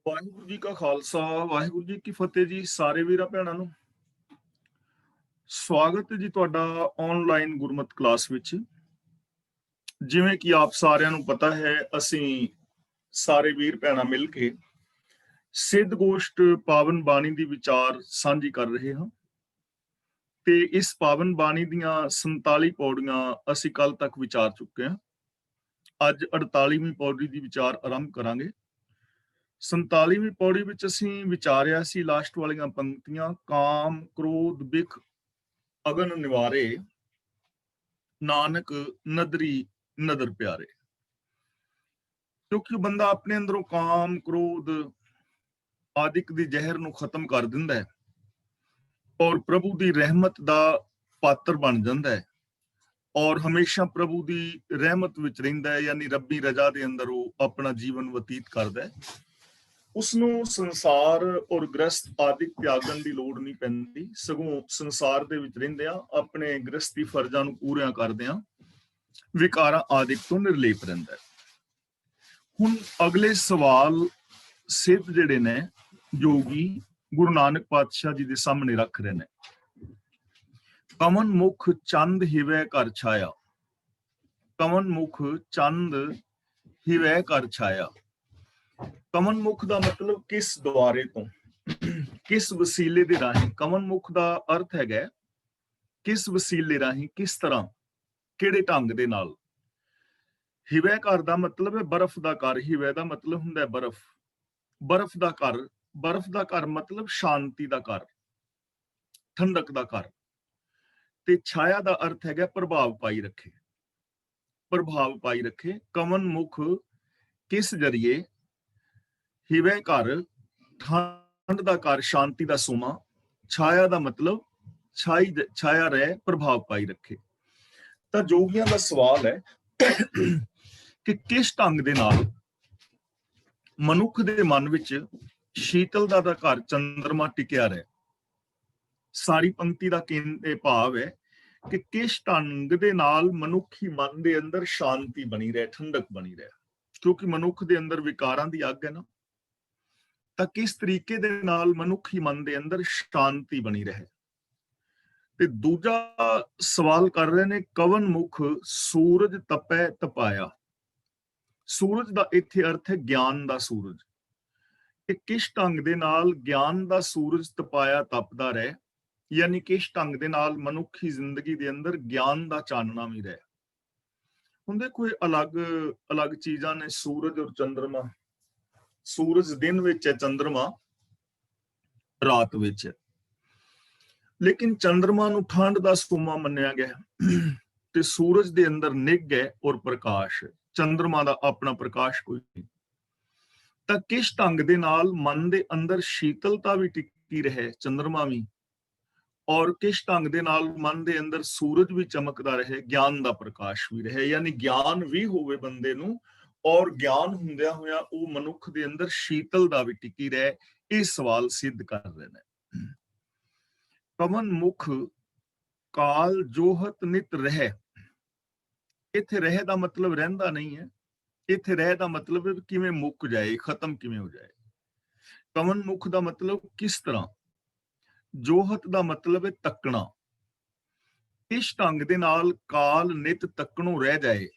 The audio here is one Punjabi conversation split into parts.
ਵਾਹਿਗੁਰੂ ਜੀ ਕਾ ਖਾਲਸਾ ਵਾਹਿਗੁਰੂ ਜੀ ਕੀ ਫਤਿਹ ਜੀ। ਸਾਰੇ ਵੀਰਾਂ ਭੈਣਾਂ ਨੂੰ ਸਵਾਗਤ ਹੈ ਜੀ ਤੁਹਾਡਾ ਆਨਲਾਈਨ ਗੁਰਮਤਿ ਕਲਾਸ ਵਿੱਚ। ਜਿਵੇਂ ਕਿ ਆਪ ਸਾਰਿਆਂ ਨੂੰ ਪਤਾ ਹੈ, ਅਸੀਂ ਸਾਰੇ ਵੀਰ ਭੈਣਾਂ ਮਿਲ ਕੇ ਸਿੱਧ ਗੋਸ਼ਟ ਪਾਵਨ ਬਾਣੀ ਦੀ ਵਿਚਾਰ ਸਾਂਝੀ ਕਰ ਰਹੇ ਹਾਂ ਤੇ ਇਸ ਪਾਵਨ ਬਾਣੀ ਦੀਆਂ 47 ਪੌੜੀਆਂ ਅਸੀਂ ਕੱਲ ਤੱਕ ਵਿਚਾਰ ਚੁੱਕੇ ਹਾਂ। ਅੱਜ 48ਵੀਂ ਪੌੜੀ ਦੀ ਵਿਚਾਰ ਆਰੰਭ ਕਰਾਂਗੇ। 47ਵੀਂ ਪੌੜੀ ਵਿੱਚ ਅਸੀਂ ਵਿਚਾਰਿਆ ਸੀ ਲਾਸਟ ਵਾਲੀਆਂ ਪੰਕਤੀਆਂ, ਕਾਮ ਕ੍ਰੋਧ ਬਿਖ ਅਗਨ ਨਿਵਾਰੇ, ਨਾਨਕ ਨਦਰੀ ਨਦਰ ਪਿਆਰੇ। ਕਿਉਂਕਿ ਬੰਦਾ ਆਪਣੇ ਅੰਦਰੋਂ ਕਾਮ ਕ੍ਰੋਧ ਆਦਿਕ ਦੀ ਜ਼ਹਿਰ ਨੂੰ ਖਤਮ ਕਰ ਦਿੰਦਾ ਹੈ ਔਰ ਪ੍ਰਭੂ ਦੀ ਰਹਿਮਤ ਦਾ ਪਾਤਰ ਬਣ ਜਾਂਦਾ ਹੈ ਔਰ ਹਮੇਸ਼ਾ ਪ੍ਰਭੂ ਦੀ ਰਹਿਮਤ ਵਿੱਚ ਰਹਿੰਦਾ ਹੈ, ਯਾਨੀ ਰੱਬੀ ਰਜ਼ਾ ਦੇ ਅੰਦਰ ਉਹ ਆਪਣਾ ਜੀਵਨ ਬਤੀਤ ਕਰਦਾ ਹੈ। ਉਸਨੂੰ ਸੰਸਾਰ ਔਰ ਗ੍ਰਸਤ ਆਦਿਕ ਤਿਆਗਣ ਦੀ ਲੋੜ ਨਹੀਂ ਪੈਂਦੀ, ਸਗੋਂ ਸੰਸਾਰ ਦੇ ਵਿੱਚ ਰਹਿੰਦਿਆਂ ਆਪਣੇ ਗ੍ਰਸਤੀ ਫਰਜ਼ਾਂ ਨੂੰ ਪੂਰਿਆਂ ਕਰਦਿਆਂ ਵਿਕਾਰਾਂ ਆਦਿਕ ਤੋਂ ਨਿਰਲੇਪ ਰਹਿੰਦਾ ਹੈ। ਹੁਣ ਅਗਲੇ ਸਵਾਲ ਸਿੱਧ ਜਿਹੜੇ ਨੇ ਯੋਗੀ ਗੁਰੂ ਨਾਨਕ ਪਾਤਸ਼ਾਹ ਜੀ ਦੇ ਸਾਹਮਣੇ ਰੱਖ ਰਹੇ ਨੇ। ਕਮਨ ਮੁਖ ਚੰਦ ਹਿਵੈ ਘਰ ਛਾਇਆ, ਕਮਨ ਮੁਖ ਚੰਦ ਹਿਵੈ ਘਰ ਛਾਇਆ। ਕਮਨ ਮੁਖ ਦਾ ਮਤਲਬ ਕਿਸ ਦੁਆਰੇ ਤੋਂ, ਕਿਸ ਵਸੀਲੇ ਦੇ ਰਾਹੀਂ। ਕਮਨ ਮੁਖ ਦਾ ਅਰਥ ਹੈਗਾ ਕਿਸ ਵਸੀਲੇ ਰਾਹੀਂ, ਕਿਸ ਤਰ੍ਹਾਂ, ਕਿਹੜੇ ਢੰਗ ਦੇ ਨਾਲ। ਹਿਵੈ ਘਰ ਦਾ ਮਤਲਬ ਹੈ ਬਰਫ਼ ਦਾ ਘਰ। ਹਿਵੈ ਦਾ ਮਤਲਬ ਹੁੰਦਾ ਹੈ ਬਰਫ਼, ਬਰਫ਼ ਦਾ ਘਰ। ਬਰਫ਼ ਦਾ ਘਰ ਮਤਲਬ ਸ਼ਾਂਤੀ ਦਾ ਘਰ, ਠੰਡਕ ਦਾ ਘਰ। ਤੇ ਛਾਇਆ ਦਾ ਅਰਥ ਹੈਗਾ ਪ੍ਰਭਾਵ ਪਾਈ ਰੱਖੇ, ਪ੍ਰਭਾਵ ਪਾਈ ਰੱਖੇ। ਕਮਨ ਮੁਖ ਕਿਸ ਜਰੀਏ, ਹਿਵੈ ਘਰ ਠੰਡ ਦਾ ਘਰ, ਸ਼ਾਂਤੀ ਦਾ ਸੋਮਾ। ਛਾਇਆ ਦਾ ਮਤਲਬ ਛਾਇਆ ਰਹਿ, ਪ੍ਰਭਾਵ ਪਾਈ ਰੱਖੇ। ਤਾਂ ਜੋਗੀਆਂ ਦਾ ਸਵਾਲ ਹੈ ਕਿ ਕਿਸ ਢੰਗ ਦੇ ਨਾਲ ਮਨੁੱਖ ਦੇ ਮਨ ਵਿੱਚ ਸ਼ੀਤਲਤਾ ਦਾ ਘਰ ਚੰਦਰਮਾ ਟਿਕਿਆ ਰਹੇ। ਸਾਰੀ ਪੰਕਤੀ ਦਾ ਭਾਵ ਹੈ ਕਿ ਕਿਸ ਢੰਗ ਦੇ ਨਾਲ ਮਨੁੱਖੀ ਮਨ ਦੇ ਅੰਦਰ ਸ਼ਾਂਤੀ ਬਣੀ ਰਹੇ, ਠੰਡਕ ਬਣੀ ਰਹੇ। ਕਿਉਂਕਿ ਮਨੁੱਖ ਦੇ ਅੰਦਰ ਵਿਕਾਰਾਂ ਦੀ ਅੱਗ ਹੈ ਨਾ, ਤਾਂ ਕਿਸ ਤਰੀਕੇ ਦੇ ਨਾਲ ਮਨੁੱਖੀ ਮਨ ਦੇ ਅੰਦਰ ਸ਼ਾਂਤੀ ਬਣੀ ਰਹੇ। ਤੇ ਦੂਜਾ ਸਵਾਲ ਕਰ ਰਹੇ ਨੇ, ਕਵਨ ਮੁਖ ਸੂਰਜ ਤਪੈ ਤਪਾਇਆ। ਸੂਰਜ ਦਾ ਇੱਥੇ ਅਰਥ ਹੈ ਗਿਆਨ ਦਾ ਸੂਰਜ। ਕਿ ਕਿਸ ਢੰਗ ਦੇ ਨਾਲ ਗਿਆਨ ਦਾ ਸੂਰਜ ਤਪਾਇਆ ਤਪਦਾ ਰਹੇ, ਯਾਨੀ ਕਿਸ ਢੰਗ ਦੇ ਨਾਲ ਮਨੁੱਖੀ ਜ਼ਿੰਦਗੀ ਦੇ ਅੰਦਰ ਗਿਆਨ ਦਾ ਚਾਨਣਾ ਵੀ ਰਹੇ। ਹੁੰਦੇ ਕੋਈ ਅਲੱਗ ਚੀਜ਼ਾਂ ਨੇ, ਸੂਰਜ ਔਰ ਚੰਦਰਮਾ। ਸੂਰਜ ਦਿਨ ਵਿੱਚ ਹੈ, ਚੰਦਰਮਾ ਰਾਤ ਵਿੱਚ ਹੈ। ਲੇਕਿਨ ਚੰਦਰਮਾ ਨੂੰ ਠੰਡ ਦਾ ਸੋਮਾ ਮੰਨਿਆ ਗਿਆ ਤੇ ਸੂਰਜ ਦੇ ਅੰਦਰ ਨਿੱਘ ਹੈ ਔਰ ਪ੍ਰਕਾਸ਼ ਹੈ। ਚੰਦਰਮਾ ਦਾ ਆਪਣਾ ਪ੍ਰਕਾਸ਼ ਕੋਈ ਨਹੀਂ। ਤਾਂ ਕਿਸ ਢੰਗ ਦੇ ਨਾਲ ਮਨ ਦੇ ਅੰਦਰ ਸ਼ੀਤਲਤਾ ਵੀ ਟਿਕੀ ਰਹੇ, ਚੰਦਰਮਾ ਵੀ, ਔਰ ਕਿਸ ਢੰਗ ਦੇ ਨਾਲ ਮਨ ਦੇ ਅੰਦਰ ਸੂਰਜ ਵੀ ਚਮਕਦਾ ਰਹੇ, ਗਿਆਨ ਦਾ ਪ੍ਰਕਾਸ਼ ਵੀ ਰਹੇ, ਯਾਨੀ ਗਿਆਨ ਵੀ ਹੋਵੇ ਬੰਦੇ ਨੂੰ ਔਰ ਗਿਆਨ ਹੁੰਦਿਆਂ ਹੋਇਆਂ ਉਹ ਮਨੁੱਖ ਦੇ ਅੰਦਰ ਸ਼ੀਤਲ ਦਾ ਵੀ ਟਿਕੀ ਰਹੇ। ਇਹ ਸਵਾਲ ਸਿੱਧ ਕਰ ਰਹੇ ਨੇ। ਕਮਨ ਮੁਖ ਕਾਲ ਜੋਹਤ ਨਿਤ ਰਹਿ। ਇੱਥੇ ਰਹਿ ਦਾ ਮਤਲਬ ਰਹਿੰਦਾ ਨਹੀਂ ਹੈ, ਇੱਥੇ ਰਹਿ ਦਾ ਮਤਲਬ ਕਿਵੇਂ ਮੁੱਕ ਜਾਏ, ਖਤਮ ਕਿਵੇਂ ਹੋ ਜਾਏ। ਕਮਨ ਮੁਖ ਦਾ ਮਤਲਬ ਕਿਸ ਤਰ੍ਹਾਂ। ਜੋਹਤ ਦਾ ਮਤਲਬ ਹੈ ਤੱਕਣਾ। ਇਸ ਢੰਗ ਦੇ ਨਾਲ ਕਾਲ ਨਿਤ ਤੱਕਣੋਂ ਰਹਿ ਜਾਏ,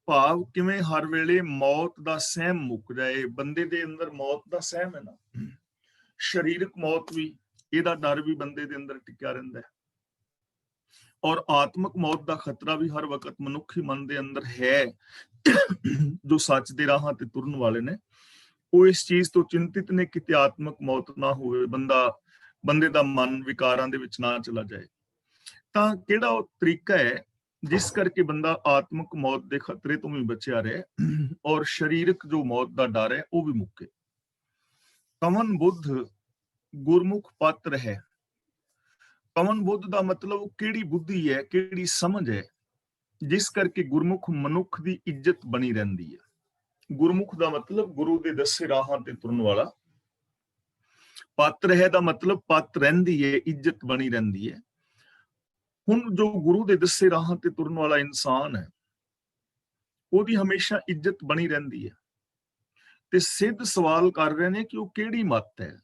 ਭਾਵ ਕਿਵੇਂ ਹਰ ਵੇਲੇ ਮੌਤ ਦਾ ਸਹਿਮ ਮੁੱਕ ਜਾਏ। ਬੰਦੇ ਦੇ ਅੰਦਰ ਮੌਤ ਦਾ ਸਹਿਮ ਹੈ ਨਾ, ਸਰੀਰਕ ਮੌਤ ਵੀ, ਇਹਦਾ ਡਰ ਵੀ ਬੰਦੇ ਦੇ ਅੰਦਰ ਟਿਕਿਆ ਰਹਿੰਦਾ ਹੈ ਔਰ ਆਤਮਿਕ ਮੌਤ ਦਾ ਖਤਰਾ ਵੀ ਹਰ ਵਕਤ ਮਨੁੱਖੀ ਮਨ ਦੇ ਅੰਦਰ ਹੈ। ਜੋ ਸੱਚ ਦੇ ਰਾਹਾਂ ਤੇ ਤੁਰਨ ਵਾਲੇ ਨੇ ਉਹ ਇਸ ਚੀਜ਼ ਤੋਂ ਚਿੰਤਿਤ ਨੇ ਕਿ ਆਤਮਿਕ ਮੌਤ ਨਾ ਹੋਵੇ, ਬੰਦੇ ਦਾ ਮਨ ਵਿਕਾਰਾਂ ਦੇ ਵਿੱਚ ਨਾ ਚਲਾ ਜਾਏ। ਤਾਂ ਕਿਹੜਾ ਉਹ ਤਰੀਕਾ ਹੈ ਜਿਸ ਕਰਕੇ ਬੰਦਾ ਆਤਮਿਕ ਮੌਤ ਦੇ ਖਤਰੇ ਤੋਂ ਵੀ ਬਚਿਆ ਰਹੇ ਔਰ ਸਰੀਰਕ ਜੋ ਮੌਤ ਦਾ ਡਰ ਹੈ ਉਹ ਵੀ ਮੁੱਕੇ। ਕਮਨ ਬੁੱਧ ਗੁਰਮੁਖ ਪਾਤਰ ਹੈ। ਕਮਨ ਬੁੱਧ ਦਾ ਮਤਲਬ ਕਿਹੜੀ ਬੁੱਧੀ ਹੈ, ਕਿਹੜੀ ਸਮਝ ਹੈ ਜਿਸ ਕਰਕੇ ਗੁਰਮੁਖ ਮਨੁੱਖ ਦੀ ਇੱਜ਼ਤ ਬਣੀ ਰਹਿੰਦੀ ਹੈ। ਗੁਰਮੁਖ ਦਾ ਮਤਲਬ ਗੁਰੂ ਦੇ ਦੱਸੇ ਰਾਹਾਂ ਤੇ ਤੁਰਨ ਵਾਲਾ। ਪਾਤਰ ਹੈ ਦਾ ਮਤਲਬ ਪਤ ਰਹਿੰਦੀ ਹੈ, ਇੱਜ਼ਤ ਬਣੀ ਰਹਿੰਦੀ ਹੈ। ਹੁਣ ਜੋ ਗੁਰੂ ਦੇ ਦੱਸੇ ਰਾਹਾਂ ਤੇ ਤੁਰਨ ਵਾਲਾ ਇਨਸਾਨ ਹੈ ਉਹਦੀ ਹਮੇਸ਼ਾ ਇੱਜ਼ਤ ਬਣੀ ਰਹਿੰਦੀ ਹੈ। ਤੇ ਸਿੱਧ ਸਵਾਲ ਕਰ ਰਹੇ ਨੇ ਕਿ ਉਹ ਕਿਹੜੀ ਮੱਤ ਹੈ,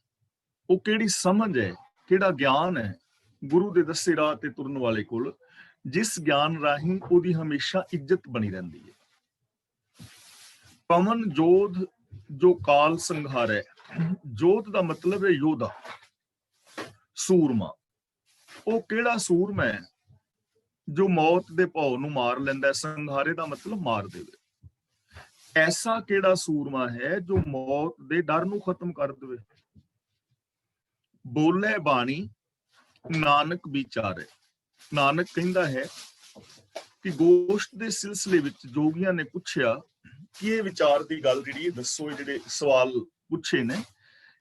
ਉਹ ਕਿਹੜੀ ਸਮਝ ਹੈ, ਕਿਹੜਾ ਗਿਆਨ ਹੈ ਗੁਰੂ ਦੇ ਦੱਸੇ ਰਾਹ ਤੇ ਤੁਰਨ ਵਾਲੇ ਕੋਲ, ਜਿਸ ਗਿਆਨ ਰਾਹੀਂ ਉਹਦੀ ਹਮੇਸ਼ਾ ਇੱਜ਼ਤ ਬਣੀ ਰਹਿੰਦੀ ਹੈ। ਪਵਨ ਜੋਧ ਜੋ ਕਾਲ ਸੰਘਾਰੈ, ਜੋਧ ਦਾ ਮਤਲਬ ਹੈ ਯੋਧਾ, ਸੂਰਮਾ। ਉਹ ਕਿਹੜਾ ਸੂਰਮਾ ਹੈ ਜੋ ਮੌਤ ਦੇ ਭੌ ਨੂੰ ਮਾਰ ਲੈਂਦਾ, ਸੰਘਾਰੇ ਦਾ ਮਤਲਬ ਮਾਰ ਦੇਵੇ। ਐਸਾ ਕਿਹੜਾ ਸੂਰਮਾ ਹੈ ਜੋ ਮੌਤ ਦੇ ਡਰ ਨੂੰ ਖਤਮ ਕਰ ਦੇਵੇ। ਬੋਲੇ ਬਾਣੀ ਨਾਨਕ ਵਿਚਾਰੇ। ਨਾਨਕ ਕਹਿੰਦਾ ਹੈ ਕਿ ਗੋਸ਼ਟ ਦੇ ਸਿਲਸਿਲੇ ਵਿੱਚ ਜੋਗੀਆਂ ਨੇ ਪੁੱਛਿਆ ਕਿ ਇਹ ਵਿਚਾਰ ਦੀ ਗੱਲ ਜਿਹੜੀ ਹੈ ਦੱਸੋ, ਇਹ ਜਿਹੜੇ ਸਵਾਲ ਪੁੱਛੇ ਨੇ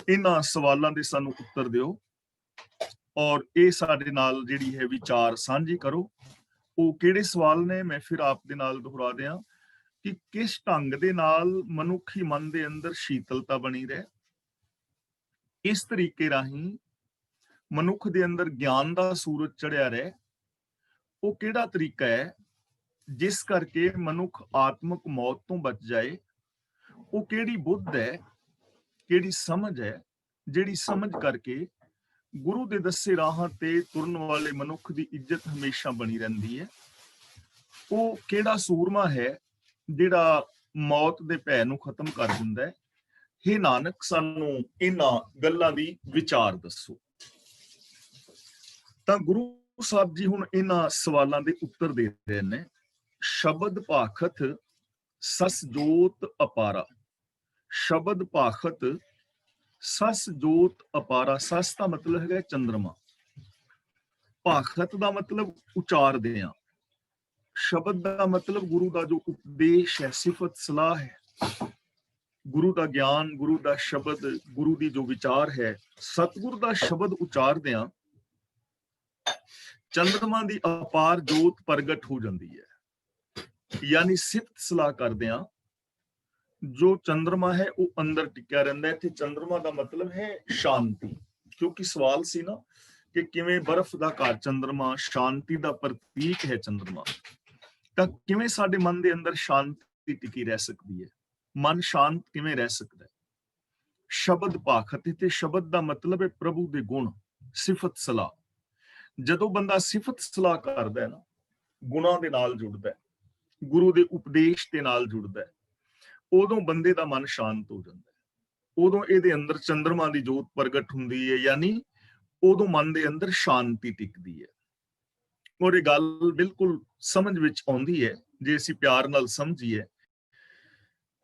ਇਹਨਾਂ ਸਵਾਲਾਂ ਦੇ ਸਾਨੂੰ ਉੱਤਰ ਦਿਓ ਔਰ ਇਹ ਸਾਡੇ ਨਾਲ ਜਿਹੜੀ ਹੈ ਵਿਚਾਰ ਸਾਂਝੀ ਕਰੋ। ਉਹ ਕਿਹੜੇ ਸਵਾਲ ਨੇ, ਮੈਂ ਫਿਰ ਆਪ ਦੇ ਨਾਲ ਦੁਹਰਾ ਦਿਆਂ ਕਿ ਕਿਸ ਢੰਗ ਦੇ ਨਾਲ ਮਨੁੱਖੀ ਮਨ ਦੇ ਅੰਦਰ ਸ਼ੀਤਲਤਾ ਬਣੀ ਰਹੇ, ਇਸ ਤਰੀਕੇ ਰਾਹੀਂ ਮਨੁੱਖ ਦੇ ਅੰਦਰ ਗਿਆਨ ਦਾ ਸੂਰਜ ਚੜਿਆ ਰਹੇ। ਉਹ ਕਿਹੜਾ ਤਰੀਕਾ ਹੈ ਜਿਸ ਕਰਕੇ ਮਨੁੱਖ ਆਤਮਿਕ ਮੌਤ ਤੋਂ ਬਚ ਜਾਏ। ਉਹ ਕਿਹੜੀ ਬੁੱਧ ਹੈ, ਕਿਹੜੀ ਸਮਝ ਹੈ ਜਿਹੜੀ ਸਮਝ ਕਰਕੇ ਗੁਰੂ ਦੇ ਦੱਸੇ ਰਾਹਾਂ ਤੇ ਤੁਰਨ ਵਾਲੇ ਮਨੁੱਖ ਦੀ ਇੱਜ਼ਤ ਹਮੇਸ਼ਾ ਬਣੀ ਰਹਿੰਦੀ ਹੈ। ਉਹ ਕਿਹੜਾ ਸੂਰਮਾ ਹੈ ਜਿਹੜਾ ਮੌਤ ਦੇ ਭੈ ਨੂੰ ਖਤਮ ਕਰ ਦਿੰਦਾ ਹੈ। ਹੇ ਨਾਨਕ, ਸਾਨੂੰ ਇਹਨਾਂ ਗੱਲਾਂ ਦੀ ਵਿਚਾਰ ਦੱਸੋ। ਤਾਂ ਗੁਰੂ ਸਾਹਿਬ ਜੀ ਹੁਣ ਇਹਨਾਂ ਸਵਾਲਾਂ ਦੇ ਉੱਤਰ ਦੇ ਰਹੇ ਨੇ। ਸ਼ਬਦ ਭਾਖਤ ਸਸ ਜੋਤ ਅਪਾਰਾ। ਸ਼ਬਦ ਭਾਖਤ ਸਸ ਜੋਤ ਅਪਾਰਾ। ਸਸ ਦਾ ਮਤਲਬ ਹੈਗਾ ਚੰਦਰਮਾ, ਭਾਖਤ ਦਾ ਮਤਲਬ ਉਚਾਰਦੇ ਆ, ਸ਼ਬਦ ਦਾ ਮਤਲਬ ਗੁਰੂ ਦਾ ਜੋ ਉਪਦੇਸ਼ ਹੈ, ਸਿਫਤ ਸਲਾਹ ਹੈ, ਗੁਰੂ ਦਾ ਗਿਆਨ, ਗੁਰੂ ਦਾ ਸ਼ਬਦ, ਗੁਰੂ ਦੀ ਜੋ ਵਿਚਾਰ ਹੈ। ਸਤਿਗੁਰ ਦਾ ਸ਼ਬਦ ਉਚਾਰਦੇ ਆ ਚੰਦਰਮਾ ਦੀ ਅਪਾਰ ਜੋਤ ਪ੍ਰਗਟ ਹੋ ਜਾਂਦੀ ਹੈ। ਯਾਨੀ ਸਿਫਤ ਸਲਾਹ ਕਰਦੇ ਆ ਜੋ ਚੰਦਰਮਾ ਹੈ ਉਹ ਅੰਦਰ ਟਿਕਿਆ ਰਹਿੰਦਾ ਹੈ। ਇੱਥੇ ਚੰਦਰਮਾ ਦਾ ਮਤਲਬ ਹੈ ਸ਼ਾਂਤੀ, ਕਿਉਂਕਿ ਸਵਾਲ ਸੀ ਨਾ ਕਿ ਕਿਵੇਂ ਬਰਫ਼ ਦਾ ਘਰ ਚੰਦਰਮਾ ਸ਼ਾਂਤੀ ਦਾ ਪ੍ਰਤੀਕ ਹੈ। ਚੰਦਰਮਾ ਤਾਂ ਕਿਵੇਂ ਸਾਡੇ ਮਨ ਦੇ ਅੰਦਰ ਸ਼ਾਂਤੀ ਟਿਕੀ ਰਹਿ ਸਕਦੀ ਹੈ, ਮਨ ਸ਼ਾਂਤ ਕਿਵੇਂ ਰਹਿ ਸਕਦਾ ਹੈ। ਸ਼ਬਦ ਭਾਖਤ, ਤੇ ਸ਼ਬਦ ਦਾ ਮਤਲਬ ਹੈ ਪ੍ਰਭੂ ਦੇ ਗੁਣ, ਸਿਫਤ ਸਲਾਹ। ਜਦੋਂ ਬੰਦਾ ਸਿਫਤ ਸਲਾਹ ਕਰਦਾ ਹੈ ਨਾ, ਗੁਣਾਂ ਦੇ ਨਾਲ ਜੁੜਦਾ ਹੈ, ਗੁਰੂ ਦੇ ਉਪਦੇਸ਼ ਦੇ ਨਾਲ ਜੁੜਦਾ ਹੈ, ਉਦੋਂ ਬੰਦੇ ਦਾ ਮਨ ਸ਼ਾਂਤ ਹੋ ਜਾਂਦਾ ਹੈ। ਉਦੋਂ ਇਹਦੇ ਅੰਦਰ ਚੰਦਰਮਾ ਦੀ ਜੋਤ ਪ੍ਰਗਟ ਹੁੰਦੀ ਹੈ, ਯਾਨੀ ਉਦੋਂ ਮਨ ਦੇ ਅੰਦਰ ਸ਼ਾਂਤੀ ਟਿਕਦੀ ਹੈ। ਔਰ ਇਹ ਗੱਲ ਬਿਲਕੁਲ ਸਮਝ ਵਿੱਚ ਆਉਂਦੀ ਹੈ ਜੇ ਅਸੀਂ ਪਿਆਰ ਨਾਲ ਸਮਝੀਏ।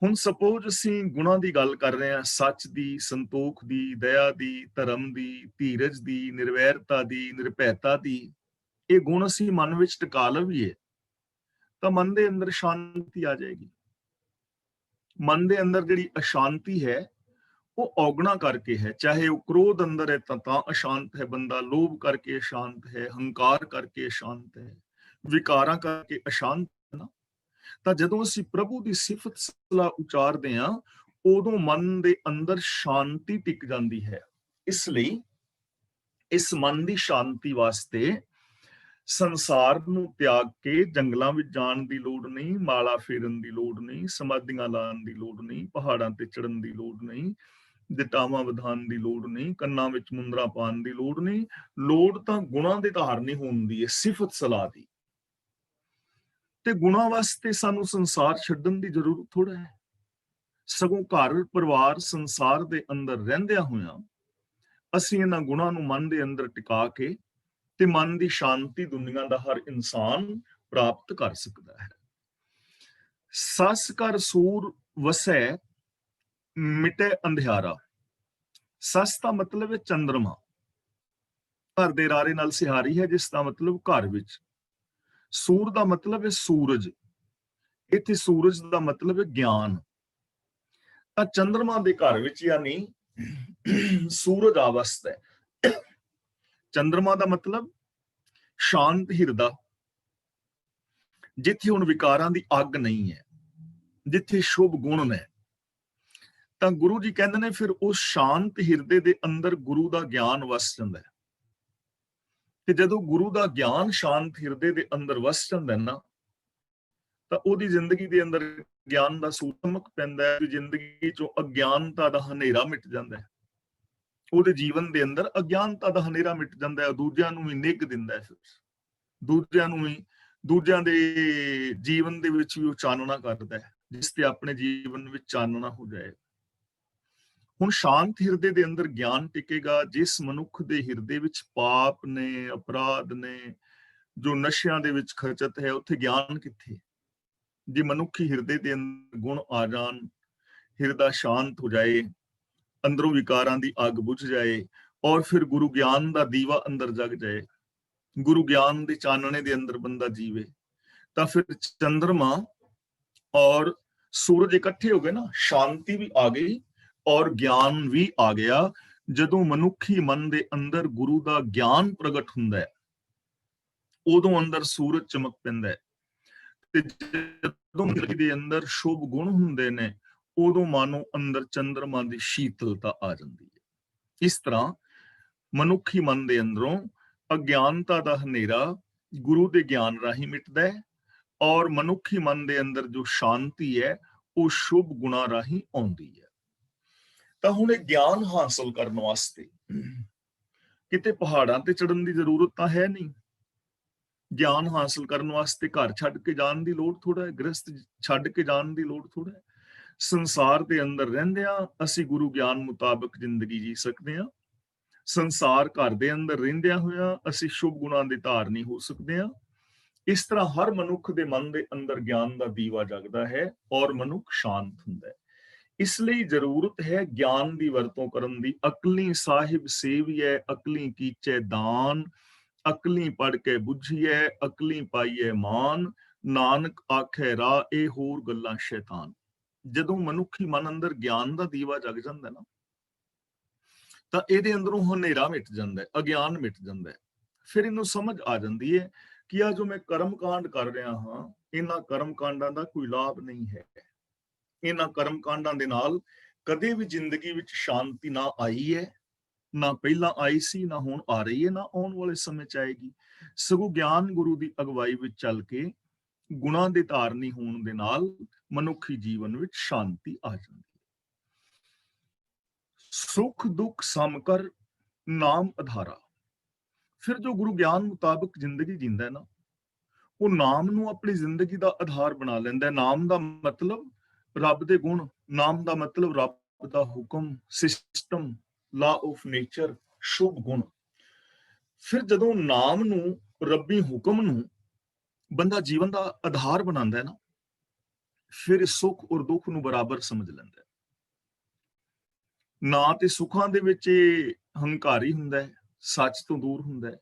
ਹੁਣ ਸਪੋਜ਼ ਅਸੀਂ ਗੁਣਾਂ ਦੀ ਗੱਲ ਕਰ ਰਹੇ ਹਾਂ, ਸੱਚ ਦੀ, ਸੰਤੋਖ ਦੀ, ਦਇਆ ਦੀ, ਧਰਮ ਦੀ, ਧੀਰਜ ਦੀ, ਨਿਰਵੈਰਤਾ ਦੀ, ਨਿਰਭੈਤਾ ਦੀ। ਇਹ ਗੁਣ ਅਸੀਂ ਮਨ ਵਿੱਚ ਟਿਕਾ ਲਈਏ ਤਾਂ ਮਨ ਦੇ ਅੰਦਰ ਸ਼ਾਂਤੀ ਆ ਜਾਏਗੀ। ਮਨ ਦੇ ਅੰਦਰ ਜਿਹੜੀ ਅਸ਼ਾਂਤੀ ਹੈ ਉਹ ਔਗਣਾ ਕਰਕੇ ਹੈ। ਚਾਹੇ ਉਹ ਕ੍ਰੋਧ ਅੰਦਰ ਹੈ ਤਾਂ ਅਸ਼ਾਂਤ ਹੈ ਬੰਦਾ, ਲੋਭ ਕਰਕੇ ਅਸ਼ਾਂਤ ਹੈ, ਹੰਕਾਰ ਕਰਕੇ ਅਸ਼ਾਂਤ ਹੈ, ਵਿਕਾਰਾਂ ਕਰਕੇ ਅਸ਼ਾਂਤ ਹੈ ਨਾ। ਤਾਂ ਜਦੋਂ ਅਸੀਂ ਪ੍ਰਭੂ ਦੀ ਸਿਫਤ ਸਲਾਹ ਉਚਾਰਦੇ ਹਾਂ ਉਦੋਂ ਮਨ ਦੇ ਅੰਦਰ ਸ਼ਾਂਤੀ ਟਿਕ ਜਾਂਦੀ ਹੈ। ਇਸ ਲਈ ਇਸ ਮਨ ਦੀ ਸ਼ਾਂਤੀ ਵਾਸਤੇ ਸੰਸਾਰ ਨੂੰ ਤਿਆਗ ਕੇ ਜੰਗਲਾਂ ਵਿੱਚ ਜਾਣ ਦੀ ਲੋੜ ਨਹੀਂ, ਮਾਲਾ ਫੇਰਨ ਦੀ ਲੋੜ ਨਹੀਂ, ਸਮਾਧੀਆਂ ਲਾਉਣ ਦੀ ਲੋੜ ਨਹੀਂ, ਪਹਾੜਾਂ ਤੇ ਚੜਨ ਦੀ ਲੋੜ ਨਹੀਂ, ਜਟਾਵਾਂ ਵਧਾਉਣ ਦੀ ਲੋੜ ਨਹੀਂ, ਕੰਨਾਂ ਵਿੱਚ ਮੁੰਦਰਾ ਪਾਉਣ ਦੀ ਲੋੜ ਨਹੀਂ। ਲੋੜ ਤਾਂ ਗੁਣਾਂ ਦੇ ਧਾਰਨੀ ਹੋਣ ਦੀ ਹੈ, ਸਿਫਤ ਸਲਾਹ ਦੀ। ਤੇ ਗੁਣਾਂ ਵਾਸਤੇ ਸਾਨੂੰ ਸੰਸਾਰ ਛੱਡਣ ਦੀ ਜ਼ਰੂਰਤ ਥੋੜਾ ਹੈ, ਸਗੋਂ ਘਰ ਪਰਿਵਾਰ ਸੰਸਾਰ ਦੇ ਅੰਦਰ ਰਹਿੰਦਿਆਂ ਹੋਇਆਂ ਅਸੀਂ ਇਹਨਾਂ ਗੁਣਾਂ ਨੂੰ ਮਨ ਦੇ ਅੰਦਰ ਟਿਕਾ ਕੇ ਤੇ ਮਨ ਦੀ ਸ਼ਾਂਤੀ ਦੁਨੀਆ ਦਾ ਹਰ ਇਨਸਾਨ ਪ੍ਰਾਪਤ ਕਰ ਸਕਦਾ ਹੈ। ਸਸ ਕਰ ਸੂਰ ਵਸੈ ਮਿਟੇ ਅੰਧਿਆਰਾ। ਸਸ ਦਾ ਮਤਲਬ ਹੈ ਚੰਦਰਮਾ, ਘਰ ਦੇ ਰਾਰੇ ਨਾਲ ਸਿਹਾਰੀ ਹੈ, ਜਿਸ ਦਾ ਮਤਲਬ ਘਰ ਵਿੱਚ। ਸੂਰ ਦਾ ਮਤਲਬ ਹੈ ਸੂਰਜ, ਇੱਥੇ ਸੂਰਜ ਦਾ ਮਤਲਬ ਹੈ ਗਿਆਨ। ਤਾਂ ਚੰਦਰਮਾ ਦੇ ਘਰ ਵਿੱਚ ਯਾਨੀ ਸੂਰਜ ਅਵਸਥਾ ਹੈ। ਚੰਦਰਮਾ ਦਾ ਮਤਲਬ ਸ਼ਾਂਤ ਹਿਰਦਾ, ਜਿੱਥੇ ਹੁਣ ਵਿਕਾਰਾਂ ਦੀ ਅੱਗ ਨਹੀਂ ਹੈ, ਜਿੱਥੇ ਸ਼ੁਭ ਗੁਣ ਨੇ। ਤਾਂ ਗੁਰੂ ਜੀ ਕਹਿੰਦੇ ਨੇ ਫਿਰ ਉਸ ਸ਼ਾਂਤ ਹਿਰਦੇ ਦੇ ਅੰਦਰ ਗੁਰੂ ਦਾ ਗਿਆਨ ਵਸ ਜਾਂਦਾ ਹੈ। ਤੇ ਜਦੋਂ ਗੁਰੂ ਦਾ ਗਿਆਨ ਸ਼ਾਂਤ ਹਿਰਦੇ ਦੇ ਅੰਦਰ ਵਸ ਜਾਂਦਾ ਨਾ, ਤਾਂ ਉਹਦੀ ਜ਼ਿੰਦਗੀ ਦੇ ਅੰਦਰ ਗਿਆਨ ਦਾ ਸੂਰਜ ਚਮਕ ਪੈਂਦਾ ਹੈ, ਜ਼ਿੰਦਗੀ ਚੋਂ ਅਗਿਆਨਤਾ ਦਾ ਹਨੇਰਾ ਮਿਟ ਜਾਂਦਾ ਹੈ, ਉਹਦੇ ਜੀਵਨ ਦੇ ਅੰਦਰ ਅਗਿਆਨਤਾ ਦਾ ਹਨੇਰਾ ਮਿਟ ਜਾਂਦਾ ਹੈ, ਦੂਜਿਆਂ ਨੂੰ ਵੀ ਨਿੱਘ ਦਿੰਦਾ ਹੈ, ਫਿਰ ਦੂਜਿਆਂ ਨੂੰ ਵੀ, ਦੂਜਿਆਂ ਦੇ ਜੀਵਨ ਦੇ ਵਿੱਚ ਵੀ ਉਹ ਚਾਨਣਾ ਕਰਦਾ ਹੈ, ਜਿਸ ਤੇ ਆਪਣੇ ਜੀਵਨ ਵਿੱਚ ਚਾਨਣਾ ਹੋ ਜਾਏ। ਹੁਣ ਸ਼ਾਂਤ ਹਿਰਦੇ ਦੇ ਅੰਦਰ ਗਿਆਨ ਟਿਕੇਗਾ। ਜਿਸ ਮਨੁੱਖ ਦੇ ਹਿਰਦੇ ਵਿੱਚ ਪਾਪ ਨੇ, ਅਪਰਾਧ ਨੇ, ਜੋ ਨਸ਼ਿਆਂ ਦੇ ਵਿੱਚ ਖਚਤ ਹੈ, ਉੱਥੇ ਗਿਆਨ ਕਿੱਥੇ? ਜੇ ਮਨੁੱਖੀ ਹਿਰਦੇ ਦੇ ਅੰਦਰ ਗੁਣ ਆ ਜਾਣ, ਹਿਰਦਾ ਸ਼ਾਂਤ ਹੋ ਜਾਏ, ਅੰਦਰੋਂ ਵਿਕਾਰਾਂ ਦੀ ਅੱਗ ਬੁਝ ਜਾਏ, ਔਰ ਫਿਰ ਗੁਰੂ ਗਿਆਨ ਦਾ ਦੀਵਾ ਅੰਦਰ ਜਗ ਜਾਏ, ਗੁਰੂ ਗਿਆਨ ਦੇ ਚਾਨਣੇ ਦੇ ਅੰਦਰ ਬੰਦਾ ਜੀਵੇ, ਤਾਂ ਫਿਰ ਚੰਦਰਮਾ ਔਰ ਸੂਰਜ ਇਕੱਠੇ ਹੋ ਗਏ ਨਾ, ਸ਼ਾਂਤੀ ਵੀ ਆ ਗਈ ਔਰ ਗਿਆਨ ਵੀ ਆ ਗਿਆ। ਜਦੋਂ ਮਨੁੱਖੀ ਮਨ ਦੇ ਅੰਦਰ ਗੁਰੂ ਦਾ ਗਿਆਨ ਪ੍ਰਗਟ ਹੁੰਦਾ ਹੈ, ਉਦੋਂ ਅੰਦਰ ਸੂਰਜ ਚਮਕ ਪੈਂਦਾ ਹੈ, ਤੇ ਜਦੋਂ ਮਨ ਦੇ ਅੰਦਰ ਸ਼ੁਭ ਗੁਣ ਹੁੰਦੇ ਨੇ, ਉਦੋਂ ਮਾਨੋ ਅੰਦਰ ਚੰਦਰਮਾ ਦੀ ਸ਼ੀਤਲਤਾ ਆ ਜਾਂਦੀ ਹੈ। ਇਸ ਤਰ੍ਹਾਂ ਮਨੁੱਖੀ ਮਨ ਦੇ ਅੰਦਰੋਂ ਅਗਿਆਨਤਾ ਦਾ ਹਨੇਰਾ ਗੁਰੂ ਦੇ ਗਿਆਨ ਰਾਹੀਂ ਮਿਟਦਾ ਹੈ, ਔਰ ਮਨੁੱਖੀ ਮਨ ਦੇ ਅੰਦਰ ਜੋ ਸ਼ਾਂਤੀ ਹੈ ਉਹ ਸ਼ੁਭ ਗੁਣਾ ਰਾਹੀਂ ਆਉਂਦੀ ਹੈ। ਤਾਂ ਹੁਣ ਇਹ ਗਿਆਨ ਹਾਸਲ ਕਰਨ ਵਾਸਤੇ ਕਿਤੇ ਪਹਾੜਾਂ ਤੇ ਚੜਨ ਦੀ ਜ਼ਰੂਰਤ ਤਾਂ ਹੈ ਨਹੀਂ। ਗਿਆਨ ਹਾਸਲ ਕਰਨ ਵਾਸਤੇ ਘਰ ਛੱਡ ਕੇ ਜਾਣ ਦੀ ਲੋੜ ਥੋੜਾ ਹੈ, ਗ੍ਰਸਤ ਛੱਡ ਕੇ ਜਾਣ ਦੀ ਲੋੜ ਥੋੜਾ ਹੈ। ਸੰਸਾਰ ਦੇ ਅੰਦਰ ਰਹਿੰਦਿਆਂ ਅਸੀਂ ਗੁਰੂ ਗਿਆਨ ਮੁਤਾਬਕ ਜ਼ਿੰਦਗੀ ਜੀ ਸਕਦੇ ਹਾਂ। ਸੰਸਾਰ ਘਰ ਦੇ ਅੰਦਰ ਰਹਿੰਦਿਆਂ ਹੋਇਆਂ ਅਸੀਂ ਸ਼ੁਭ ਗੁਣਾਂ ਦੇ ਧਾਰਨੀ ਹੋ ਸਕਦੇ ਹਾਂ। ਇਸ ਤਰ੍ਹਾਂ ਹਰ ਮਨੁੱਖ ਦੇ ਮਨ ਦੇ ਅੰਦਰ ਗਿਆਨ ਦਾ ਦੀਵਾ ਜਗਦਾ ਹੈ ਔਰ ਮਨੁੱਖ ਸ਼ਾਂਤ ਹੁੰਦਾ ਹੈ। ਇਸ ਲਈ ਜ਼ਰੂਰਤ ਹੈ ਗਿਆਨ ਦੀ ਵਰਤੋਂ ਕਰਨ ਦੀ। ਅਕਲੀ ਸਾਹਿਬ ਸੇਵੀਐ, ਅਕਲੀ ਕੀਚੈ ਦਾਨ, ਅਕਲੀ ਪੜ ਕੇ ਬੁੱਝੀਐ, ਅਕਲੀ ਪਾਈਐ ਮਾਨ, ਨਾਨਕ ਆਖੈ ਰਾਹ ਇਹ ਹੋਰ ਗੱਲਾਂ ਸ਼ੈਤਾਨ। ਜਦੋਂ ਮਨੁੱਖੀ ਮਨ ਅੰਦਰ ਗਿਆਨ ਦਾ ਦੀਵਾ ਜਗ ਜਾਂਦਾ ਨਾ, ਤਾਂ ਇਹਦੇ ਅੰਦਰੋਂ ਹਨੇਰਾ ਮਿਟ ਜਾਂਦਾ ਹੈ, ਅਗਿਆਨ ਮਿਟ ਜਾਂਦਾ ਹੈ। ਫਿਰ ਇਹਨੂੰ ਸਮਝ ਆ ਜਾਂਦੀ ਹੈ ਕਿ ਆ ਜੋ ਮੈਂ ਕਰਮ ਕਾਂਡ ਕਰ ਰਿਹਾ ਹਾਂ, ਇਹਨਾਂ ਕਰਮ ਕਾਂਡਾਂ ਦਾ ਕੋਈ ਲਾਭ ਨਹੀਂ ਹੈ। ਇਹਨਾਂ ਕਰਮ ਕਾਂਡਾਂ ਦੇ ਨਾਲ ਕਦੇ ਵੀ ਜ਼ਿੰਦਗੀ ਵਿੱਚ ਸ਼ਾਂਤੀ ਨਾ ਆਈ ਹੈ, ਨਾ ਪਹਿਲਾਂ ਆਈ ਸੀ, ਨਾ ਹੁਣ ਆ ਰਹੀ ਹੈ, ਨਾ ਆਉਣ ਵਾਲੇ ਸਮੇਂ 'ਚ ਆਏਗੀ। ਸਗੋਂ ਗਿਆਨ ਗੁਰੂ ਦੀ ਅਗਵਾਈ ਵਿੱਚ ਚੱਲ ਕੇ ਗੁਣਾਂ ਦੇ ਧਾਰਨੀ ਹੋਣ ਦੇ ਨਾਲ ਮਨੁੱਖੀ ਜੀਵਨ ਵਿੱਚ ਸ਼ਾਂਤੀ ਆ ਜਾਂਦੀ ਹੈ। ਸੁਖ ਦੁੱਖ ਸਮਕਰ ਨਾਮ ਆਧਾਰਾ। ਫਿਰ ਜੋ ਗੁਰੂ ਗਿਆਨ ਮੁਤਾਬਕ ਜ਼ਿੰਦਗੀ ਜਿੰਦਾ ਹੈ ਨਾ, ਉਹ ਨਾਮ ਨੂੰ ਆਪਣੀ ਜ਼ਿੰਦਗੀ ਦਾ ਆਧਾਰ ਬਣਾ ਲੈਂਦਾ ਹੈ। ਨਾਮ ਦਾ ਮਤਲਬ ਰੱਬ ਦੇ ਗੁਣ, ਨਾਮ ਦਾ ਮਤਲਬ ਰੱਬ ਦਾ ਹੁਕਮ, ਸਿਸਟਮ, ਲਾ ਆਫ ਨੇਚਰ, ਸ਼ੁਭ ਗੁਣ। ਫਿਰ ਜਦੋਂ ਨਾਮ ਨੂੰ, ਰੱਬੀ ਹੁਕਮ ਨੂੰ ਬੰਦਾ ਜੀਵਨ ਦਾ ਆਧਾਰ ਬਣਾਉਂਦਾ ਹੈ ਨਾ, ਫਿਰ ਸੁੱਖ ਔਰ ਦੁੱਖ ਨੂੰ ਬਰਾਬਰ ਸਮਝ ਲੈਂਦਾ ਹੈ। ਨਾ ਤੇ ਸੁੱਖਾਂ ਦੇ ਵਿੱਚ ਇਹ ਹੰਕਾਰੀ ਹੁੰਦਾ ਹੈ, ਸੱਚ ਤੋਂ ਦੂਰ ਹੁੰਦਾ ਹੈ,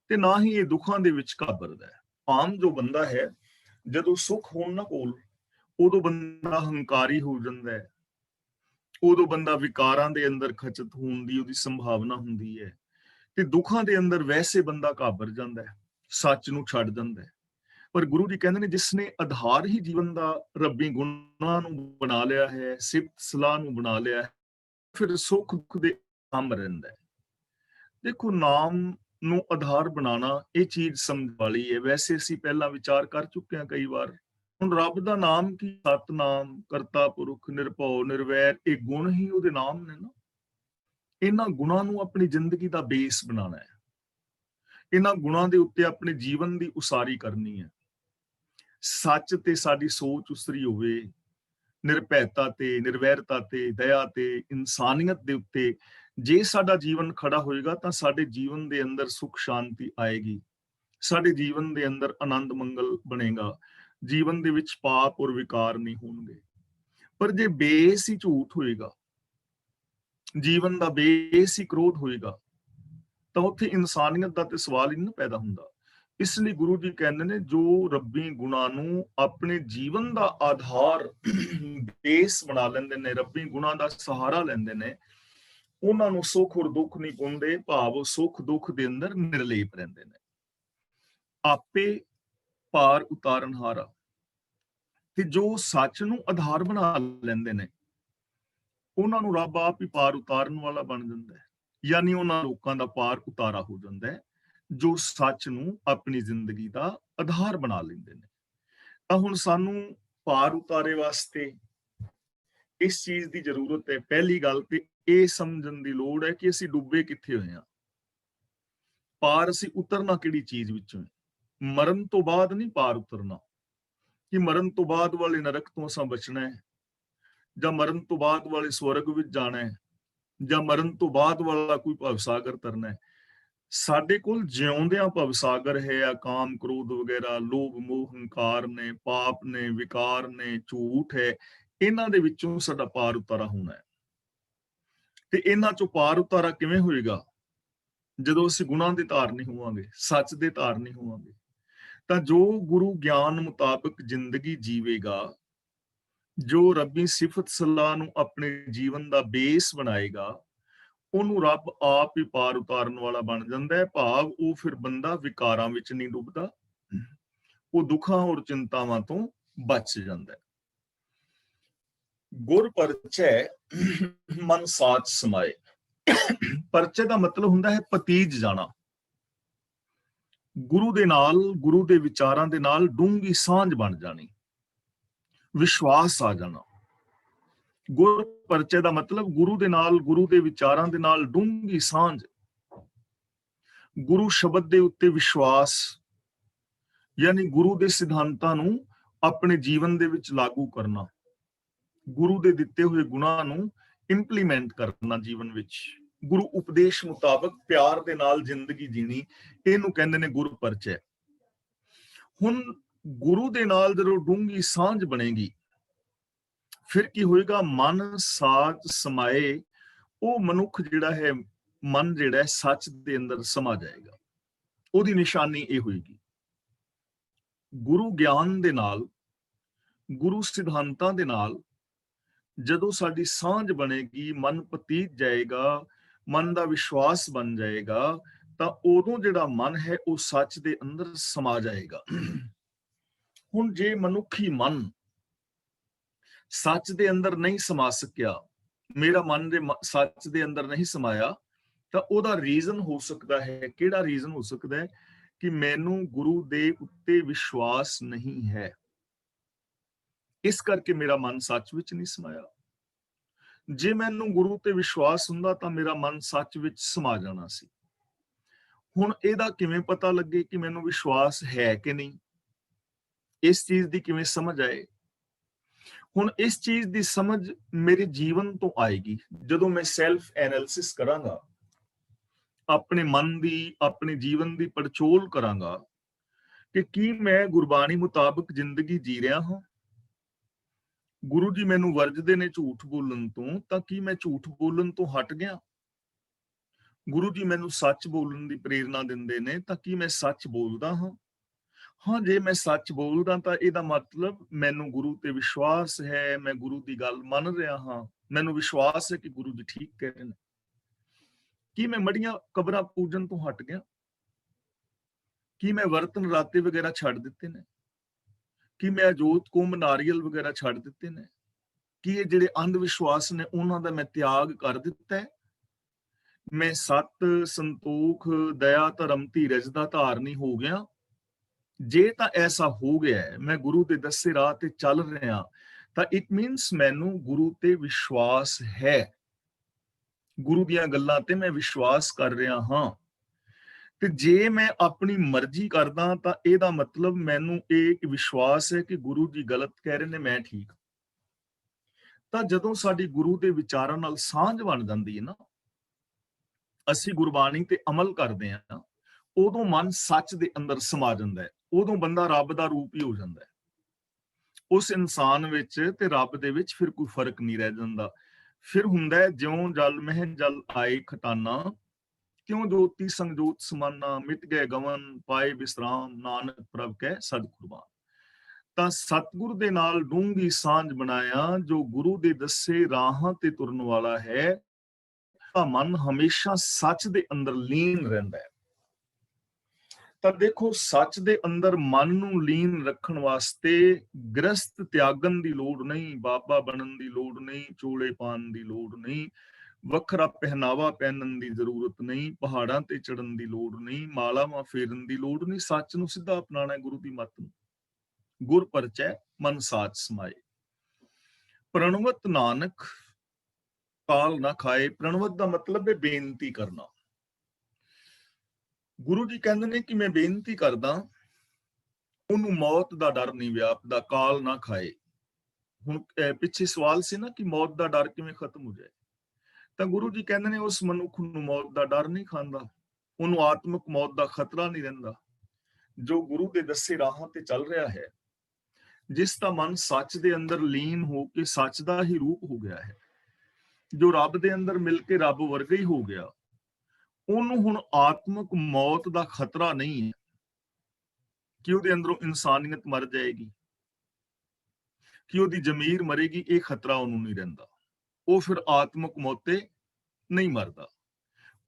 ਤੇ ਨਾ ਹੀ ਇਹ ਦੁੱਖਾਂ ਦੇ ਵਿੱਚ ਘਾਬਰਦਾ ਹੈ। ਆਮ ਜੋ ਬੰਦਾ ਹੈ, ਜਦੋਂ ਸੁੱਖ ਹੋਣ ਨਾ ਕੋਲ, ਉਦੋਂ ਬੰਦਾ ਹੰਕਾਰੀ ਹੋ ਜਾਂਦਾ ਹੈ, ਉਦੋਂ ਬੰਦਾ ਵਿਕਾਰਾਂ ਦੇ ਅੰਦਰ ਖਚਤ ਹੋਣ ਦੀ ਉਹਦੀ ਸੰਭਾਵਨਾ ਹੁੰਦੀ ਹੈ, ਤੇ ਦੁੱਖਾਂ ਦੇ ਅੰਦਰ ਵੈਸੇ ਬੰਦਾ ਘਾਬਰ ਜਾਂਦਾ ਹੈ, ਸੱਚ ਨੂੰ ਛੱਡ ਜਾਂਦਾ ਹੈ। ਪਰ ਗੁਰੂ ਜੀ ਕਹਿੰਦੇ ਨੇ, ਜਿਸਨੇ ਆਧਾਰ ਹੀ ਜੀਵਨ ਦਾ ਰੱਬੀ ਗੁਣਾਂ ਨੂੰ ਬਣਾ ਲਿਆ ਹੈ, ਸਿਫਤ ਸਲਾਹ ਨੂੰ ਬਣਾ ਲਿਆ ਹੈ, ਫਿਰ ਸੁੱਖ ਦੁੱਖ ਦੇ ਕੰਮ ਰਹਿੰਦਾ ਹੈ। ਦੇਖੋ, ਨਾਮ ਨੂੰ ਆਧਾਰ ਬਣਾਉਣਾ ਇਹ ਚੀਜ਼ ਸਮਝ ਵਾਲੀ ਹੈ। ਵੈਸੇ ਅਸੀਂ ਪਹਿਲਾਂ ਵਿਚਾਰ ਕਰ ਚੁੱਕੇ ਹਾਂ ਕਈ ਵਾਰ। ਹੁਣ ਰੱਬ ਦਾ ਨਾਮ ਕੀ? ਸਤਨਾਮ, ਕਰਤਾ ਪੁਰਖ, ਨਿਰਭਉ ਨਿਰਵੈਰ, ਇਹ ਗੁਣ ਹੀ ਉਹਦੇ ਨਾਮ ਨੇ ਨਾ। ਇਹਨਾਂ ਗੁਣਾਂ ਨੂੰ ਆਪਣੀ ਜ਼ਿੰਦਗੀ ਦਾ ਬੇਸ ਬਣਾਉਣਾ ਹੈ। ਇਹਨਾਂ ਗੁਣਾਂ ਦੇ ਉੱਤੇ ਆਪਣੇ ਜੀਵਨ ਦੀ ਉਸਾਰੀ ਕਰਨੀ ਹੈ। ਸੱਚ ਤੇ ਸਾਡੀ ਸੋਚ ਉਸਰੀ ਹੋਵੇ, ਨਿਰਭੈਤਾ ਤੇ, ਨਿਰਵੈਰਤਾ ਤੇ, ਦਇਆ ਤੇ, ਇਨਸਾਨੀਅਤ ਦੇ ਉੱਤੇ ਜੇ ਸਾਡਾ ਜੀਵਨ ਖੜਾ ਹੋਏਗਾ, ਤਾਂ ਸਾਡੇ ਜੀਵਨ ਦੇ ਅੰਦਰ ਸੁੱਖ ਸ਼ਾਂਤੀ ਆਏਗੀ, ਸਾਡੇ ਜੀਵਨ ਦੇ ਅੰਦਰ ਆਨੰਦ ਮੰਗਲ ਬਣੇਗਾ, ਜੀਵਨ ਦੇ ਵਿੱਚ ਪਾਪ ਔਰ ਵਿਕਾਰ ਨਹੀਂ ਹੋਣਗੇ। ਪਰ ਜੇ ਬੇਸ ਹੀ ਝੂਠ ਹੋਏਗਾ, ਜੀਵਨ ਦਾ ਬੇਸ ਹੀ ਕ੍ਰੋਧ ਹੋਏਗਾ, ਤਾਂ ਉੱਥੇ ਇਨਸਾਨੀਅਤ ਦਾ ਤੇ ਸਵਾਲ ਹੀ ਨਹੀਂ ਪੈਦਾ ਹੁੰਦਾ। ਇਸ ਲਈ ਗੁਰੂ ਜੀ ਕਹਿੰਦੇ ਨੇ, ਜੋ ਰੱਬੀ ਗੁਣਾਂ ਨੂੰ ਆਪਣੇ ਜੀਵਨ ਦਾ ਆਧਾਰ, ਬੇਸ ਬਣਾ ਲੈਂਦੇ ਨੇ, ਰੱਬੀ ਗੁਣਾਂ ਦਾ ਸਹਾਰਾ ਲੈਂਦੇ ਨੇ, ਉਹਨਾਂ ਨੂੰ ਸੁੱਖ ਔਰ ਦੁੱਖ ਨਹੀਂ ਪਾਉਂਦੇ, ਭਾਵ ਸੁੱਖ ਦੁੱਖ ਦੇ ਅੰਦਰ ਨਿਰਲੇਪ ਰਹਿੰਦੇ ਨੇ। ਆਪੇ ਪਾਰ ਉਤਾਰਨ ਹਾਰਾ। ਤੇ ਜੋ ਸੱਚ ਨੂੰ ਆਧਾਰ ਬਣਾ ਲੈਂਦੇ ਨੇ, ਉਹਨਾਂ ਨੂੰ ਰੱਬ ਆਪ ਹੀ ਪਾਰ ਉਤਾਰਨ ਵਾਲਾ ਬਣ ਜਾਂਦਾ ਹੈ। ਯਾਨੀ ਉਹਨਾਂ ਲੋਕਾਂ ਦਾ ਪਾਰ ਉਤਾਰਾ ਹੋ ਜਾਂਦਾ ਹੈ ਜੋ ਸੱਚ ਨੂੰ ਆਪਣੀ ਜ਼ਿੰਦਗੀ ਦਾ ਆਧਾਰ ਬਣਾ ਲੈਂਦੇ ਨੇ। ਤਾਂ ਹੁਣ ਸਾਨੂੰ ਪਾਰ ਉਤਾਰੇ ਵਾਸਤੇ ਇਸ ਚੀਜ਼ ਦੀ ਜ਼ਰੂਰਤ ਹੈ। ਪਹਿਲੀ ਗੱਲ ਤੇ ਇਹ ਸਮਝਣ ਦੀ ਲੋੜ ਹੈ ਕਿ ਅਸੀਂ ਡੁੱਬੇ ਕਿੱਥੇ ਹੋਏ ਹਾਂ। ਪਾਰ ਅਸੀਂ ਉਤਰਨਾ ਕਿਹੜੀ ਚੀਜ਼ ਵਿੱਚੋਂ ਹੈ। ਮਰਨ ਤੋਂ ਬਾਅਦ ਨਹੀਂ ਪਾਰ ਉਤਰਨਾ, ਕਿ ਮਰਨ ਤੋਂ ਬਾਅਦ ਵਾਲੇ ਨਰਕ ਤੋਂ ਅਸਾਂ ਬਚਣਾ ਹੈ, ਜਾਂ ਮਰਨ ਤੋਂ ਬਾਅਦ ਵਾਲੇ ਸਵਰਗ ਵਿੱਚ ਜਾਣਾ ਹੈ, ਜਾਂ ਮਰਨ ਤੋਂ ਬਾਅਦ ਵਾਲਾ ਕੋਈ ਭਵਸਾਗਰ ਤਰਨਾ ਹੈ। ਸਾਡੇ ਕੋਲ ਜਿਉਂਦਿਆਂ ਭਵਸਾਗਰ ਹੈ ਆ, ਕਾਮ ਕ੍ਰੋਧ ਵਗੈਰਾ, ਲੋਭ ਮੋਹ ਹੰਕਾਰ ਨੇ, ਪਾਪ ਨੇ, ਵਿਕਾਰ ਨੇ, ਝੂਠ ਹੈ। ਇਹਨਾਂ ਦੇ ਵਿੱਚੋਂ ਸਾਡਾ ਪਾਰ ਉਤਾਰਾ ਹੋਣਾ ਹੈ। ਤੇ ਇਹਨਾਂ ਚੋਂ ਪਾਰ ਉਤਾਰਾ ਕਿਵੇਂ ਹੋਏਗਾ? ਜਦੋਂ ਅਸੀਂ ਗੁਨਾਹ ਦੇ ਧਾਰਨੀ ਹੋਵਾਂਗੇ, ਸੱਚ ਦੇ ਧਾਰਨੀ ਹੋਵਾਂਗੇ। ਤਾਂ ਜੋ ਗੁਰੂ ਗਿਆਨ ਮੁਤਾਬਕ ਜ਼ਿੰਦਗੀ ਜੀਵੇਗਾ, ਜੋ ਰੱਬੀ ਸਿਫਤ ਸਲਾਹ ਨੂੰ ਆਪਣੇ ਜੀਵਨ ਦਾ ਬੇਸ ਬਣਾਏਗਾ, ਉਹਨੂੰ ਰੱਬ ਆਪ ਹੀ ਪਾਰ ਉਤਾਰਨ ਵਾਲਾ ਬਣ ਜਾਂਦਾ ਹੈ। ਭਾਵ ਉਹ ਫਿਰ ਬੰਦਾ ਵਿਕਾਰਾਂ ਵਿੱਚ ਨਹੀਂ ਡੁੱਬਦਾ, ਉਹ ਦੁੱਖਾਂ ਔਰ ਚਿੰਤਾਵਾਂ ਤੋਂ ਬਚ ਜਾਂਦਾ ਹੈ। ਗੁਰ ਪਰਚੈ ਮਨ ਸਾਚ ਸਮਾਏ। ਪਰਚੇ ਦਾ ਮਤਲਬ ਹੁੰਦਾ ਹੈ ਪਤੀਜ ਜਾਣਾ, ਗੁਰੂ ਦੇ ਨਾਲ, ਗੁਰੂ ਦੇ ਵਿਚਾਰਾਂ ਦੇ ਨਾਲ ਡੂੰਘੀ ਸਾਂਝ ਬਣ ਜਾਣੀ, ਵਿਸ਼ਵਾਸ ਆ ਜਾਣਾ। ਗੁਰ ਪਰਚੇ ਦਾ ਮਤਲਬ ਗੁਰੂ ਦੇ ਨਾਲ, ਗੁਰੂ ਦੇ ਵਿਚਾਰਾਂ ਦੇ ਨਾਲ ਡੂੰਘੀ ਸਾਂਝ, ਗੁਰੂ ਸ਼ਬਦ ਦੇ ਉੱਤੇ ਵਿਸ਼ਵਾਸ, ਯਾਨੀ ਗੁਰੂ ਦੇ ਸਿਧਾਂਤਾਂ ਨੂੰ ਆਪਣੇ ਜੀਵਨ ਦੇ ਵਿੱਚ ਲਾਗੂ ਕਰਨਾ, ਗੁਰੂ ਦੇ ਦਿੱਤੇ ਹੋਏ ਗੁਣਾਂ ਨੂੰ ਇੰਪਲੀਮੈਂਟ ਕਰਨਾ ਜੀਵਨ ਵਿੱਚ, ਗੁਰੂ ਉਪਦੇਸ਼ ਮੁਤਾਬਕ ਪਿਆਰ ਦੇ ਨਾਲ ਜ਼ਿੰਦਗੀ ਜੀਣੀ, ਇਹਨੂੰ ਕਹਿੰਦੇ ਨੇ ਗੁਰ ਪਰਚੈ। ਹੁਣ ਗੁਰੂ ਦੇ ਨਾਲ ਜਦੋਂ ਡੂੰਘੀ ਸਾਂਝ ਬਣੇਗੀ, ਫਿਰ ਕੀ ਹੋਏਗਾ? ਮਨ ਸਾਚ ਸਮਾਏ। ਉਹ ਮਨੁੱਖ ਜਿਹੜਾ ਹੈ, ਮਨ ਜਿਹੜਾ ਹੈ ਸੱਚ ਦੇ ਅੰਦਰ ਸਮਾ ਜਾਏਗਾ। ਉਹਦੀ ਨਿਸ਼ਾਨੀ ਇਹ ਹੋਏਗੀ, ਗੁਰੂ ਗਿਆਨ ਦੇ ਨਾਲ, ਗੁਰੂ ਸਿਧਾਂਤਾਂ ਦੇ ਨਾਲ ਜਦੋਂ ਸਾਡੀ ਸਾਂਝ ਬਣੇਗੀ, ਮਨ ਪਤੀਤ ਜਾਏਗਾ, ਮਨ ਦਾ ਵਿਸ਼ਵਾਸ ਬਣ ਜਾਏਗਾ, ਤਾਂ ਉਦੋਂ ਜਿਹੜਾ ਮਨ ਹੈ ਉਹ ਸੱਚ ਦੇ ਅੰਦਰ ਸਮਾ ਜਾਏਗਾ। ਹੁਣ ਜੇ ਮਨੁੱਖੀ ਮਨ ਸੱਚ ਦੇ ਅੰਦਰ ਨਹੀਂ ਸਮਾ ਸਕਿਆ, ਮੇਰਾ ਮਨ ਦੇ ਸੱਚ ਦੇ ਅੰਦਰ ਨਹੀਂ ਸਮਾਇਆ, ਤਾਂ ਉਹਦਾ ਰੀਜ਼ਨ ਹੋ ਸਕਦਾ ਹੈ, ਕਿਹੜਾ ਰੀਜ਼ਨ ਹੋ ਸਕਦਾ ਹੈ? ਕਿ ਮੈਨੂੰ ਗੁਰੂ ਦੇ ਉੱਤੇ ਵਿਸ਼ਵਾਸ ਨਹੀਂ ਹੈ, ਇਸ ਕਰਕੇ ਮੇਰਾ ਮਨ ਸੱਚ ਵਿੱਚ ਨਹੀਂ ਸਮਾਇਆ। ਜੇ ਮੈਨੂੰ ਗੁਰੂ ਤੇ ਵਿਸ਼ਵਾਸ ਹੁੰਦਾ ਤਾਂ ਮੇਰਾ ਮਨ ਸੱਚ ਵਿੱਚ ਸਮਾ ਜਾਣਾ ਸੀ। ਹੁਣ ਇਹਦਾ ਕਿਵੇਂ ਪਤਾ ਲੱਗੇ ਕਿ ਮੈਨੂੰ ਵਿਸ਼ਵਾਸ ਹੈ ਕਿ ਨਹੀਂ? ਇਸ ਚੀਜ਼ ਦੀ ਕਿਵੇਂ ਸਮਝ ਆਏ? ਹੁਣ ਇਸ ਚੀਜ਼ ਦੀ ਸਮਝ ਮੇਰੇ ਜੀਵਨ ਤੋਂ ਆਏਗੀ ਜਦੋਂ ਮੈਂ ਸੈਲਫ ਐਨਾਲਿਸਿਸ ਕਰਾਂਗਾ, ਆਪਣੇ ਮਨ ਦੀ, ਆਪਣੇ ਜੀਵਨ ਦੀ ਪੜਚੋਲ ਕਰਾਂਗਾ ਕਿ ਕੀ ਮੈਂ ਗੁਰਬਾਣੀ ਮੁਤਾਬਕ ਜ਼ਿੰਦਗੀ ਜੀ ਰਿਹਾ ਹਾਂ। ਗੁਰੂ ਜੀ ਮੈਨੂੰ ਵਰਜਦੇ ਨੇ ਝੂਠ ਬੋਲਣ ਤੋਂ, ਤਾਂ ਕੀ ਮੈਂ ਝੂਠ ਬੋਲਣ ਤੋਂ ਹਟ ਗਿਆ? ਗੁਰੂ ਜੀ ਮੈਨੂੰ ਸੱਚ ਬੋਲਣ ਦੀ ਪ੍ਰੇਰਣਾ ਦਿੰਦੇ ਨੇ, ਤਾਂ ਕੀ ਮੈਂ ਸੱਚ ਬੋਲਦਾ ਹਾਂ? ਹਾਂ, ਜੇ ਮੈਂ ਸੱਚ ਬੋਲਦਾ ਤਾਂ ਇਹਦਾ ਮਤਲਬ ਮੈਨੂੰ ਗੁਰੂ ਤੇ ਵਿਸ਼ਵਾਸ ਹੈ, ਮੈਂ ਗੁਰੂ ਦੀ ਗੱਲ ਮੰਨ ਰਿਹਾ ਹਾਂ, ਮੈਨੂੰ ਵਿਸ਼ਵਾਸ ਹੈ ਕਿ ਗੁਰੂ ਜੀ ਠੀਕ ਕਹਿ ਰਹੇ ਨੇ। ਕੀ ਮੈਂ ਮੜੀਆਂ ਕਬਰਾਂ ਪੂਜਣ ਤੋਂ ਹਟ ਗਿਆ? ਕੀ ਮੈਂ ਵਰਤਨ ਰਾਤੇ ਵਗੈਰਾ ਛੱਡ ਦਿੱਤੇ ਨੇ? ਕੀ ਮੈਂ ਜੋਤ ਕੁੰਭ ਨਾਰੀਅਲ ਵਗੈਰਾ ਛੱਡ ਦਿੱਤੇ ਨੇ? ਕੀ ਇਹ ਜਿਹੜੇ ਅੰਧ ਵਿਸ਼ਵਾਸ ਨੇ ਉਹਨਾਂ ਦਾ ਮੈਂ ਤਿਆਗ ਕਰ ਦਿੱਤਾ ਹੈ? ਮੈਂ ਸਤ, ਸੰਤੋਖ, ਦਇਆ, ਧਰਮ, ਧੀਰਜ ਦਾ ਧਾਰਨੀ ਹੋ ਗਿਆ? ਜੇ ਤਾਂ ਐਸਾ ਹੋ ਗਿਆ ਹੈ, ਮੈਂ ਗੁਰੂ ਦੇ ਦੱਸੇ ਰਾਹ ਤੇ ਚੱਲ ਰਿਹਾ, ਤਾਂ ਇਟ ਮੀਨਸ ਮੈਨੂੰ ਗੁਰੂ ਤੇ ਵਿਸ਼ਵਾਸ ਹੈ, ਗੁਰੂ ਦੀਆਂ ਗੱਲਾਂ ਤੇ ਮੈਂ ਵਿਸ਼ਵਾਸ ਕਰ ਰਿਹਾ ਹਾਂ। ਤੇ ਜੇ ਮੈਂ ਆਪਣੀ ਮਰਜ਼ੀ ਕਰਦਾ ਤਾਂ ਇਹਦਾ ਮਤਲਬ ਮੈਨੂੰ ਇਹ ਵਿਸ਼ਵਾਸ ਹੈ ਕਿ ਗੁਰੂ ਜੀ ਗਲਤ ਕਹਿ ਰਹੇ ਨੇ, ਮੈਂ ਠੀਕ। ਤਾਂ ਜਦੋਂ ਸਾਡੀ ਗੁਰੂ ਦੇ ਵਿਚਾਰਾਂ ਨਾਲ ਸਾਂਝ ਬਣ ਜਾਂਦੀ ਹੈ ਨਾ, ਅਸੀਂ ਗੁਰਬਾਣੀ ਤੇ ਅਮਲ ਕਰਦੇ ਹਾਂ, ਉਦੋਂ ਮਨ ਸੱਚ ਦੇ ਅੰਦਰ ਸਮਾ ਜਾਂਦਾ ਹੈ, ਉਦੋਂ ਬੰਦਾ ਰੱਬ ਦਾ ਰੂਪ ਹੀ ਹੋ ਜਾਂਦਾ ਹੈ। ਉਸ ਇਨਸਾਨ ਵਿੱਚ ਤੇ ਰੱਬ ਦੇ ਵਿੱਚ ਫਿਰ ਕੋਈ ਫਰਕ ਨਹੀਂ ਰਹਿ ਜਾਂਦਾ। ਫਿਰ ਹੁੰਦਾ ਹੈ ਜਿਉਂ ਜਲ ਮਹਿ ਜਲ ਆਏ ਖਟਾਨਾ, ਕਿਉਂ ਜੋਤੀ ਸੰਜੋਤ ਸਮਾਨਾ, ਮਿਟ ਗਏ ਗਵਨ ਪਾਏ ਵਿਸਰਾਮ, ਨਾਨਕ ਪ੍ਰਭ ਕਹਿ ਸਦ ਕੁਰਬਾਨ। ਤਾਂ ਸਤਿਗੁਰ ਦੇ ਨਾਲ ਡੂੰਘੀ ਸਾਂਝ ਬਣਾਇਆ, ਜੋ ਗੁਰੂ ਦੇ ਦੱਸੇ ਰਾਹਾਂ ਤੇ ਤੁਰਨ ਵਾਲਾ ਹੈ, ਤਾਂ ਮਨ ਹਮੇਸ਼ਾ ਸੱਚ ਦੇ ਅੰਦਰ ਲੀਨ ਰਹਿੰਦਾ ਹੈ। ਤਾਂ ਦੇਖੋ, ਸੱਚ ਦੇ ਅੰਦਰ ਮਨ ਨੂੰ ਲੀਨ ਰੱਖਣ ਵਾਸਤੇ ਗ੍ਰਸਤ ਤਿਆਗਣ ਦੀ ਲੋੜ ਨਹੀਂ, ਬਾਬਾ ਬਣਨ ਦੀ ਲੋੜ ਨਹੀਂ, ਚੋਲੇ ਪਾਉਣ ਦੀ ਲੋੜ ਨਹੀਂ, ਵੱਖਰਾ ਪਹਿਨਾਵਾ ਪਹਿਨਣ ਦੀ ਜ਼ਰੂਰਤ ਨਹੀਂ, ਪਹਾੜਾਂ ਤੇ ਚੜਨ ਦੀ ਲੋੜ ਨਹੀਂ, ਮਾਲਾਵਾਂ ਫੇਰਨ ਦੀ ਲੋੜ ਨਹੀਂ। ਸੱਚ ਨੂੰ ਸਿੱਧਾ ਅਪਣਾਉਣਾ ਗੁਰੂ ਦੀ ਮੱਤ ਨੂੰ। गुर परचै मन साच समाए। प्रणवत नानक काल ना खाए। प्रणवत ਦਾ ਮਤਲਬ ਹੈ ਬੇਨਤੀ ਕਰਨਾ। ਗੁਰੂ ਜੀ ਕਹਿੰਦੇ ਨੇ ਕਿ ਮੈਂ ਬੇਨਤੀ ਕਰਦਾ, ਉਹਨੂੰ ਮੌਤ ਦਾ ਡਰ ਨਹੀਂ ਵਿਆਪਦਾ, ਕਾਲ ਨਾ ਖਾਏ। ਹੁਣ ਪਿੱਛੇ ਸਵਾਲ ਸੀ ਨਾ ਕਿ ਮੌਤ ਦਾ ਡਰ ਕਿਵੇਂ ਖਤਮ ਹੋ ਜਾਏ, ਤਾਂ ਗੁਰੂ ਜੀ ਕਹਿੰਦੇ ਨੇ ਉਸ ਮਨੁੱਖ ਨੂੰ ਮੌਤ ਦਾ ਡਰ ਨਹੀਂ ਖਾਂਦਾ, ਉਹਨੂੰ ਆਤਮਿਕ ਮੌਤ ਦਾ ਖਤਰਾ ਨਹੀਂ ਰਹਿੰਦਾ। ਜੋ ਗੁਰੂ ਦੇ ਦੱਸੇ ਰਾਹਾਂ ਤੇ ਚੱਲ ਰਿਹਾ ਹੈ, ਜਿਸ ਦਾ ਮਨ ਸੱਚ ਦੇ ਅੰਦਰ ਲੀਨ ਹੋ ਕੇ ਸੱਚ ਦਾ ਹੀ ਰੂਪ ਹੋ ਗਿਆ ਹੈ, ਜੋ ਰੱਬ ਦੇ ਅੰਦਰ ਮਿਲ ਕੇ ਰੱਬ ਵਰਗਾ ਹੀ ਹੋ ਗਿਆ, ਉਹਨੂੰ ਹੁਣ ਆਤਮਿਕ ਮੌਤ ਦਾ ਖਤਰਾ ਨਹੀਂ ਹੈ ਕਿ ਉਹਦੇ ਅੰਦਰੋਂ ਇਨਸਾਨੀਅਤ ਮਰ ਜਾਏਗੀ, ਕਿ ਉਹਦੀ ਜ਼ਮੀਰ ਮਰੇਗੀ। ਇਹ ਖਤਰਾ ਉਹਨੂੰ ਨਹੀਂ ਰਹਿੰਦਾ। ਉਹ ਫਿਰ ਆਤਮਿਕ ਮੌਤ ਤੇ ਨਹੀਂ ਮਰਦਾ।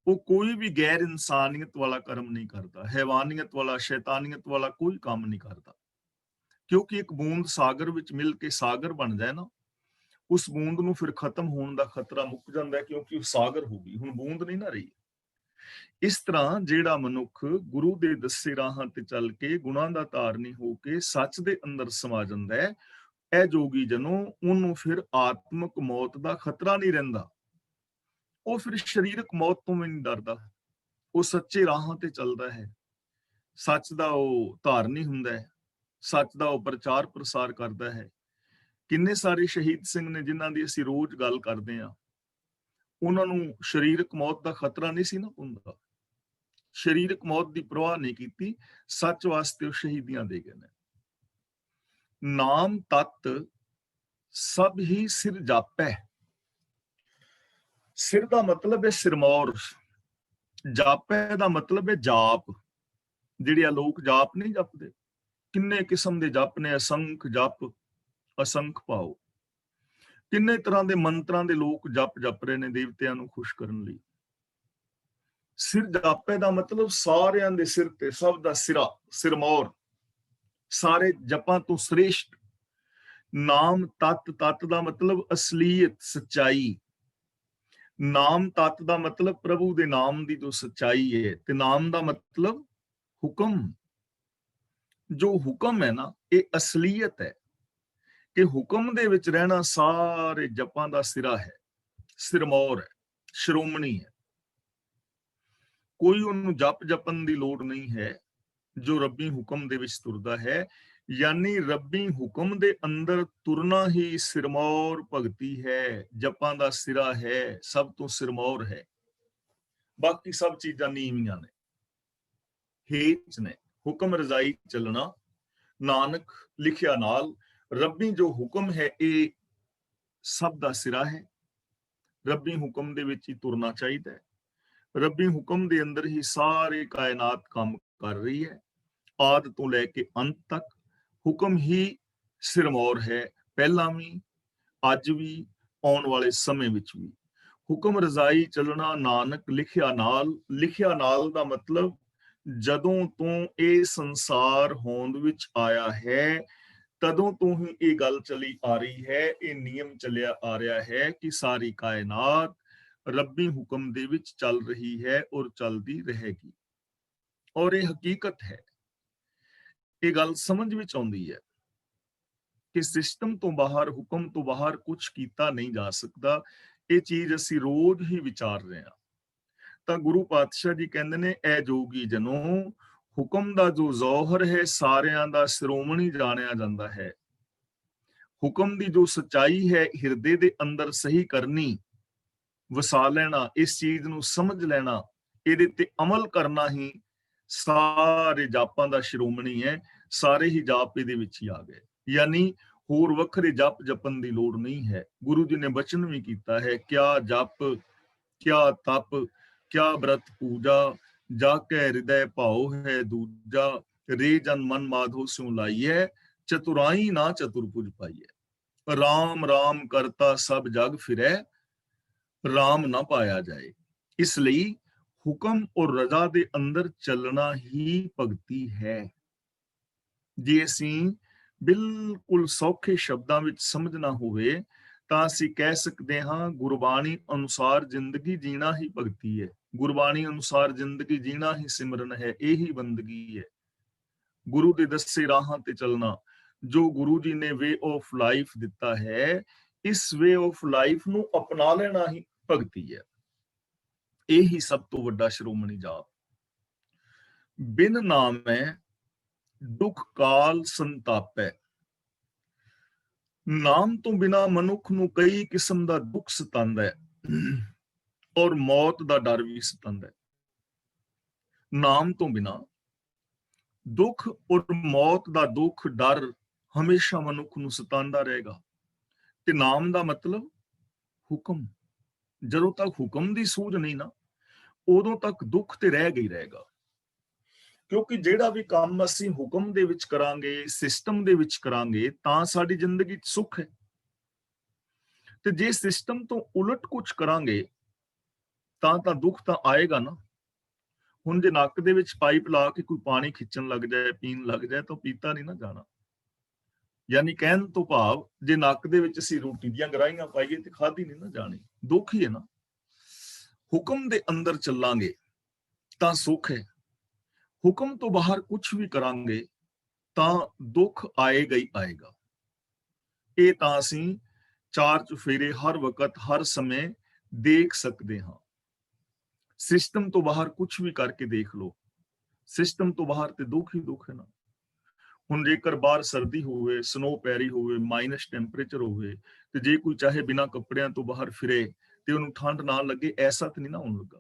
ਉਹ ਕੋਈ ਵੀ ਗੈਰ ਇਨਸਾਨੀਅਤ ਵਾਲਾ ਕਰਮ ਨਹੀਂ ਕਰਦਾ, ਹੈਵਾਨੀਅਤ ਵਾਲਾ, ਸ਼ੈਤਾਨੀਅਤ ਵਾਲਾ ਕੋਈ ਕੰਮ ਨਹੀਂ ਕਰਦਾ। ਕਿਉਂਕਿ ਇੱਕ ਬੂੰਦ ਸਾਗਰ ਵਿੱਚ ਮਿਲ ਕੇ ਸਾਗਰ ਬਣ ਜਾਏ ਨਾ, ਉਸ ਬੂੰਦ ਨੂੰ ਫਿਰ ਖਤਮ ਹੋਣ ਦਾ ਖਤਰਾ ਮੁੱਕ ਜਾਂਦਾ ਹੈ, ਕਿਉਂਕਿ ਉਹ ਸਾਗਰ ਹੋ ਗਈ, ਹੁਣ ਬੂੰਦ ਨਹੀਂ ਨਾ ਰਹੀ। ਇਸ ਤਰ੍ਹਾਂ ਜਿਹੜਾ ਮਨੁੱਖ ਗੁਰੂ ਦੇ ਦੱਸੇ ਰਾਹਾਂ ਤੇ ਚੱਲ ਕੇ ਗੁਣਾਂ ਦਾ ਧਾਰਨੀ ਹੋ ਕੇ ਸੱਚ ਦੇ ਅੰਦਰ ਸਮਾ ਜਾਂਦਾ ਹੈ, ਇਹ ਜੋਗੀ ਜਨੋ, ਉਹਨੂੰ ਫਿਰ ਆਤਮਿਕ ਮੌਤ ਦਾ ਖਤਰਾ ਨਹੀਂ ਰਹਿੰਦਾ। ਉਹ ਫਿਰ ਸਰੀਰਕ ਮੌਤ ਤੋਂ ਵੀ ਨਹੀਂ ਡਰਦਾ। ਉਹ ਸੱਚੇ ਰਾਹਾਂ ਤੇ ਚੱਲਦਾ ਹੈ, ਸੱਚ ਦਾ ਉਹ ਧਾਰਨੀ ਹੁੰਦਾ ਹੈ, ਸੱਚ ਦਾ ਉਹ ਪ੍ਰਚਾਰ ਪ੍ਰਸਾਰ ਕਰਦਾ ਹੈ। ਕਿੰਨੇ ਸਾਰੇ ਸ਼ਹੀਦ ਸਿੰਘ ਨੇ ਜਿਨ੍ਹਾਂ ਦੀ ਅਸੀਂ ਰੋਜ਼ ਗੱਲ ਕਰਦੇ ਹਾਂ, ਉਹਨਾਂ ਨੂੰ ਸਰੀਰਕ ਮੌਤ ਦਾ ਖਤਰਾ ਨਹੀਂ ਸੀ ਨਾ ਹੁੰਦਾ। ਸਰੀਰਕ ਮੌਤ ਦੀ ਪਰਵਾਹ ਨਹੀਂ ਕੀਤੀ, ਸੱਚ ਵਾਸਤੇ ਉਹ ਸ਼ਹੀਦੀਆਂ ਦੇ ਗਏ ਨੇ। ਨਾਮ ਤਤ ਸਭ ਹੀ ਸਿਰ ਜਾਪੈ। ਸਿਰ ਦਾ ਮਤਲਬ ਹੈ ਸਿਰਮੌਰ, ਜਾਪੈ ਦਾ ਮਤਲਬ ਹੈ ਜਾਪ। ਜਿਹੜੇ ਆ ਲੋਕ ਜਾਪ ਨਹੀਂ ਜਪਦੇ, ਕਿੰਨੇ ਕਿਸਮ ਦੇ ਜਪ ਨੇ, ਅਸੰਖ ਜਪ ਅਸੰਖ ਪਾਓ। ਕਿੰਨੇ ਤਰ੍ਹਾਂ ਦੇ ਮੰਤਰਾਂ ਦੇ ਲੋਕ ਜਪ ਰਹੇ ਨੇ ਦੇਵਤਿਆਂ ਨੂੰ ਖੁਸ਼ ਕਰਨ ਲਈ। ਸਿਰ ਜਾਪੇ ਦਾ ਮਤਲਬ ਸਾਰਿਆਂ ਦੇ ਸਿਰ ਤੇ, ਸਭ ਦਾ ਸਿਰਾ, ਸਿਰਮੌਰ, ਸਾਰੇ ਜਪਾਂ ਤੋਂ ਸ੍ਰੇਸ਼ਟ। ਨਾਮ ਤਤ, ਤਤ ਦਾ ਮਤਲਬ ਅਸਲੀਅਤ, ਸੱਚਾਈ। ਨਾਮ ਤਤ ਦਾ ਮਤਲਬ ਪ੍ਰਭੂ ਦੇ ਨਾਮ ਦੀ ਜੋ ਸੱਚਾਈ ਹੈ, ਤੇ ਨਾਮ ਦਾ ਮਤਲਬ ਹੁਕਮ। ਜੋ ਹੁਕਮ ਹੈ ਨਾ, ਇਹ ਅਸਲੀਅਤ ਹੈ ਕਿ ਹੁਕਮ ਦੇ ਵਿੱਚ ਰਹਿਣਾ ਸਾਰੇ ਜਪਾਂ ਦਾ ਸਿਰਾ ਹੈ, ਸਿਰਮੌਰ ਹੈ, ਸ਼੍ਰੋਮਣੀ ਹੈ। ਕੋਈ ਉਹਨੂੰ ਜਪਣ ਦੀ ਲੋੜ ਨਹੀਂ ਹੈ ਜੋ ਰੱਬੀ ਹੁਕਮ ਦੇ ਵਿੱਚ ਤੁਰਦਾ ਹੈ। ਯਾਨੀ ਰੱਬੀ ਹੁਕਮ ਦੇ ਅੰਦਰ ਤੁਰਨਾ ਹੀ ਸਿਰਮੌਰ ਭਗਤੀ ਹੈ, ਜਪਾਂ ਦਾ ਸਿਰਾ ਹੈ, ਸਭ ਤੋਂ ਸਿਰਮੌਰ ਹੈ। ਬਾਕੀ ਸਭ ਚੀਜ਼ਾਂ ਨੀਵੀਆਂ ਨੇ, ਹੇਠ ਨੇ। ਹੁਕਮ ਰਜ਼ਾਈ ਚੱਲਣਾ, ਨਾਨਕ ਲਿਖਿਆ ਨਾਲ। ਰੱਬੀ ਜੋ ਹੁਕਮ ਹੈ ਇਹ ਸਭ ਦਾ ਸਿਰਾ ਹੈ। ਰੱਬੀ ਹੁਕਮ ਦੇ ਵਿੱਚ ਹੀ ਤੁਰਨਾ ਚਾਹੀਦਾ ਹੈ। ਰੱਬੀ ਹੁਕਮ ਦੇ ਅੰਦਰ ਹੀ ਸਾਰੀ ਕਾਇਨਾਤ ਕੰਮ ਕਰ ਰਹੀ ਹੈ। ਆਦਿ ਤੋਂ ਲੈ ਕੇ ਅੰਤ ਤੱਕ ਹੁਕਮ ਹੀ ਸਿਰਮੌਰ ਹੈ, ਪਹਿਲਾਂ ਵੀ, ਅੱਜ ਵੀ, ਆਉਣ ਵਾਲੇ ਸਮੇਂ ਵਿੱਚ ਵੀ। ਹੁਕਮ ਰਜ਼ਾਈ ਚੱਲਣਾ, ਨਾਨਕ ਲਿਖਿਆ ਨਾਲ। ਲਿਖਿਆ ਨਾਲ ਦਾ ਮਤਲਬ ਜਦੋਂ ਤੋਂ ਇਹ ਸੰਸਾਰ ਹੋਂਦ ਵਿੱਚ ਆਇਆ ਹੈ, ਤਦੋਂ ਤੋਂ ਹੀ ਇਹ ਗੱਲ ਚਲੀ ਆ ਰਹੀ ਹੈ, ਇਹ ਨਿਯਮ ਚੱਲਿਆ ਆ ਰਿਹਾ ਹੈ ਕਿ ਸਾਰੀ ਕਾਇਨਾਤ ਰੱਬੀ ਹੁਕਮ ਦੇ ਵਿੱਚ ਚੱਲ ਰਹੀ ਹੈ ਔਰ ਚੱਲਦੀ ਰਹੇਗੀ। ਔਰ ਇਹ ਹਕੀਕਤ ਹੈ, ਇਹ ਗੱਲ ਸਮਝ ਵਿੱਚ ਆਉਂਦੀ ਹੈ ਕਿ ਸਿਸਟਮ ਤੋਂ ਬਾਹਰ, ਹੁਕਮ ਤੋਂ ਬਾਹਰ ਕੁਝ ਕੀਤਾ ਨਹੀਂ ਜਾ ਸਕਦਾ। ਇਹ ਚੀਜ਼ ਅਸੀਂ ਰੋਜ਼ ਹੀ ਵਿਚਾਰ ਰਹੇ ਹਾਂ। ਤਾਂ ਗੁਰੂ ਪਾਤਸ਼ਾਹ ਜੀ ਕਹਿੰਦੇ ਨੇ, ਐ ਜੋਗੀ ਜਨੋ, ਹੁਕਮ ਦਾ ਜੋ ਜ਼ੋਹਰ ਹੈ ਸਾਰਿਆਂ ਦਾ ਸ਼੍ਰੋਮਣੀ ਜਾਣਿਆ ਜਾਂਦਾ ਹੈ। ਹੁਕਮ ਦੀ ਜੋ ਸੱਚਾਈ ਹੈ ਹਿਰਦੇ ਦੇ ਅੰਦਰ ਸਹੀ ਕਰਨੀ, ਵਸਾ ਲੈਣਾ, ਇਸ ਚੀਜ਼ ਨੂੰ ਸਮਝ ਲੈਣਾ, ਇਹਦੇ ਤੇ ਅਮਲ ਕਰਨਾ ਹੀ ਸਾਰੇ ਜਾਪਾਂ ਦਾ ਸ਼੍ਰੋਮਣੀ ਹੈ। ਸਾਰੇ ਹੀ ਜਾਪ ਇਹਦੇ ਵਿੱਚ ਹੀ ਆ ਗਏ। ਯਾਨੀ ਹੋਰ ਵੱਖਰੇ ਜਪ ਜਪਣ ਦੀ ਲੋੜ ਨਹੀਂ ਹੈ। ਗੁਰੂ ਜੀ ਨੇ ਬਚਨ ਵੀ ਕੀਤਾ ਹੈ, ਕਿਆ ਜਪ ਕਿਆ ਤਪ ਕਿਆ ਬ੍ਰਤ ਪੂਜਾ, ਜਾ ਕੇ ਹਿਰਦੈ ਭਾਉ ਹੈ ਦੂਜਾ, ਰੇ ਜਨ ਮਨ ਮਾਧੋ ਸਿਉ ਲਾਈਐ, ਚਤੁਰਾਈ ਨਾ ਚਤੁਰਭੁਜ ਪਾਈਐ। ਰਾਮ ਰਾਮ ਕਰਤਾ ਸਭ ਜਗ ਫਿਰੈ, ਰਾਮ ਨਾ ਪਾਇਆ ਜਾਏ। ਇਸ ਲਈ ਹੁਕਮ ਔਰ ਰਜ਼ਾ ਦੇ ਅੰਦਰ ਚੱਲਣਾ ਹੀ ਭਗਤੀ ਹੈ। ਜੇ ਅਸੀਂ ਬਿਲਕੁਲ ਸੌਖੇ ਸ਼ਬਦਾਂ ਵਿੱਚ ਸਮਝਣਾ ਹੋਵੇ ਤਾਂ ਅਸੀਂ ਕਹਿ ਸਕਦੇ ਹਾਂ, ਗੁਰਬਾਣੀ ਅਨੁਸਾਰ ਜ਼ਿੰਦਗੀ ਜੀਣਾ ਹੀ ਭਗਤੀ ਹੈ। ਗੁਰਬਾਣੀ ਅਨੁਸਾਰ ਜ਼ਿੰਦਗੀ ਜੀਣਾ ਹੀ ਸਿਮਰਨ ਹੈ, ਇਹੀ ਬੰਦਗੀ ਹੈ। ਗੁਰੂ ਦੇ ਦੱਸੇ ਰਾਹਾਂ ਤੇ ਚੱਲਣਾ, ਜੋ ਗੁਰੂ ਜੀ ਨੇ ਵੇ ਆਫ ਲਾਈਫ ਦਿੱਤਾ ਹੈ, ਇਸ ਵੇ ਆਫ ਲਾਈਫ ਨੂੰ ਅਪਣਾ ਲੈਣਾ ਹੀ ਭਗਤੀ ਹੈ। ਇਹ ਹੀ ਸਭ ਤੋਂ ਵੱਡਾ ਸ਼੍ਰੋਮਣੀ ਜਾਪ। ਬਿਨ ਨਾਮੈ ਦੁੱਖ ਕਾਲ ਸੰਤਾਪੈ। ਨਾਮ ਤੋਂ ਬਿਨਾ ਮਨੁੱਖ ਨੂੰ ਕਈ ਕਿਸਮ ਦਾ ਦੁੱਖ ਸਤਾਉਂਦਾ ਹੈ ਔਰ ਮੌਤ ਦਾ ਡਰ ਵੀ ਸਤਾਉਂਦਾ ਹੈ। ਨਾਮ ਤੋਂ ਬਿਨਾ ਦੁੱਖ ਔਰ ਮੌਤ ਦਾ ਦੁੱਖ ਡਰ ਹਮੇਸ਼ਾ ਮਨੁੱਖ ਨੂੰ ਸਤਾਉਂਦਾ ਰਹੇਗਾ। ਤੇ ਨਾਮ ਦਾ ਮਤਲਬ ਹੁਕਮ। ਜਦੋਂ ਤੱਕ ਹੁਕਮ ਦੀ ਸੂਝ ਨਹੀਂ ਨਾ, ਉਦੋਂ ਤੱਕ ਦੁੱਖ ਤੇ ਰਹਿ ਗਈ ਰਹੇਗਾ। ਕਿਉਂਕਿ ਜਿਹੜਾ ਵੀ ਕੰਮ ਅਸੀਂ ਹੁਕਮ ਦੇ ਵਿੱਚ ਕਰਾਂਗੇ, ਸਿਸਟਮ ਦੇ ਵਿੱਚ ਕਰਾਂਗੇ, ਤਾਂ ਸਾਡੀ ਜ਼ਿੰਦਗੀ 'ਚ ਸੁੱਖ ਹੈ। ਤੇ ਜੇ ਸਿਸਟਮ ਤੋਂ ਉਲਟ ਕੁਝ ਕਰਾਂਗੇ ਤਾਂ ਦੁੱਖ ਤਾਂ ਆਏਗਾ ਨਾ। ਹੁਣ ਜੇ ਨੱਕ ਦੇ ਵਿੱਚ ਪਾਈਪ ਲਾ ਕੇ ਕੋਈ ਪਾਣੀ ਖਿੱਚਣ ਲੱਗ ਜਾਏ, ਪੀਣ ਲੱਗ ਜਾਏ, ਤਾਂ ਪੀਤਾ ਨਹੀਂ ਨਾ ਜਾਣਾ। ਯਾਨੀ ਕਹਿਣ ਤੋਂ ਭਾਵ, ਜੇ ਨੱਕ ਦੇ ਵਿੱਚ ਅਸੀਂ ਰੋਟੀ ਦੀਆਂ ਗਰਾਹੀਆਂ ਪਾਈਏ ਤੇ ਖਾਧੀ ਨਹੀਂ ਨਾ ਜਾਣੀ, ਦੁੱਖ ਹੀ ਹੈ ਨਾ। ਹੁਕਮ ਦੇ ਅੰਦਰ ਚੱਲਾਂਗੇ ਤਾਂ ਸੁੱਖ ਹੈ। ਹੁਕਮ ਤੋਂ ਬਾਹਰ ਕੁਝ ਵੀ ਕਰਾਂਗੇ ਤਾਂ ਦੁੱਖ ਆਏਗਾ ਹੀ ਆਏਗਾ। ਇਹ ਤਾਂ ਅਸੀਂ ਚਾਰ ਚੁਫੇਰੇ ਹਰ ਵਕਤ ਹਰ ਸਮੇਂ ਦੇਖ ਸਕਦੇ ਹਾਂ। ਸਿਸਟਮ ਤੋਂ ਬਾਹਰ ਕੁਝ ਵੀ ਕਰਕੇ ਦੇਖ ਲਓ, ਸਿਸਟਮ ਤੋਂ ਬਾਹਰ ਤੇ ਦੁੱਖ ਹੀ ਦੁੱਖ ਹੈ ਨਾ। ਹੁਣ ਜੇਕਰ ਬਾਹਰ ਸਰਦੀ ਹੋਵੇ, ਸਨੋ ਪੈ ਰਹੀ ਹੋਵੇ, ਮਾਈਨਸ ਟੈਂਪਰੇਚਰ ਹੋਵੇ, ਤੇ ਜੇ ਕੋਈ ਚਾਹੇ ਬਿਨਾਂ ਕੱਪੜਿਆਂ ਤੋਂ ਬਾਹਰ ਫਿਰੇ ਤੇ ਉਹਨੂੰ ਠੰਡ ਨਾ ਲੱਗੇ, ਐਸਾ ਤਾਂ ਨਹੀਂ ਨਾ ਹੋਣ ਲੱਗਾ।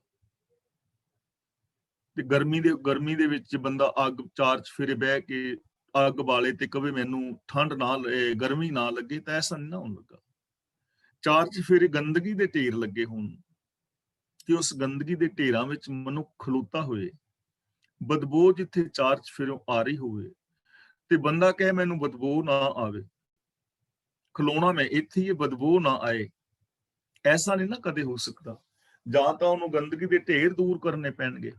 ਤੇ ਗਰਮੀ ਦੇ ਵਿੱਚ ਬੰਦਾ ਅੱਗ ਚਾਰ ਚੁਫੇਰੇ ਬਹਿ ਕੇ ਅੱਗ ਬਾਲੇ ਤੇ ਕਵੇ ਮੈਨੂੰ ਠੰਡ ਨਾ ਗਰਮੀ ਨਾ ਲੱਗੇ, ਤਾਂ ਐਸਾ ਨਹੀਂ ਨਾ ਹੋਣ ਲੱਗਾ। ਚਾਰ ਚੁਫੇਰੇ ਗੰਦਗੀ ਦੇ ਢੇਰ ਲੱਗੇ ਹੋਣ ਤੇ ਉਸ ਗੰਦਗੀ ਦੇ ਢੇਰਾਂ ਵਿੱਚ ਮਨੁੱਖ ਖਲੋਤਾ ਹੋਏ, ਬਦਬੂ ਜਿੱਥੇ ਚਾਰ ਚੁਫੇਰੋਂ ਆ ਰਹੀ ਹੋਵੇ ਤੇ ਬੰਦਾ ਕਹੇ ਮੈਨੂੰ ਬਦਬੂ ਨਾ ਆਵੇ, ਖਲੋਣਾ ਮੈਂ ਇੱਥੇ ਹੀ, ਬਦਬੂ ਨਾ ਆਏ, ਐਸਾ ਨਹੀਂ ਨਾ ਕਦੇ ਹੋ ਸਕਦਾ। ਜਾਂ ਤਾਂ ਉਹਨੂੰ ਗੰਦਗੀ ਦੇ ਢੇਰ ਦੂਰ ਕਰਨੇ ਪੈਣਗੇ,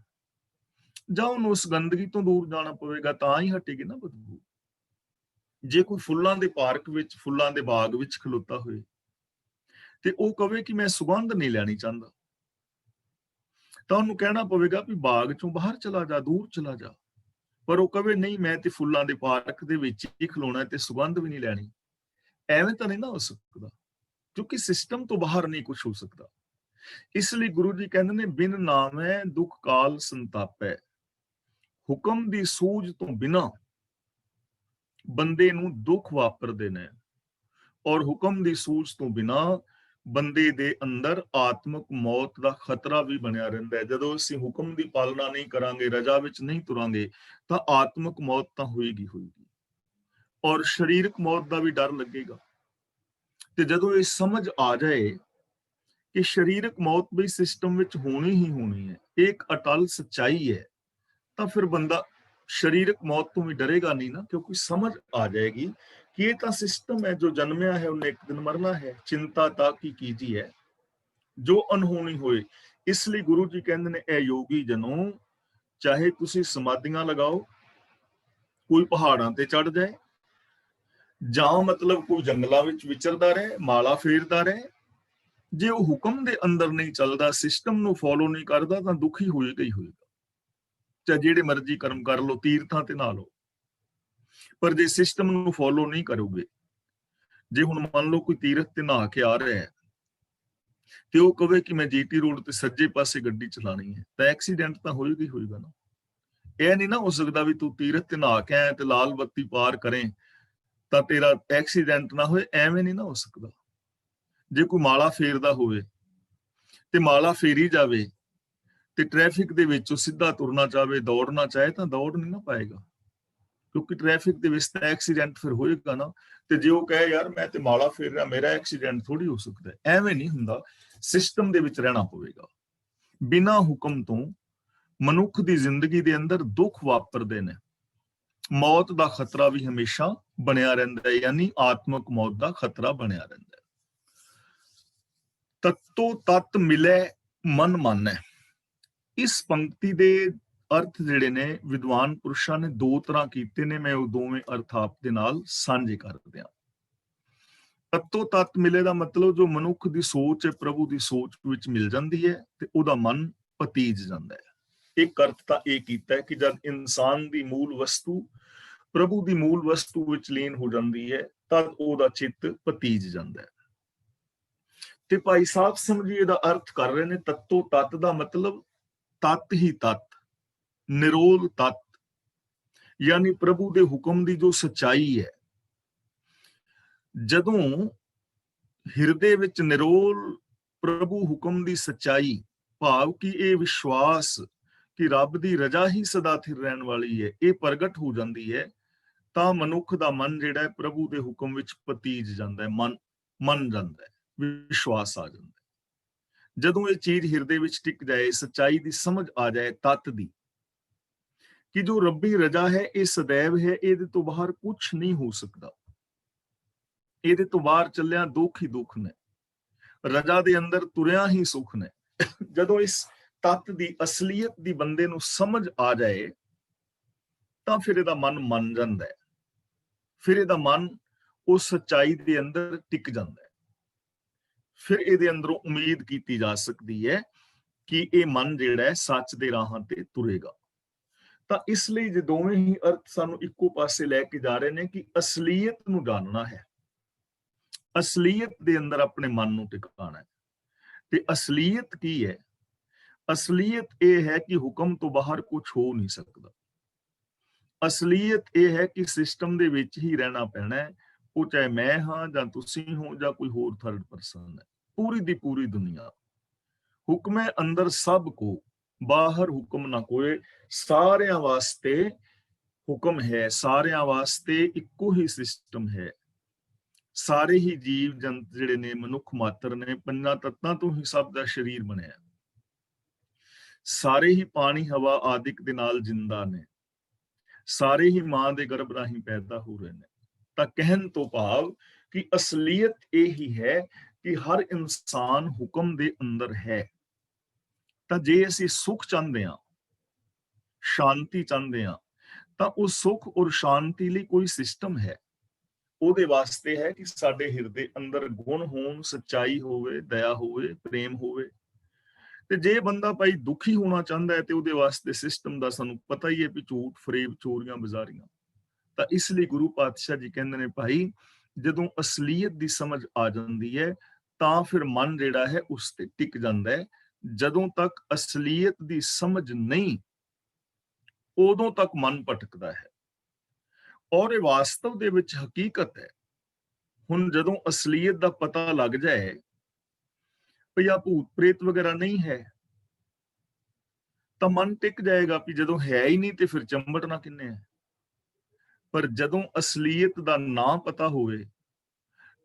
ਜਾਂ ਉਹਨੂੰ ਉਸ ਗੰਦਗੀ ਤੋਂ ਦੂਰ ਜਾਣਾ ਪਵੇਗਾ, ਤਾਂ ਹੀ ਹਟੇਗੀ ਨਾ ਬਦਬੂ। ਜੇ ਕੋਈ ਫੁੱਲਾਂ ਦੇ ਪਾਰਕ ਵਿੱਚ, ਫੁੱਲਾਂ ਦੇ ਬਾਗ ਵਿੱਚ ਖਲੋਤਾ ਹੋਏ ਤੇ ਉਹ ਕਵੇ ਕਿ ਮੈਂ ਸੁਗੰਧ ਨਹੀਂ ਲੈਣੀ ਚਾਹੁੰਦਾ, ਤਾਂ ਉਹਨੂੰ ਕਹਿਣਾ ਪਵੇਗਾ ਵੀ ਬਾਗ ਚੋਂ ਬਾਹਰ ਚਲਾ ਜਾ, ਦੂਰ ਚਲਾ ਜਾ। ਪਰ ਉਹ ਕਵੇ ਨਹੀਂ, ਮੈਂ ਤੇ ਫੁੱਲਾਂ ਦੇ ਪਾਰਕ ਦੇ ਵਿੱਚ ਹੀ ਖਲੋਣਾ ਤੇ ਸੁਗੰਧ ਵੀ ਨਹੀਂ ਲੈਣੀ, ਐਵੇਂ ਤਾਂ ਨਹੀਂ ਨਾ ਹੋ ਸਕਦਾ। ਕਿਉਂਕਿ ਸਿਸਟਮ ਤੋਂ ਬਾਹਰ ਨਹੀਂ ਕੁਝ ਹੋ ਸਕਦਾ। ਇਸ ਲਈ ਗੁਰੂ ਜੀ ਕਹਿੰਦੇ ਨੇ ਬਿਨ ਨਾਮੈ ਦੁੱਖ ਕਾਲ ਸੰਤਾਪੈ। ਹੁਕਮ ਦੀ ਸੂਝ ਤੋਂ ਬਿਨਾ ਬੰਦੇ ਨੂੰ ਦੁੱਖ ਵਾਪਰਦੇ ਨੇ, ਔਰ ਹੁਕਮ ਦੀ ਸੂਝ ਤੋਂ ਬਿਨਾ ਬੰਦੇ ਦੇ ਅੰਦਰ ਆਤਮਿਕ ਮੌਤ ਦਾ ਖਤਰਾ ਵੀ ਬਣਿਆ ਰਹਿੰਦਾ ਹੈ। ਜਦੋਂ ਅਸੀਂ ਹੁਕਮ ਦੀ ਪਾਲਣਾ ਨਹੀਂ ਕਰਾਂਗੇ, ਰਜਾ ਵਿੱਚ ਨਹੀਂ ਤੁਰਾਂਗੇ, ਤਾਂ ਆਤਮਿਕ ਮੌਤ ਤਾਂ ਹੋਏਗੀ ਹੋਏਗੀ, ਔਰ ਸਰੀਰਕ ਮੌਤ ਦਾ ਵੀ ਡਰ ਲੱਗੇਗਾ। ਤੇ ਜਦੋਂ ਇਹ ਸਮਝ ਆ ਜਾਏ ਕਿ ਸਰੀਰਕ ਮੌਤ ਵੀ ਸਿਸਟਮ ਵਿੱਚ ਹੋਣੀ ਹੀ ਹੋਣੀ ਹੈ, ਇਹ ਇੱਕ ਅਟਲ ਸੱਚਾਈ ਹੈ, ਤਾਂ ਫਿਰ ਬੰਦਾ ਸਰੀਰਕ ਮੌਤ ਤੋਂ ਵੀ ਡਰੇਗਾ ਨਹੀਂ ਨਾ। ਕਿਉਂਕਿ ਸਮਝ ਆ ਜਾਏਗੀ ਕਿ ਇਹ ਤਾਂ ਸਿਸਟਮ ਹੈ, ਜੋ ਜਨਮਿਆ ਹੈ ਉਹਨੇ ਇੱਕ ਦਿਨ ਮਰਨਾ ਹੈ, ਚਿੰਤਾ ਤਾਂ ਕੀ ਕੀਜੀ ਹੈ ਜੋ ਅਨਹੋਣੀ ਹੋਏ। ਇਸ ਲਈ ਗੁਰੂ ਜੀ ਕਹਿੰਦੇ ਨੇ, ਇਹ ਯੋਗੀ ਜਨੋ, ਚਾਹੇ ਤੁਸੀਂ ਸਮਾਧੀਆਂ ਲਗਾਓ, ਕੋਈ ਪਹਾੜਾਂ ਤੇ ਚੜ ਜਾਏ, ਜਾਂ ਮਤਲਬ ਕੋਈ ਜੰਗਲਾਂ ਵਿੱਚ ਵਿਚਰਦਾ ਰਹੇ, ਮਾਲਾ ਫੇਰਦਾ ਰਹੇ, ਜੇ ਉਹ ਹੁਕਮ ਦੇ ਅੰਦਰ ਨਹੀਂ ਚੱਲਦਾ, ਸਿਸਟਮ ਨੂੰ ਫੋਲੋ ਨਹੀਂ ਕਰਦਾ, ਤਾਂ ਦੁਖੀ ਹੋਏਗਾ ਹੀ ਹੋਏਗਾ। ਚਾਹੇ ਜਿਹੜੇ ਮਰਜ਼ੀ ਕਰਮ ਕਰ ਲਓ, ਤੀਰਥਾਂ ਤੇ ਨਾ ਲਓ, ਪਰ ਜੇ ਸਿਸਟਮ ਨੂੰ ਫੋਲੋ ਨਹੀਂ ਕਰੋਗੇ, ਜੇ ਹੁਣ ਮੰਨ ਲਓ ਕੋਈ ਤੀਰਥ ਤੇ ਨਹਾ ਕੇ ਆ ਰਿਹਾ ਹੈ ਤੇ ਉਹ ਕਵੇ ਕਿ ਮੈਂ ਜੀਟੀ ਰੋਡ ਤੇ ਸੱਜੇ ਪਾਸੇ ਗੱਡੀ ਚਲਾਣੀ ਹੈ, ਤਾਂ ਐਕਸੀਡੈਂਟ ਤਾਂ ਹੋਏਗਾ ਹੀ ਹੋਏਗਾ ਨਾ। ਇਹ ਨਹੀਂ ਨਾ ਹੋ ਸਕਦਾ ਵੀ ਤੂੰ ਤੀਰਥ ਤੇ ਨਹਾ ਕੇ ਆਏ ਤੇ ਲਾਲ ਬੱਤੀ ਪਾਰ ਕਰੇ ਤਾਂ ਤੇਰਾ ਐਕਸੀਡੈਂਟ ਨਾ ਹੋਏ, ਐਵੇਂ ਨਹੀਂ ਨਾ ਹੋ ਸਕਦਾ। ਜੇ ਕੋਈ ਮਾਲਾ ਫੇਰਦਾ ਹੋਵੇ ਤੇ ਮਾਲਾ ਫੇਰੀ ਜਾਵੇ ਤੇ ਟ੍ਰੈਫਿਕ ਦੇ ਵਿੱਚੋਂ ਸਿੱਧਾ ਤੁਰਨਾ ਚਾਹਵੇ, ਦੌੜਨਾ ਚਾਹੇ, ਤਾਂ ਦੌੜ ਨਹੀਂ ਨਾ ਪਾਏਗਾ, ਕਿਉਂਕਿ ਟ੍ਰੈਫਿਕ ਦੇ ਵਿੱਚ ਤਾਂ ਐਕਸੀਡੈਂਟ ਫਿਰ ਹੋਏਗਾ ਨਾ। ਤੇ ਜੇ ਉਹ ਕਹੇ ਯਾਰ ਮੈਂ ਤੇ ਮਾਲਾ ਫੇਰ ਰਿਹਾ, ਮੇਰਾ ਐਕਸੀਡੈਂਟ ਥੋੜੀ ਹੋ ਸਕਦਾ, ਐਵੇਂ ਨਹੀਂ ਹੁੰਦਾ। ਸਿਸਟਮ ਦੇ ਵਿੱਚ ਰਹਿਣਾ ਪਵੇਗਾ। ਬਿਨਾਂ ਹੁਕਮ ਤੋਂ ਮਨੁੱਖ ਦੀ ਜ਼ਿੰਦਗੀ ਦੇ ਅੰਦਰ ਦੁੱਖ ਵਾਪਰਦੇ ਨੇ, ਮੌਤ ਦਾ ਖਤਰਾ ਵੀ ਹਮੇਸ਼ਾ ਬਣਿਆ ਰਹਿੰਦਾ ਹੈ, ਯਾਨੀ ਆਤਮਿਕ ਮੌਤ ਦਾ ਖਤਰਾ ਬਣਿਆ ਰਹਿੰਦਾ ਹੈ। ਤਤੋ ਤਤ ਮਿਲੇ ਮਨ ਮਾਨੈ। ਇਸ ਪੰਕਤੀ ਦੇ ਅਰਥ ਜਿਹੜੇ ਨੇ ਵਿਦਵਾਨ ਪੁਰਸ਼ਾਂ ਨੇ ਦੋ ਤਰ੍ਹਾਂ ਕੀਤੇ ਨੇ, ਮੈਂ ਉਹ ਦੋਵੇਂ ਅਰਥ ਆਪ ਦੇ ਨਾਲ ਸਾਂਝੇ ਕਰ ਦਿਆਂ। ਤਤੋ ਤਤ ਮਿਲੇ ਦਾ ਮਤਲਬ ਜੋ ਮਨੁੱਖ ਦੀ ਸੋਚ ਹੈ, ਪ੍ਰਭੂ ਦੀ ਸੋਚ ਵਿੱਚ ਮਿਲ ਜਾਂਦੀ ਹੈ ਤੇ ਉਹਦਾ ਮਨ ਪਤੀਜ ਜਾਂਦਾ ਹੈ। ਇੱਕ ਅਰਥ ਤਾਂ ਇਹ ਕੀਤਾ ਹੈ ਕਿ ਜਦ ਇਨਸਾਨ ਦੀ ਮੂਲ ਵਸਤੂ ਪ੍ਰਭੂ ਦੀ ਮੂਲ ਵਸਤੂ ਵਿੱਚ ਲੀਨ ਹੋ ਜਾਂਦੀ ਹੈ, ਤਦ ਉਹਦਾ ਚਿੱਤ ਪਤੀਜ ਜਾਂਦਾ ਹੈ। ਤੇ ਭਾਈ ਸਾਹਿਬ ਸਿੰਘ ਜੀ ਇਹਦਾ ਅਰਥ ਕਰ ਰਹੇ ਨੇ, ਤੱਤੋ ਤਤ ਦਾ ਮਤਲਬ ਤਤ ਹੀ ਤਤ, ਨਿਰੋਲ ਤਤ, ਯਾਨੀ ਪ੍ਰਭੂ ਦੇ ਹੁਕਮ ਦੀ ਜੋ ਸੱਚਾਈ ਹੈ। ਜਦੋਂ ਹਿਰਦੇ ਵਿੱਚ ਨਿਰੋਲ ਪ੍ਰਭੂ ਹੁਕਮ ਦੀ ਸੱਚਾਈ, ਭਾਵ ਕਿ ਇਹ ਵਿਸ਼ਵਾਸ ਕਿ ਰੱਬ ਦੀ ਰਜ਼ਾ ਹੀ ਸਦਾ ਸਥਿਰ ਰਹਿਣ ਵਾਲੀ ਹੈ, ਇਹ ਪ੍ਰਗਟ ਹੋ ਜਾਂਦੀ ਹੈ, ਤਾਂ ਮਨੁੱਖ ਦਾ ਮਨ ਜਿਹੜਾ ਹੈ ਪ੍ਰਭੂ ਦੇ ਹੁਕਮ ਵਿੱਚ ਪਤੀਜ ਜਾਂਦਾ ਹੈ, ਮੰਨ ਜਾਂਦਾ ਹੈ, ਵਿਸ਼ਵਾਸ ਆ ਜਾਂਦਾ ਹੈ। ਜਦੋਂ ਇਹ ਚੀਜ਼ ਹਿਰਦੇ ਵਿੱਚ ਟਿਕ ਜਾਏ, ਸੱਚਾਈ ਦੀ ਸਮਝ ਆ ਜਾਏ, ਤਤ ਦੀ, ਕਿ ਜੋ ਰੱਬੀ ਰਜ਼ਾ ਹੈ ਇਹ ਸदैव ਹੈ, ਇਹਦੇ ਤੋਂ ਬਾਹਰ ਕੁਝ ਨਹੀਂ ਹੋ ਸਕਦਾ, ਇਹਦੇ ਤੋਂ ਬਾਹਰ ਚੱਲਿਆ ਦੁੱਖ ਹੀ ਦੁੱਖ ਨੇ, ਰਜ਼ਾ ਦੇ ਅੰਦਰ ਤੁਰਿਆ ਹੀ ਸੁੱਖ ਨੇ। ਜਦੋਂ ਇਸ ਤਤ ਦੀ ਅਸਲੀਅਤ ਦੀ ਬੰਦੇ ਨੂੰ ਸਮਝ ਆ ਜਾਏ, ਤਾਂ ਫਿਰ ਇਹਦਾ ਮਨ ਮੰਨ ਜਾਂਦਾ ਹੈ, ਫਿਰ ਇਹਦਾ ਮਨ ਉਸ ਸੱਚਾਈ ਦੇ ਅੰਦਰ ਟਿਕ ਜਾਂਦਾ ਹੈ, ਫਿਰ ਇਹਦੇ ਅੰਦਰੋਂ ਉਮੀਦ ਕੀਤੀ ਜਾ ਸਕਦੀ ਹੈ ਕਿ ਇਹ ਮਨ ਜਿਹੜਾ ਹੈ ਸੱਚ ਦੇ ਰਾਹਾਂ ਤੇ ਤੁਰੇਗਾ। ਤਾਂ ਇਸ ਲਈ ਜੇ ਦੋਵੇਂ ਹੀ ਅਰਥ ਸਾਨੂੰ ਇੱਕੋ ਪਾਸੇ ਲੈ ਕੇ ਜਾ ਰਹੇ ਨੇ ਕਿ ਅਸਲੀਅਤ ਨੂੰ ਜਾਣਨਾ ਹੈ, ਅਸਲੀਅਤ ਦੇ ਅੰਦਰ ਆਪਣੇ ਮਨ ਨੂੰ ਟਿਕਾਣਾ ਹੈ। ਤੇ ਅਸਲੀਅਤ ਕੀ ਹੈ? ਅਸਲੀਅਤ ਇਹ ਹੈ ਕਿ ਹੁਕਮ ਤੋਂ ਬਾਹਰ ਕੁਝ ਹੋ ਨਹੀਂ ਸਕਦਾ। ਅਸਲੀਅਤ ਇਹ ਹੈ ਕਿ ਸਿਸਟਮ ਦੇ ਵਿੱਚ ਹੀ ਰਹਿਣਾ ਪੈਣਾ ਹੈ, ਉਹ ਚਾਹੇ ਮੈਂ ਹਾਂ ਜਾਂ ਤੁਸੀਂ ਹੋ ਜਾਂ ਕੋਈ ਹੋਰ ਥਰਡ ਪਰਸਨ ਹੈ, ਪੂਰੀ ਦੀ ਪੂਰੀ ਦੁਨੀਆ। ਹੁਕਮੇ ਅੰਦਰ ਸਭ ਕੋ, ਬਾਹਰ ਹੁਕਮ ਨਾ ਕੋਏ, ਸਾਰਿਆਂ ਵਾਸਤੇ ਹੁਕਮ ਹੈ, ਸਾਰਿਆਂ ਵਾਸਤੇ ਇੱਕੋ ਹੀ ਸਿਸਟਮ ਹੈ। ਸਾਰੇ ਹੀ ਜੀਵ ਜੰਤ ਜਿਹੜੇ ਨੇ, ਮਨੁੱਖ ਮਾਤਰ ਨੇ, ਪੰਜਾਂ ਤੱਤਾਂ ਤੋਂ ਹੀ ਸਭ ਦਾ ਸਰੀਰ ਬਣਿਆ, ਸਾਰੇ ਹੀ ਪਾਣੀ ਹਵਾ ਆਦਿਕ ਦੇ ਨਾਲ ਜਿੰਦਾ ਨੇ, ਸਾਰੇ ਹੀ ਮਾਂ ਦੇ ਗਰਭ ਰਾਹੀਂ ਪੈਦਾ ਹੋ ਰਹੇ ਨੇ। ਤਾਂ ਕਹਿਣ ਤੋਂ ਭਾਵ ਕਿ ਅਸਲੀਅਤ ਇਹ ਹੀ ਹੈ ਕਿ ਹਰ ਇਨਸਾਨ ਹੁਕਮ ਦੇ ਅੰਦਰ ਹੈ। ਤਾਂ ਜੇ ਅਸੀਂ ਸੁੱਖ ਚਾਹੁੰਦੇ ਹਾਂ, ਸ਼ਾਂਤੀ ਚਾਹੁੰਦੇ ਹਾਂ, ਤਾਂ ਉਹ ਸੁੱਖ ਔਰ ਸ਼ਾਂਤੀ ਲਈ ਕੋਈ ਸਿਸਟਮ ਹੈ। ਉਹਦੇ ਵਾਸਤੇ ਹੈ ਕਿ ਸਾਡੇ ਹਿਰਦੇ ਅੰਦਰ ਗੁਣ ਹੋਣ, ਸੱਚਾਈ ਹੋਵੇ, ਦਇਆ ਹੋਵੇ, ਪ੍ਰੇਮ ਹੋਵੇ। ਤੇ ਜੇ ਬੰਦਾ ਭਾਈ ਦੁਖੀ ਹੋਣਾ ਚਾਹੁੰਦਾ ਹੈ ਤੇ ਉਹਦੇ ਵਾਸਤੇ ਸਿਸਟਮ ਦਾ ਸਾਨੂੰ ਪਤਾ ਹੀ ਹੈ ਵੀ ਝੂਠ, ਫਰੇਬ, ਚੋਰੀਆਂ, ਬਾਜ਼ਾਰੀਆਂ। ਤਾਂ ਇਸ ਲਈ ਗੁਰੂ ਪਾਤਸ਼ਾਹ ਜੀ ਕਹਿੰਦੇ ਨੇ ਭਾਈ, ਜਦੋਂ ਅਸਲੀਅਤ ਦੀ ਸਮਝ ਆ ਜਾਂਦੀ ਹੈ ਤਾਂ ਫਿਰ ਮਨ ਜਿਹੜਾ ਹੈ ਉਸ ਤੇ ਟਿਕ ਜਾਂਦਾ ਹੈ। ਜਦੋਂ ਤੱਕ ਅਸਲੀਅਤ ਦੀ ਸਮਝ ਨਹੀਂ, ਉਦੋਂ ਤੱਕ ਮਨ ਭਟਕਦਾ ਹੈ। ਔਰ ਇਹ ਵਾਸਤਵ ਦੇ ਵਿੱਚ ਹਕੀਕਤ ਹੈ। ਹੁਣ ਜਦੋਂ ਅਸਲੀਅਤ ਦਾ ਪਤਾ ਲੱਗ ਜਾਏ ਭਈ ਆ ਭੂਤ ਪ੍ਰੇਤ ਵਗੈਰਾ ਨਹੀਂ ਹੈ, ਤਾਂ ਮਨ ਟਿਕ ਜਾਏਗਾ ਵੀ ਜਦੋਂ ਹੈ ਹੀ ਨਹੀਂ ਤੇ ਫਿਰ ਚੰਬੜਨਾ ਕਿੰਨੇ ਹੈ। ਪਰ ਜਦੋਂ ਅਸਲੀਅਤ ਦਾ ਨਾਂ ਪਤਾ ਹੋਵੇ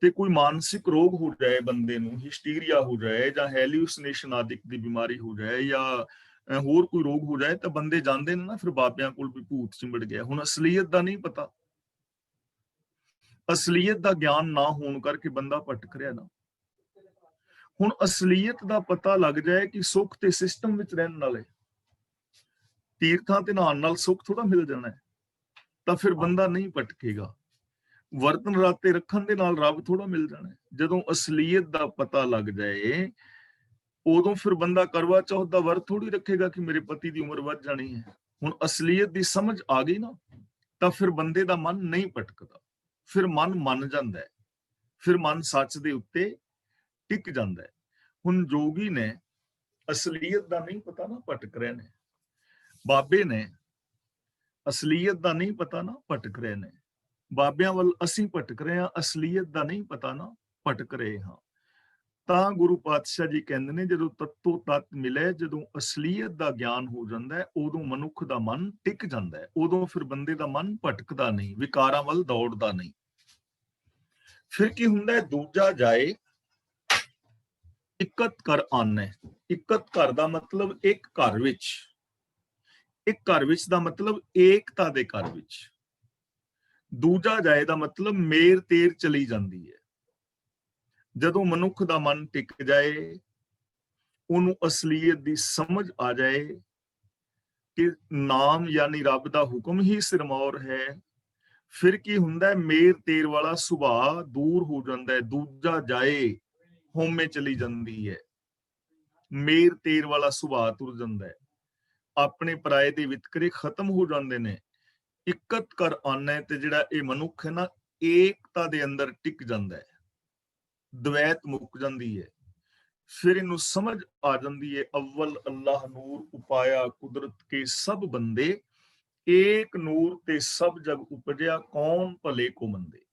ਤੇ ਕੋਈ ਮਾਨਸਿਕ ਰੋਗ ਹੋ ਜਾਏ ਬੰਦੇ ਨੂੰ, ਹਿਸਟੀਰੀਆ ਹੋ ਜਾਏ ਜਾਂ ਹੈਲੂਸੀਨੇਸ਼ਨ ਆਦਿਕ ਦੀ ਬਿਮਾਰੀ ਹੋ ਜਾਏ ਜਾਂ ਹੋਰ ਕੋਈ ਰੋਗ ਹੋ ਜਾਏ, ਤਾਂ ਬੰਦੇ ਜਾਂਦੇ ਨੇ ਨਾ ਫਿਰ ਬਾਬਿਆਂ ਕੋਲ ਵੀ ਭੂਤ ਚਿੰਬੜ ਗਿਆ। ਹੁਣ ਅਸਲੀਅਤ ਦਾ ਨਹੀਂ ਪਤਾ, ਅਸਲੀਅਤ ਦਾ ਗਿਆਨ ਨਾ ਹੋਣ ਕਰਕੇ ਬੰਦਾ ਭਟਕ ਰਿਹਾ ਨਾ। ਹੁਣ ਅਸਲੀਅਤ ਦਾ ਪਤਾ ਲੱਗ ਜਾਏ ਕਿ ਸੁੱਖ ਤੇ ਸਿਸਟਮ ਵਿੱਚ ਰਹਿਣ ਵਾਲੇ, ਤੀਰਥਾਂ ਤੇ ਨਹਾਉਣ ਨਾਲ ਸੁੱਖ ਥੋੜਾ ਮਿਲ ਜਾਣਾ ਹੈ, ਤਾਂ ਫਿਰ ਬੰਦਾ ਨਹੀਂ ਭਟਕੇਗਾ। ਵਰਤਨ ਰਾਤੇ ਰੱਖਣ ਦੇ ਨਾਲ ਰੱਬ ਥੋੜਾ ਮਿਲ ਜਾਣਾ ਹੈ। ਜਦੋਂ ਅਸਲੀਅਤ ਦਾ ਪਤਾ ਲੱਗ ਜਾਏ, ਉਦੋਂ ਫਿਰ ਬੰਦਾ ਕਰਵਾ ਚੌਥ ਦਾ ਵਰਤ ਥੋੜੀ ਰੱਖੇਗਾ ਕਿ ਮੇਰੇ ਪਤੀ ਦੀ ਉਮਰ ਵੱਧ ਜਾਣੀ ਹੈ। ਹੁਣ ਅਸਲੀਅਤ ਦੀ ਸਮਝ ਆ ਗਈ ਨਾ, ਤਾਂ ਫਿਰ ਬੰਦੇ ਦਾ ਮਨ ਨਹੀਂ ਭਟਕਦਾ, ਫਿਰ ਮਨ ਮੰਨ ਜਾਂਦਾ ਹੈ, ਫਿਰ ਮਨ ਸੱਚ ਦੇ ਉੱਤੇ ਟਿਕ ਜਾਂਦਾ ਹੈ। ਹੁਣ ਜੋਗੀ ਨੇ ਅਸਲੀਅਤ ਦਾ ਨਹੀਂ ਪਤਾ ਨਾ, ਭਟਕ ਰਹੇ ਨੇ। ਬਾਬੇ ਨੇ ਅਸਲੀਅਤ ਦਾ ਨਹੀਂ ਪਤਾ ਨਾ, ਭਟਕ ਰਹੇ ਨੇ। ਬਾਬਿਆਂ ਵੱਲ ਅਸੀਂ ਭਟਕ ਰਹੇ ਹਾਂ, ਅਸਲੀਅਤ ਦਾ ਨਹੀਂ ਪਤਾ ਨਾ, ਭਟਕ ਰਹੇ ਹਾਂ। ਤਾਂ ਗੁਰੂ ਪਾਤਸ਼ਾਹ ਜੀ ਕਹਿੰਦੇ ਨੇ, ਜਦੋਂ ਤੱਤੋ ਤਤ ਮਿਲੇ, ਜਦੋਂ ਅਸਲੀਅਤ ਦਾ ਗਿਆਨ ਹੋ ਜਾਂਦਾ ਹੈ, ਉਦੋਂ ਮਨੁੱਖ ਦਾ ਮਨ ਟਿਕ ਜਾਂਦਾ ਹੈ। ਉਦੋਂ ਫਿਰ ਬੰਦੇ ਦਾ ਮਨ ਭਟਕਦਾ ਨਹੀਂ, ਵਿਕਾਰਾਂ ਵੱਲ ਦੌੜਦਾ ਨਹੀਂ। ਫਿਰ ਕੀ ਹੁੰਦਾ ਹੈ? ਦੂਜਾ ਜਾਏ ਇਕਤ ਕਰ ਆਨੇ। ਇਕਤ ਘਰ ਦਾ ਮਤਲਬ ਇੱਕ ਘਰ ਵਿੱਚ, ਇੱਕ ਘਰ ਵਿੱਚ ਦਾ ਮਤਲਬ ਏਕਤਾ ਦੇ ਘਰ ਵਿੱਚ। ਦੂਜਾ ਜਾਏ ਦਾ ਮਤਲਬ ਮੇਰ ਤੇਰ ਚਲੀ ਜਾਂਦੀ ਹੈ। ਜਦੋਂ ਮਨੁੱਖ ਦਾ ਮਨ ਟਿਕ ਜਾਏ, ਉਹਨੂੰ ਅਸਲੀਅਤ ਦੀ ਸਮਝ ਆ ਜਾਏ ਕਿ ਨਾਮ ਯਾਨੀ ਰੱਬ ਦਾ ਹੁਕਮ ਹੀ ਸਿਰਮੌਰ ਹੈ, ਫਿਰ ਕੀ ਹੁੰਦਾ ਹੈ? ਮੇਰ ਤੇਰ ਵਾਲਾ ਸੁਭਾਅ ਦੂਰ ਹੋ ਜਾਂਦਾ ਹੈ। ਦੂਜਾ ਜਾਏ ਹੋਮੇ ਚਲੀ ਜਾਂਦੀ ਹੈ, ਮੇਰ ਤੇਰ ਵਾਲਾ ਸੁਭਾਅ ਤੁਰ ਜਾਂਦਾ ਹੈ, ਆਪਣੇ ਪਰਾਏ ਦੇ ਵਿਤਕਰੇ ਖਤਮ ਹੋ ਜਾਂਦੇ ਨੇ। ਇਕਤ ਕਰ ਆਨੇ ਤੇ ਜਿਹੜਾ ਇਹ ਮਨੁੱਖ ਹੈ ਨਾ, ਏਕਤਾ ਦੇ ਅੰਦਰ ਟਿਕ ਜਾਂਦਾ ਹੈ, ਦਵੈਤ ਮੁੱਕ ਜਾਂਦੀ ਹੈ। ਫਿਰ ਇਹਨੂੰ ਸਮਝ ਆ ਜਾਂਦੀ ਹੈ, ਅਵਲ ਅੱਲਾਹ ਨੂਰ ਉਪਾਇਆ ਕੁਦਰਤ ਕੇ ਸਭ ਬੰਦੇ, ਏਕ ਨੂਰ ਤੇ ਸਭ ਜਗ ਉਪਜਿਆ ਕੌਣ ਭਲੇ ਕੋ ਮੰਦੇ।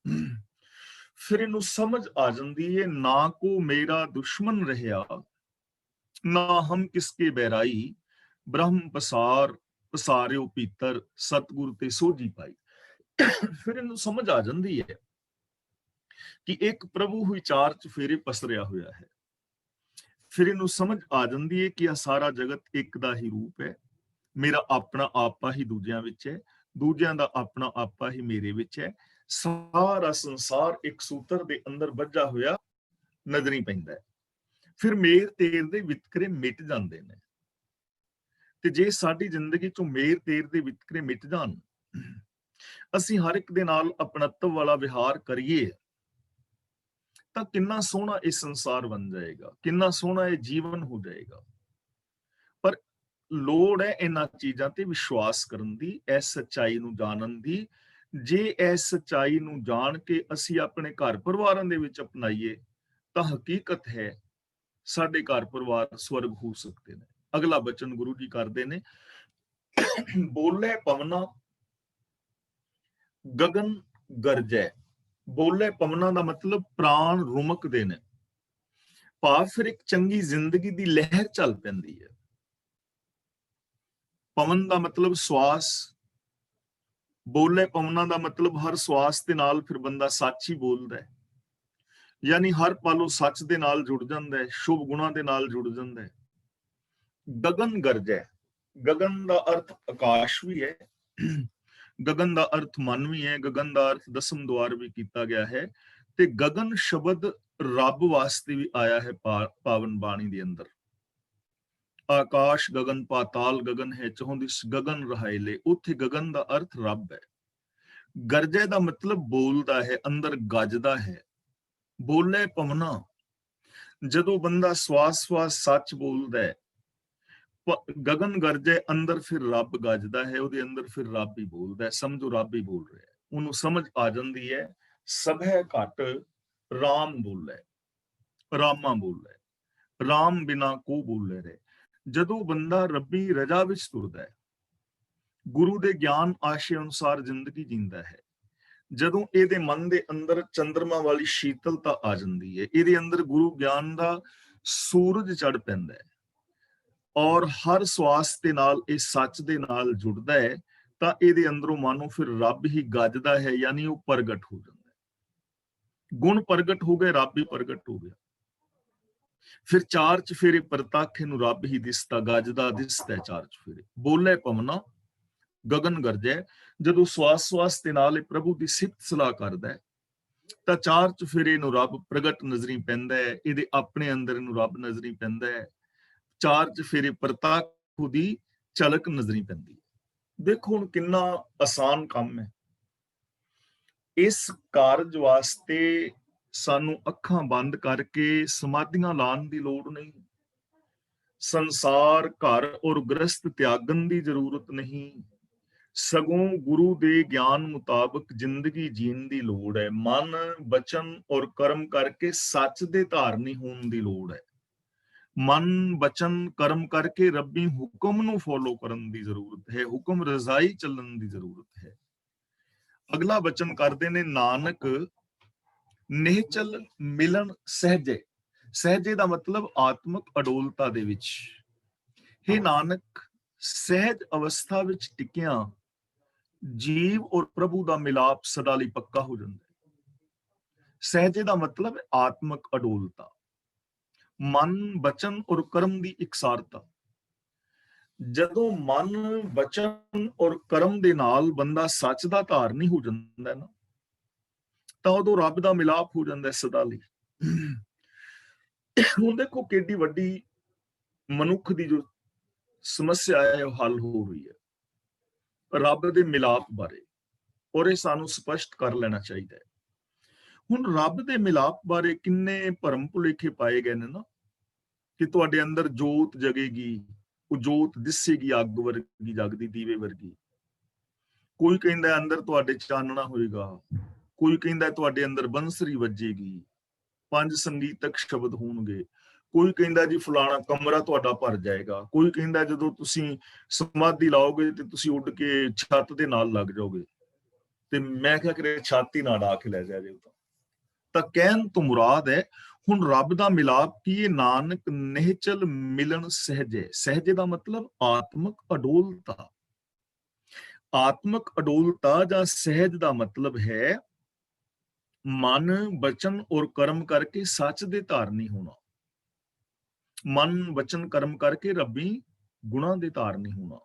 ਫਿਰ ਇਹਨੂੰ ਸਮਝ ਆ ਜਾਂਦੀ ਹੈ, ਨਾ ਕੋ ਮੇਰਾ ਦੁਸ਼ਮਨ ਰਹਿਆ, ਨਾ ਹਮ ਕਿਸਕੇ ਬਹਿਰਾਈ, ਬ੍ਰਹਮ ਪਸਾਰਿਓ ਭੀਤਰ ਸਤਿਗੁਰ ਤੇ ਸੋਝੀ ਪਾਈ। ਫਿਰ ਇਹਨੂੰ ਸਮਝ ਆ ਜਾਂਦੀ ਹੈ ਕਿ ਇੱਕ ਪ੍ਰਭੂ ਹੀ ਚਾਰ ਚੁਫੇਰੇ ਪਸਰਿਆ ਹੋਇਆ ਹੈ। ਫਿਰ ਇਹਨੂੰ ਸਮਝ ਆ ਜਾਂਦੀ ਹੈ ਕਿ ਇਹ ਸਾਰਾ ਜਗਤ ਇੱਕ ਦਾ ਹੀ ਰੂਪ ਹੈ, ਮੇਰਾ ਆਪਣਾ ਆਪਾ ਹੀ ਦੂਜਿਆਂ ਵਿੱਚ ਹੈ, ਦੂਜਿਆਂ ਦਾ ਆਪਣਾ ਆਪਾ ਹੀ ਮੇਰੇ ਵਿੱਚ ਹੈ। ਸਾਰਾ ਸੰਸਾਰ ਇੱਕ ਸੂਤਰ ਦੇ ਅੰਦਰ ਬੱਝਾ ਹੋਇਆ ਨਜ਼ਰੀ ਪੈਂਦਾ ਹੈ। ਫਿਰ ਮੇਰ ਤੇਰ ਦੇ ਵਿਤਕਰੇ ਮਿਟ ਜਾਂਦੇ ਨੇ। ਤੇ ਜੇ ਸਾਡੀ ਜ਼ਿੰਦਗੀ ਚੋਂ ਮੇਰ ਤੇਰ ਦੇ ਵਿਤਕਰੇ ਮਿਟ ਜਾਣ, ਅਸੀਂ ਹਰ ਇੱਕ ਦੇ ਨਾਲ ਆਪਣਤਵ ਵਾਲਾ ਵਿਹਾਰ ਕਰੀਏ, ਤਾਂ ਕਿੰਨਾ ਸੋਹਣਾ ਇਹ ਸੰਸਾਰ ਬਣ ਜਾਏਗਾ, ਕਿੰਨਾ ਸੋਹਣਾ ਇਹ ਜੀਵਨ ਹੋ ਜਾਏਗਾ। ਪਰ ਲੋੜ ਹੈ ਇਹਨਾਂ ਚੀਜ਼ਾਂ ਤੇ ਵਿਸ਼ਵਾਸ ਕਰਨ ਦੀ, ਇਸ ਸੱਚਾਈ ਨੂੰ ਜਾਣਨ ਦੀ। ਜੇ ਇਸ ਸੱਚਾਈ ਨੂੰ ਜਾਣ ਕੇ ਅਸੀਂ ਆਪਣੇ ਘਰ ਪਰਿਵਾਰਾਂ ਦੇ ਵਿੱਚ ਅਪਣਾਈਏ, ਤਾਂ ਹਕੀਕਤ ਹੈ ਸਾਡੇ ਘਰ ਪਰਿਵਾਰ ਸਵਰਗ ਹੋ ਸਕਦੇ ਨੇ। ਅਗਲਾ ਬਚਨ ਗੁਰੂ ਜੀ ਕਰਦੇ ਨੇ, ਬੋਲੇ ਪਵਨਾ ਗਗਨ ਗਰਜੈ। ਬੋਲੇ ਪਵਨਾ ਦਾ ਮਤਲਬ ਪ੍ਰਾਣ ਰੁਮਕਦੇ ਨੇ, ਭਾਵ ਫਿਰ ਇੱਕ ਚੰਗੀ ਜ਼ਿੰਦਗੀ ਦੀ ਲਹਿਰ ਚੱਲ ਪੈਂਦੀ ਹੈ। ਪਵਨ ਦਾ ਮਤਲਬ ਸਵਾਸ, ਬੋਲੇ ਪਵਨਾ ਦਾ ਮਤਲਬ ਹਰ ਸਵਾਸ ਦੇ ਨਾਲ ਫਿਰ ਬੰਦਾ ਸੱਚ ਹੀ ਬੋਲਦਾ ਹੈ, ਯਾਨੀ ਹਰ ਪਲ ਉਹ ਸੱਚ ਦੇ ਨਾਲ ਜੁੜ ਜਾਂਦਾ ਹੈ, ਸ਼ੁਭ ਗੁਣਾਂ ਦੇ ਨਾਲ ਜੁੜ ਜਾਂਦਾ ਹੈ। ਗਗਨ ਗਰਜੈ, ਗਗਨ ਦਾ ਅਰਥ ਆਕਾਸ਼ ਵੀ ਹੈ, ਗਗਨ ਦਾ ਅਰਥ ਮਨ ਵੀ ਹੈ, ਗਗਨ ਦਾ ਅਰਥ ਦਸਮ ਦੁਆਰ ਵੀ ਕੀਤਾ ਗਿਆ ਹੈ। ਤੇ ਗਗਨ ਸ਼ਬਦ ਰੱਬ ਵਾਸਤੇ ਵੀ ਆਇਆ ਹੈ ਪਾਵਨ ਬਾਣੀ ਦੇ ਅੰਦਰ। ਆਕਾਸ਼ ਗਗਨ ਪਾਤਾਲ ਗਗਨ ਹੈ, ਚਹੁੰ ਦਿਸ ਗਗਨ ਰਹਾਇਲੇ, ਉੱਥੇ ਗਗਨ ਦਾ ਅਰਥ ਰੱਬ ਹੈ। ਗਰਜੇ ਦਾ ਮਤਲਬ ਬੋਲਦਾ ਹੈ, ਅੰਦਰ ਗੱਜਦਾ ਹੈ। ਬੋਲੇ ਪਵਨਾ, ਜਦੋਂ ਬੰਦਾ ਸਵਾਸ ਸਵਾਸ ਸੱਚ ਬੋਲਦਾ ਹੈ, ਗਗਨ ਗਰਜੇ, ਅੰਦਰ ਫਿਰ ਰੱਬ ਗੱਜਦਾ ਹੈ, ਉਹਦੇ ਅੰਦਰ ਫਿਰ ਰੱਬ ਹੀ ਬੋਲਦਾ ਹੈ। ਸਮਝੋ ਰੱਬ ਹੀ ਬੋਲ ਰਿਹਾ ਹੈ। ਉਹਨੂੰ ਸਮਝ ਆ ਜਾਂਦੀ ਹੈ, ਸਭੈ ਘਟ ਰਾਮ ਬੋਲੇ, ਰਾਮਾ ਬੋਲੇ, ਰਾਮ ਬਿਨਾ ਕੋ ਬੋਲੇ ਰਹੇ। ਜਦੋਂ ਬੰਦਾ ਰੱਬੀ ਰਜਾ ਵਿੱਚ ਤੁਰਦਾ ਹੈ, ਗੁਰੂ ਦੇ ਗਿਆਨ ਆਸ਼ੇ ਅਨੁਸਾਰ ਜ਼ਿੰਦਗੀ ਜੀਂਦਾ ਹੈ, ਜਦੋਂ ਇਹਦੇ ਮਨ ਦੇ ਅੰਦਰ ਚੰਦਰਮਾ ਵਾਲੀ ਸ਼ੀਤਲਤਾ ਆ ਜਾਂਦੀ ਹੈ, ਇਹਦੇ ਅੰਦਰ ਗੁਰੂ ਗਿਆਨ ਦਾ ਸੂਰਜ ਚੜ ਪੈਂਦਾ ਹੈ, ਔਰ ਹਰ ਸਵਾਸ ਦੇ ਨਾਲ ਇਹ ਸੱਚ ਦੇ ਨਾਲ ਜੁੜਦਾ ਹੈ, ਤਾਂ ਇਹਦੇ ਅੰਦਰੋਂ ਮਾਨੋ ਫਿਰ ਰੱਬ ਹੀ ਗੱਜਦਾ ਹੈ, ਯਾਨੀ ਉਹ ਪ੍ਰਗਟ ਹੋ ਜਾਂਦਾ ਹੈ। ਗੁਣ ਪ੍ਰਗਟ ਹੋ ਗਏ, ਰੱਬ ਹੀ ਪ੍ਰਗਟ ਹੋ ਗਿਆ। ਫਿਰ ਚਾਰ ਚਫੇਰੇ ਪ੍ਰਤਾਖੇ ਨੂੰ ਰੱਬ ਹੀ ਦਿਸਦਾ, ਗੱਜਦਾ ਦਿਸਦਾ ਚਾਰ ਚਫੇਰੇ। ਬੋਲੇ ਪਵਨਾ ਗਗਨ ਗਰਜੈ, ਜਦੋਂ ਸਵਾਸ ਸਵਾਸ ਦੇ ਨਾਲ ਇਹ ਪ੍ਰਭੂ ਦੀ ਸਿਫਤ ਸਲਾਹ ਕਰਦਾ ਹੈ, ਤਾਂ ਚਾਰ ਚਫੇਰੇ ਨੂੰ ਰੱਬ ਪ੍ਰਗਟ ਨਜ਼ਰੀ ਪੈਂਦਾ ਹੈ, ਇਹਦੇ ਆਪਣੇ ਅੰਦਰ ਨੂੰ ਰੱਬ ਨਜ਼ਰੀ ਪੈਂਦਾ ਹੈ। ਚਾਰ ਚਫੇਰੇ ਪ੍ਰਤਾਖ ਦੀ ਝਲਕ ਨਜ਼ਰੀ ਪੈਂਦੀ ਹੈ। ਦੇਖੋ ਹੁਣ ਕਿੰਨਾ ਆਸਾਨ ਕੰਮ ਹੈ। ਇਸ ਕਾਰਜ ਵਾਸਤੇ ਸਾਨੂੰ ਅੱਖਾਂ ਬੰਦ ਕਰਕੇ ਸਮਾਧੀਆਂ ਲਾਉਣ ਦੀ ਲੋੜ ਨਹੀਂ, ਸੰਸਾਰ ਘਰ ਔਰ ਗ੍ਰਸਤ ਤਿਆਗਣ ਦੀ ਜ਼ਰੂਰਤ ਨਹੀਂ, ਸਗੋਂ ਗੁਰੂ ਦੇ ਗਿਆਨ ਮੁਤਾਬਕ ਜ਼ਿੰਦਗੀ ਜੀਣ ਦੀ ਲੋੜ ਹੈ। ਮਨ ਬਚਨ ਔਰ ਕਰਮ ਕਰਕੇ ਸੱਚ ਦੇ ਧਾਰਨੀ ਹੋਣ ਦੀ ਲੋੜ ਹੈ। ਮਨ ਬਚਨ ਕਰਮ ਕਰਕੇ ਰੱਬੀ ਹੁਕਮ ਨੂੰ ਫੋਲੋ ਕਰਨ ਦੀ ਜ਼ਰੂਰਤ ਹੈ, ਹੁਕਮ ਰਜ਼ਾਈ ਚੱਲਣ ਦੀ ਜ਼ਰੂਰਤ ਹੈ। ਅਗਲਾ ਬਚਨ ਕਰਦੇ ਨੇ, ਨਾਨਕ ਨਿਹਚਲ ਮਿਲਣ ਸਹਿਜੇ। ਸਹਿਜੇ ਦਾ ਮਤਲਬ ਆਤਮਿਕ ਅਡੋਲਤਾ ਦੇ ਵਿੱਚ। हे ਨਾਨਕ, ਸਹਿਜ ਅਵਸਥਾ ਵਿੱਚ ਟਿਕਿਆ ਜੀਵ ਔਰ ਪ੍ਰਭੂ ਦਾ ਮਿਲਾਪ ਸਦਾ ਲਈ ਪੱਕਾ ਹੋ ਜਾਂਦਾ ਹੈ। ਸਹਿਜੇ ਦਾ ਮਤਲਬ ਆਤਮਿਕ ਅਡੋਲਤਾ, ਮਨ ਬਚਨ ਔਰ ਕਰਮ ਦੀ ਇਕਸਾਰਤਾ। ਜਦੋਂ ਮਨ ਬਚਨ ਔਰ ਕਰਮ ਦੇ ਨਾਲ ਬੰਦਾ ਸੱਚ ਦਾ ਧਾਰਨੀ ਹੋ ਜਾਂਦਾ ਨਾ, ਤਾਂ ਉਦੋਂ ਰੱਬ ਦਾ ਮਿਲਾਪ ਹੋ ਜਾਂਦਾ ਸਦਾ ਲਈ। ਹੁਣ ਦੇਖੋ ਕਿੰਨੀ ਵੱਡੀ ਮਨੁੱਖ ਦੀ ਜੋ ਸਮੱਸਿਆ ਹੈ ਉਹ ਹੱਲ ਹੋ ਰਹੀ ਹੈ ਰੱਬ ਦੇ ਮਿਲਾਪ ਬਾਰੇ, ਔਰ ਇਹ ਸਾਨੂੰ ਸਪਸ਼ਟ ਕਰ ਲੈਣਾ ਚਾਹੀਦਾ ਹੈ। ਹੁਣ ਰੱਬ ਦੇ ਮਿਲਾਪ ਬਾਰੇ ਕਿੰਨੇ ਭਰਮ ਭੁਲੇਖੇ ਪਾਏ ਗਏ ਨੇ ਨਾ, ਕਿ ਤੁਹਾਡੇ ਅੰਦਰ ਜੋਤ ਜਗੇਗੀ, ਉਹ ਜੋਤ ਦਿਸੇਗੀ ਅੱਗ ਵਰਗੀ, ਜਗਦੀ ਦੀਵੇ ਵਰਗੀ। ਕੋਈ ਕਹਿੰਦਾ ਅੰਦਰ ਤੁਹਾਡੇ ਚਾਨਣਾ ਹੋਏਗਾ, ਕੋਈ ਕਹਿੰਦਾ ਤੁਹਾਡੇ ਅੰਦਰ ਬੰਸਰੀ ਵੱਜੇਗੀ, 5 ਸੰਗੀਤਕ ਸ਼ਬਦ ਹੋਣਗੇ, ਕੋਈ ਕਹਿੰਦਾ ਜੀ ਫਲਾਣਾ ਕਮਰਾ ਤੁਹਾਡਾ ਭਰ ਜਾਏਗਾ, ਕੋਈ ਕਹਿੰਦਾ ਜਦੋਂ ਤੁਸੀਂ ਸਮਾਧੀ ਲਾਓਗੇ ਤੇ ਤੁਸੀਂ ਉੱਡ ਕੇ ਛੱਤ ਦੇ ਨਾਲ ਲੱਗ ਜਾਓਗੇ। ਤੇ ਮੈਂ ਕਿਹਾ ਕਿ ਛਾਤੀ ਨਾਲ ਡਾ ਕੇ ਲੈ ਜਾਏ। ਤਾਂ ਕਹਿਣ ਤੋਂ ਮੁਰਾਦ ਹੈ ਹੁਣ ਰੱਬ ਦਾ ਮਿਲਾਪ ਕੀ ਇਹ ਨਾਨਕ ਨਿਹਚਲ ਮਿਲਣ ਸਹਿਜੇ। ਸਹਿਜੇ ਦਾ ਮਤਲਬ ਆਤਮਕ ਅਡੋਲਤਾ। ਆਤਮਕ ਅਡੋਲਤਾ ਜਾਂ ਸਹਿਜ ਦਾ ਮਤਲਬ ਹੈ ਮਨ ਬਚਨ ਔਰ ਕਰਮ ਕਰਕੇ ਸੱਚ ਦੇ ਧਾਰਨੀ ਹੋਣਾ। ਮਨ ਬਚਨ ਕਰਮ ਕਰਕੇ ਰੱਬੀ ਗੁਣਾ ਦੇ ਧਾਰਨੀ ਹੋਣਾ।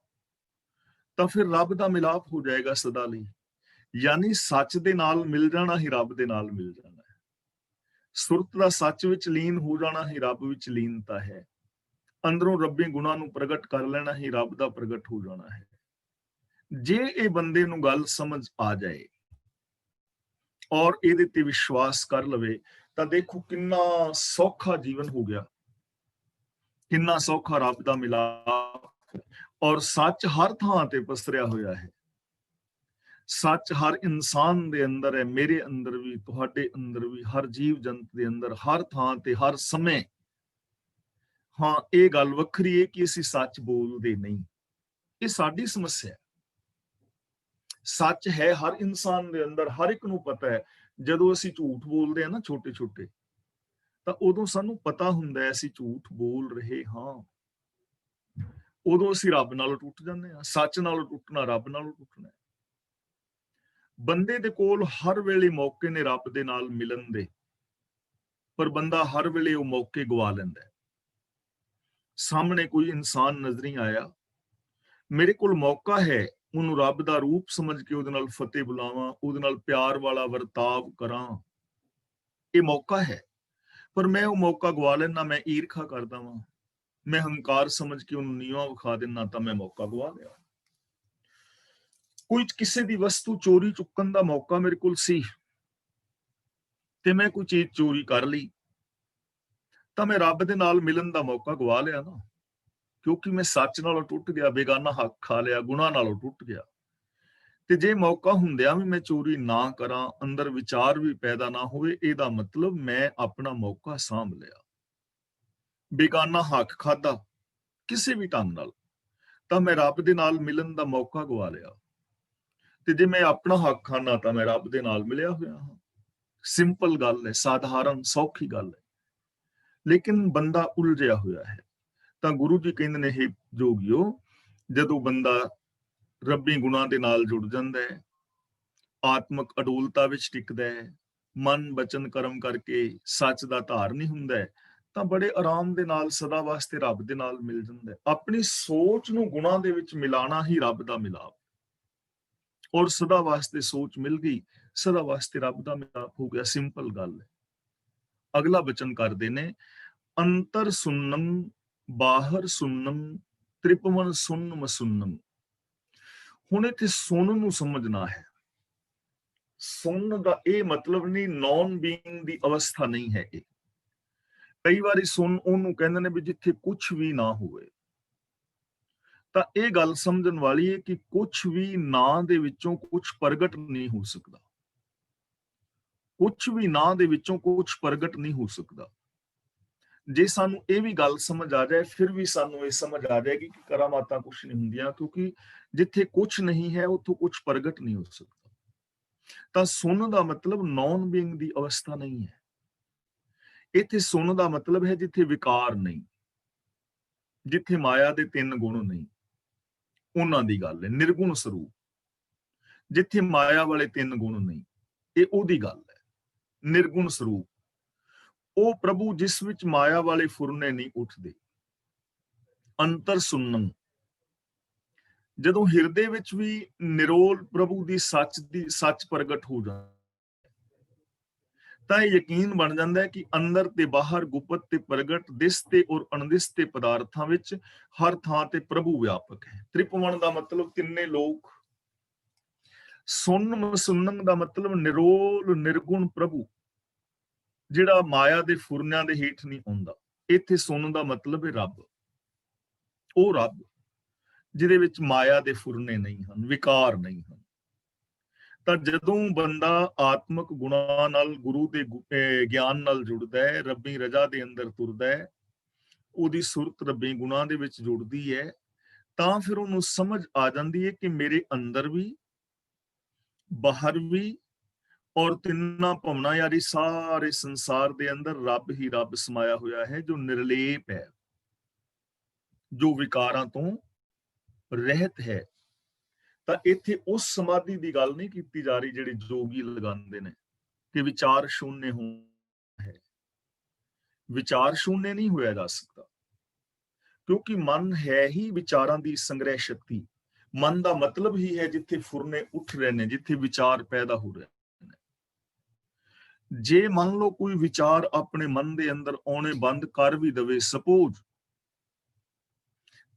ਤਾਂ ਫਿਰ ਰੱਬ ਦਾ ਮਿਲਾਪ ਹੋ ਜਾਏਗਾ ਸਦਾ ਲਈ, ਯਾਨੀ ਸੱਚ ਦੇ ਨਾਲ ਮਿਲ ਜਾਣਾ ਹੀ ਰੱਬ ਦੇ ਨਾਲ ਮਿਲ ਜਾਣਾ ਹੈ। ਸੁਰਤ ਦਾ ਸੱਚ ਵਿੱਚ ਲੀਨ ਹੋ ਜਾਣਾ ਹੀ ਰੱਬ ਵਿੱਚ ਲੀਨਤਾ ਹੈ। ਅੰਦਰੋਂ ਰੱਬੀ ਗੁਣਾ ਨੂੰ ਪ੍ਰਗਟ ਕਰ ਲੈਣਾ ਹੀ ਰੱਬ ਦਾ ਪ੍ਰਗਟ ਹੋ ਜਾਣਾ ਹੈ। ਜੇ ਇਹ ਬੰਦੇ ਨੂੰ ਗੱਲ ਸਮਝ ਆ ਜਾਏ ਔਰ ਇਹਦੇ ਤੇ ਵਿਸ਼ਵਾਸ ਕਰ ਲਵੇ ਤਾਂ ਦੇਖੋ ਕਿੰਨਾ ਸੌਖਾ ਜੀਵਨ ਹੋ ਗਿਆ, ਕਿੰਨਾ ਸੌਖਾ ਰੱਬ ਦਾ ਮਿਲਾਪ। ਔਰ ਸੱਚ ਹਰ ਥਾਂ ਤੇ ਪਸਰਿਆ ਹੋਇਆ ਹੈ। ਸੱਚ ਹਰ ਇਨਸਾਨ ਦੇ ਅੰਦਰ ਹੈ, ਮੇਰੇ ਅੰਦਰ ਵੀ, ਤੁਹਾਡੇ ਅੰਦਰ ਵੀ, ਹਰ ਜੀਵ ਜੰਤ ਦੇ ਅੰਦਰ, ਹਰ ਥਾਂ ਤੇ, ਹਰ ਸਮੇਂ। ਹਾਂ, ਇਹ ਗੱਲ ਵੱਖਰੀ ਹੈ ਕਿ ਅਸੀਂ ਸੱਚ ਬੋਲਦੇ ਨਹੀਂ, ਇਹ ਸਾਡੀ ਸਮੱਸਿਆ ਹੈ। ਸੱਚ ਹੈ ਹਰ ਇਨਸਾਨ ਦੇ ਅੰਦਰ, ਹਰ ਇੱਕ ਨੂੰ ਪਤਾ ਹੈ। ਜਦੋਂ ਅਸੀਂ ਝੂਠ ਬੋਲਦੇ ਹਾਂ ਨਾ ਛੋਟੇ ਛੋਟੇ, ਤਾਂ ਉਦੋਂ ਸਾਨੂੰ ਪਤਾ ਹੁੰਦਾ ਹੈ ਅਸੀਂ ਝੂਠ ਬੋਲ ਰਹੇ ਹਾਂ। ਉਦੋਂ ਅਸੀਂ ਰੱਬ ਨਾਲੋਂ ਟੁੱਟ ਜਾਂਦੇ ਹਾਂ। ਸੱਚ ਨਾਲੋਂ ਟੁੱਟਣਾ ਰੱਬ ਨਾਲੋਂ ਟੁੱਟਣਾ। ਬੰਦੇ ਦੇ ਕੋਲ ਹਰ ਵੇਲੇ ਮੌਕੇ ਨੇ ਰੱਬ ਦੇ ਨਾਲ ਮਿਲਣ ਦੇ, ਪਰ ਬੰਦਾ ਹਰ ਵੇਲੇ ਉਹ ਮੌਕੇ ਗਵਾ ਲੈਂਦਾ ਹੈ। ਸਾਹਮਣੇ ਕੋਈ ਇਨਸਾਨ ਨਜ਼ਰ ਨਹੀਂ ਆਇਆ, ਮੇਰੇ ਕੋਲ ਮੌਕਾ ਹੈ ਉਹਨੂੰ ਰੱਬ ਦਾ ਰੂਪ ਸਮਝ ਕੇ ਉਹਦੇ ਨਾਲ ਫਤਿਹ ਬੁਲਾਵਾਂ, ਉਹਦੇ ਨਾਲ ਪਿਆਰ ਵਾਲਾ ਵਰਤਾਵ ਕਰਾਂ, ਇਹ ਮੌਕਾ ਹੈ। ਪਰ ਮੈਂ ਉਹ ਮੌਕਾ ਗਵਾ ਲੈਣਾ, ਮੈਂ ਈਰਖਾ ਕਰਦਾ ਵਾਂ, ਮੈਂ ਹੰਕਾਰ ਸਮਝ ਕੇ ਉਹਨੂੰ ਨੀਵਾਂ ਵਿਖਾ ਦਿੰਦਾ, ਤਾਂ ਮੈਂ ਮੌਕਾ ਗਵਾ ਲਿਆ। ਕੋਈ ਕਿਸੇ ਦੀ ਵਸਤੂ ਚੋਰੀ ਚੁੱਕਣ ਦਾ ਮੌਕਾ ਮੇਰੇ ਕੋਲ ਸੀ ਤੇ ਮੈਂ ਕੋਈ ਚੀਜ਼ ਚੋਰੀ ਕਰ ਲਈ, ਤਾਂ ਮੈਂ ਰੱਬ ਦੇ ਨਾਲ ਮਿਲਣ ਦਾ ਮੌਕਾ ਗਵਾ ਲਿਆ ਨਾ, ਕਿਉਂਕਿ ਮੈਂ ਸੱਚ ਨਾਲੋਂ ਟੁੱਟ ਗਿਆ, ਬੇਗਾਨਾ ਹੱਕ ਖਾ ਲਿਆ, ਗੁਨਾਹ ਨਾਲੋਂ ਟੁੱਟ ਗਿਆ। ਤੇ ਜੇ ਮੌਕਾ ਹੁੰਦਿਆਂ ਵੀ ਮੈਂ ਚੋਰੀ ਨਾ ਕਰਾਂ, ਅੰਦਰ ਵਿਚਾਰ ਵੀ ਪੈਦਾ ਨਾ ਹੋਵੇ, ਇਹਦਾ ਮਤਲਬ ਮੈਂ ਆਪਣਾ ਮੌਕਾ ਸਾਂਭ ਲਿਆ। ਬੇਗਾਨਾ ਹੱਕ ਖਾਦਾ ਕਿਸੇ ਵੀ ਢੰਗ ਨਾਲ, ਤਾਂ ਮੈਂ ਰੱਬ ਦੇ ਨਾਲ ਮਿਲਣ ਦਾ ਮੌਕਾ ਗਵਾ ਲਿਆ। ਤੇ ਜੇ ਮੈਂ ਆਪਣਾ ਹੱਕ ਖਾਣਾ ਤਾਂ ਮੈਂ ਰੱਬ ਦੇ ਨਾਲ ਮਿਲਿਆ ਹੋਇਆ ਹਾਂ। ਸਿੰਪਲ ਗੱਲ ਹੈ, ਸਾਧਾਰਨ ਸੌਖੀ ਗੱਲ ਹੈ, ਲੇਕਿਨ ਬੰਦਾ ਉਲਝਿਆ ਹੋਇਆ ਹੈ। ਤਾਂ ਗੁਰੂ ਜੀ ਕਹਿੰਦੇ ਨੇ, ਹੇ ਜੋਗਿਓ, ਜਦੋਂ ਬੰਦਾ ਰੱਬੀ ਗੁਣਾਂ ਦੇ ਨਾਲ ਜੁੜ ਜਾਂਦਾ ਹੈ, ਆਤਮਕ ਅਡੋਲਤਾ ਵਿੱਚ ਟਿਕਦਾ ਹੈ, ਮਨ ਬਚਨ ਕਰਮ ਕਰਕੇ ਸੱਚ ਦਾ ਧਾਰਨੀ ਹੁੰਦਾ ਹੈ, ਤਾਂ ਬੜੇ ਆਰਾਮ ਦੇ ਨਾਲ ਸਦਾ ਵਾਸਤੇ ਰੱਬ ਦੇ ਨਾਲ ਮਿਲ ਜਾਂਦਾ ਹੈ। ਆਪਣੀ ਸੋਚ ਨੂੰ ਗੁਣਾਂ ਦੇ ਵਿੱਚ ਮਿਲਾਣਾ ਹੀ ਰੱਬ ਦਾ ਮਿਲਾਪ, ਔਰ ਸਦਾ ਵਾਸਤੇ ਸੋਚ ਮਿਲ ਗਈ, ਸਦਾ ਵਾਸਤੇ ਰੱਬ ਦਾ ਮਿਲਾਪ ਹੋ ਗਿਆ। ਸਿੰਪਲ ਗੱਲ ਹੈ। ਅਗਲਾ ਬਚਨ ਕਰਦੇ ਨੇ, ਅੰਤਰ ਸੁੰਨਮ ਬਾਹਰ ਸੁੰਨਮ ਤ੍ਰਿਪਵਨ ਸੁੰਨ ਮਸੁੰਨਮ। ਹੁਣ ਇੱਥੇ ਸੁਣ ਨੂੰ ਸਮਝਣਾ ਹੈ। ਸੁਣ ਦਾ ਇਹ ਮਤਲਬ ਨਹੀਂ ਨੌਨ ਬੀਇੰਗ ਦੀ ਅਵਸਥਾ ਨਹੀਂ ਹੈ। ਇਹ ਕਈ ਵਾਰੀ ਸੁਣ ਉਹਨੂੰ ਕਹਿੰਦੇ ਨੇ ਵੀ ਜਿੱਥੇ ਕੁਝ ਵੀ ਨਾ ਹੋਵੇ। ਤਾਂ ਇਹ ਗੱਲ ਸਮਝਣ ਵਾਲੀ ਹੈ ਕਿ ਕੁਝ ਵੀ ਨਾ ਦੇ ਵਿੱਚੋਂ ਕੁਝ ਪ੍ਰਗਟ ਨਹੀਂ ਹੋ ਸਕਦਾ। ਕੁਝ ਵੀ ਨਾ ਦੇ ਵਿੱਚੋਂ ਕੁਝ ਪ੍ਰਗਟ ਨਹੀਂ ਹੋ ਸਕਦਾ। ਜੇ ਸਾਨੂੰ ਇਹ ਵੀ ਗੱਲ ਸਮਝ ਆ ਜਾਏ, ਫਿਰ ਵੀ ਸਾਨੂੰ ਇਹ ਸਮਝ ਆ ਜਾਏਗੀ ਕਿ ਕਰਾਮਾਤਾਂ ਕੁਝ ਨਹੀਂ ਹੁੰਦੀਆਂ, ਕਿਉਂਕਿ ਜਿੱਥੇ ਕੁਝ ਨਹੀਂ ਹੈ ਉੱਥੋਂ ਕੁਝ ਪ੍ਰਗਟ ਨਹੀਂ ਹੋ ਸਕਦਾ। ਤਾਂ ਸੁਣ ਦਾ ਮਤਲਬ ਨੌਨ ਬੀਇੰਗ ਦੀ ਅਵਸਥਾ ਨਹੀਂ ਹੈ। ਇੱਥੇ ਸੁਣ ਦਾ ਮਤਲਬ ਹੈ ਜਿੱਥੇ ਵਿਕਾਰ ਨਹੀਂ, ਜਿੱਥੇ ਮਾਇਆ ਦੇ 3 ਗੁਣ ਨਹੀਂ, ਉਹਨਾਂ ਦੀ ਗੱਲ ਹੈ। ਨਿਰਗੁਣ ਸਰੂਪ, ਜਿੱਥੇ ਮਾਇਆ ਵਾਲੇ 3 ਗੁਣ ਨਹੀਂ, ਇਹ ਉਹਦੀ ਗੱਲ ਹੈ। ਨਿਰਗੁਣ ਸਰੂਪ ਉਹ ਪ੍ਰਭੂ ਜਿਸ ਵਿੱਚ ਮਾਇਆ ਵਾਲੇ ਫੁਰਨੇ ਨਹੀਂ ਉੱਠਦੇ। ਅੰਤਰ ਸੁੰਨਮ, ਜਦੋਂ ਹਿਰਦੇ ਵਿੱਚ ਵੀ ਨਿਰੋਲ ਪ੍ਰਭੂ ਦੀ ਸੱਚ ਪ੍ਰਗਟ ਹੋ ਜਾਂਦਾ, ਤਾਂ ਇਹ ਯਕੀਨ ਬਣ ਜਾਂਦਾ ਹੈ ਕਿ ਅੰਦਰ ਤੇ ਬਾਹਰ, ਗੁਪਤ ਤੇ ਪ੍ਰਗਟ, ਦਿਸ ਤੇ ਔਰ ਅਣਦਿਸ ਤੇ ਪਦਾਰਥਾਂ ਵਿੱਚ ਹਰ ਥਾਂ ਤੇ ਪ੍ਰਭੂ ਵਿਆਪਕ ਹੈ। ਤ੍ਰਿਪਵਨ ਦਾ ਮਤਲਬ ਤਿੰਨੇ ਲੋਕ, ਸੁੰਨ ਸੁੰਨਮ ਦਾ ਮਤਲਬ ਨਿਰੋਲ ਨਿਰਗੁਣ ਪ੍ਰਭੂ, ਜਿਹੜਾ ਮਾਇਆ ਦੇ ਫੁਰਨਿਆਂ ਦੇ ਹੇਠ ਨਹੀਂ ਆਉਂਦਾ। ਇੱਥੇ ਸੁਣਨ ਦਾ ਮਤਲਬ ਹੈ ਰੱਬ, ਉਹ ਰੱਬ ਜਿਹਦੇ ਵਿੱਚ ਮਾਇਆ ਦੇ ਫੁਰਨੇ ਨਹੀਂ ਹਨ, ਵਿਕਾਰ ਨਹੀਂ ਹਨ। ਤਾਂ ਜਦੋਂ ਬੰਦਾ ਆਤਮਿਕ ਗੁਣਾਂ ਨਾਲ, ਗੁਰੂ ਦੇ ਗਿਆਨ ਨਾਲ ਜੁੜਦਾ ਹੈ, ਰੱਬੀ ਰਜ਼ਾ ਦੇ ਅੰਦਰ ਤੁਰਦਾ ਹੈ, ਉਹਦੀ ਸੁਰਤ ਰੱਬੀ ਗੁਣਾਂ ਦੇ ਵਿੱਚ ਜੁੜਦੀ ਹੈ, ਤਾਂ ਫਿਰ ਉਹਨੂੰ ਸਮਝ ਆ ਜਾਂਦੀ ਹੈ ਕਿ ਮੇਰੇ ਅੰਦਰ ਵੀ, ਬਾਹਰ ਵੀ, ਔਰ ਤਿੰਨਾਂ ਭਵਨਾਂ ਯਾਰੀ ਸਾਰੇ ਸੰਸਾਰ ਦੇ ਅੰਦਰ ਰੱਬ ਹੀ ਰੱਬ ਸਮਾਇਆ ਹੋਇਆ ਹੈ, ਜੋ ਨਿਰਲੇਪ ਹੈ, ਜੋ ਵਿਕਾਰਾਂ ਤੋਂ ਰਹਿਤ ਹੈ। ਤਾਂ ਇੱਥੇ ਉਸ ਸਮਾਧੀ ਦੀ ਗੱਲ ਨਹੀਂ ਕੀਤੀ ਜਾ ਰਹੀ ਜਿਹੜੀ ਜੋਗੀ ਲਗਾਉਂਦੇ ਨੇ ਕਿ ਵਿਚਾਰ ਸ਼ੂਨਯ ਹੈ। ਵਿਚਾਰ ਸ਼ੂਨਯ ਨਹੀਂ ਹੋਇਆ ਜਾ ਸਕਦਾ, ਕਿਉਂਕਿ ਮਨ ਹੈ ਹੀ ਵਿਚਾਰਾਂ ਦੀ ਸੰਗ੍ਰਹਿ ਸ਼ਕਤੀ। ਮਨ ਦਾ ਮਤਲਬ ਹੀ ਹੈ ਜਿੱਥੇ ਫੁਰਨੇ ਉੱਠ ਰਹੇ ਨੇ, ਜਿੱਥੇ ਵਿਚਾਰ ਪੈਦਾ ਹੋ ਰਹੇ ਨੇ। ਜੇ ਮੰਨ ਲਓ ਕੋਈ ਵਿਚਾਰ ਆਪਣੇ ਮਨ ਦੇ ਅੰਦਰ ਆਉਣੇ ਬੰਦ ਕਰ ਵੀ ਦਵੇ ਸਪੋਜ਼,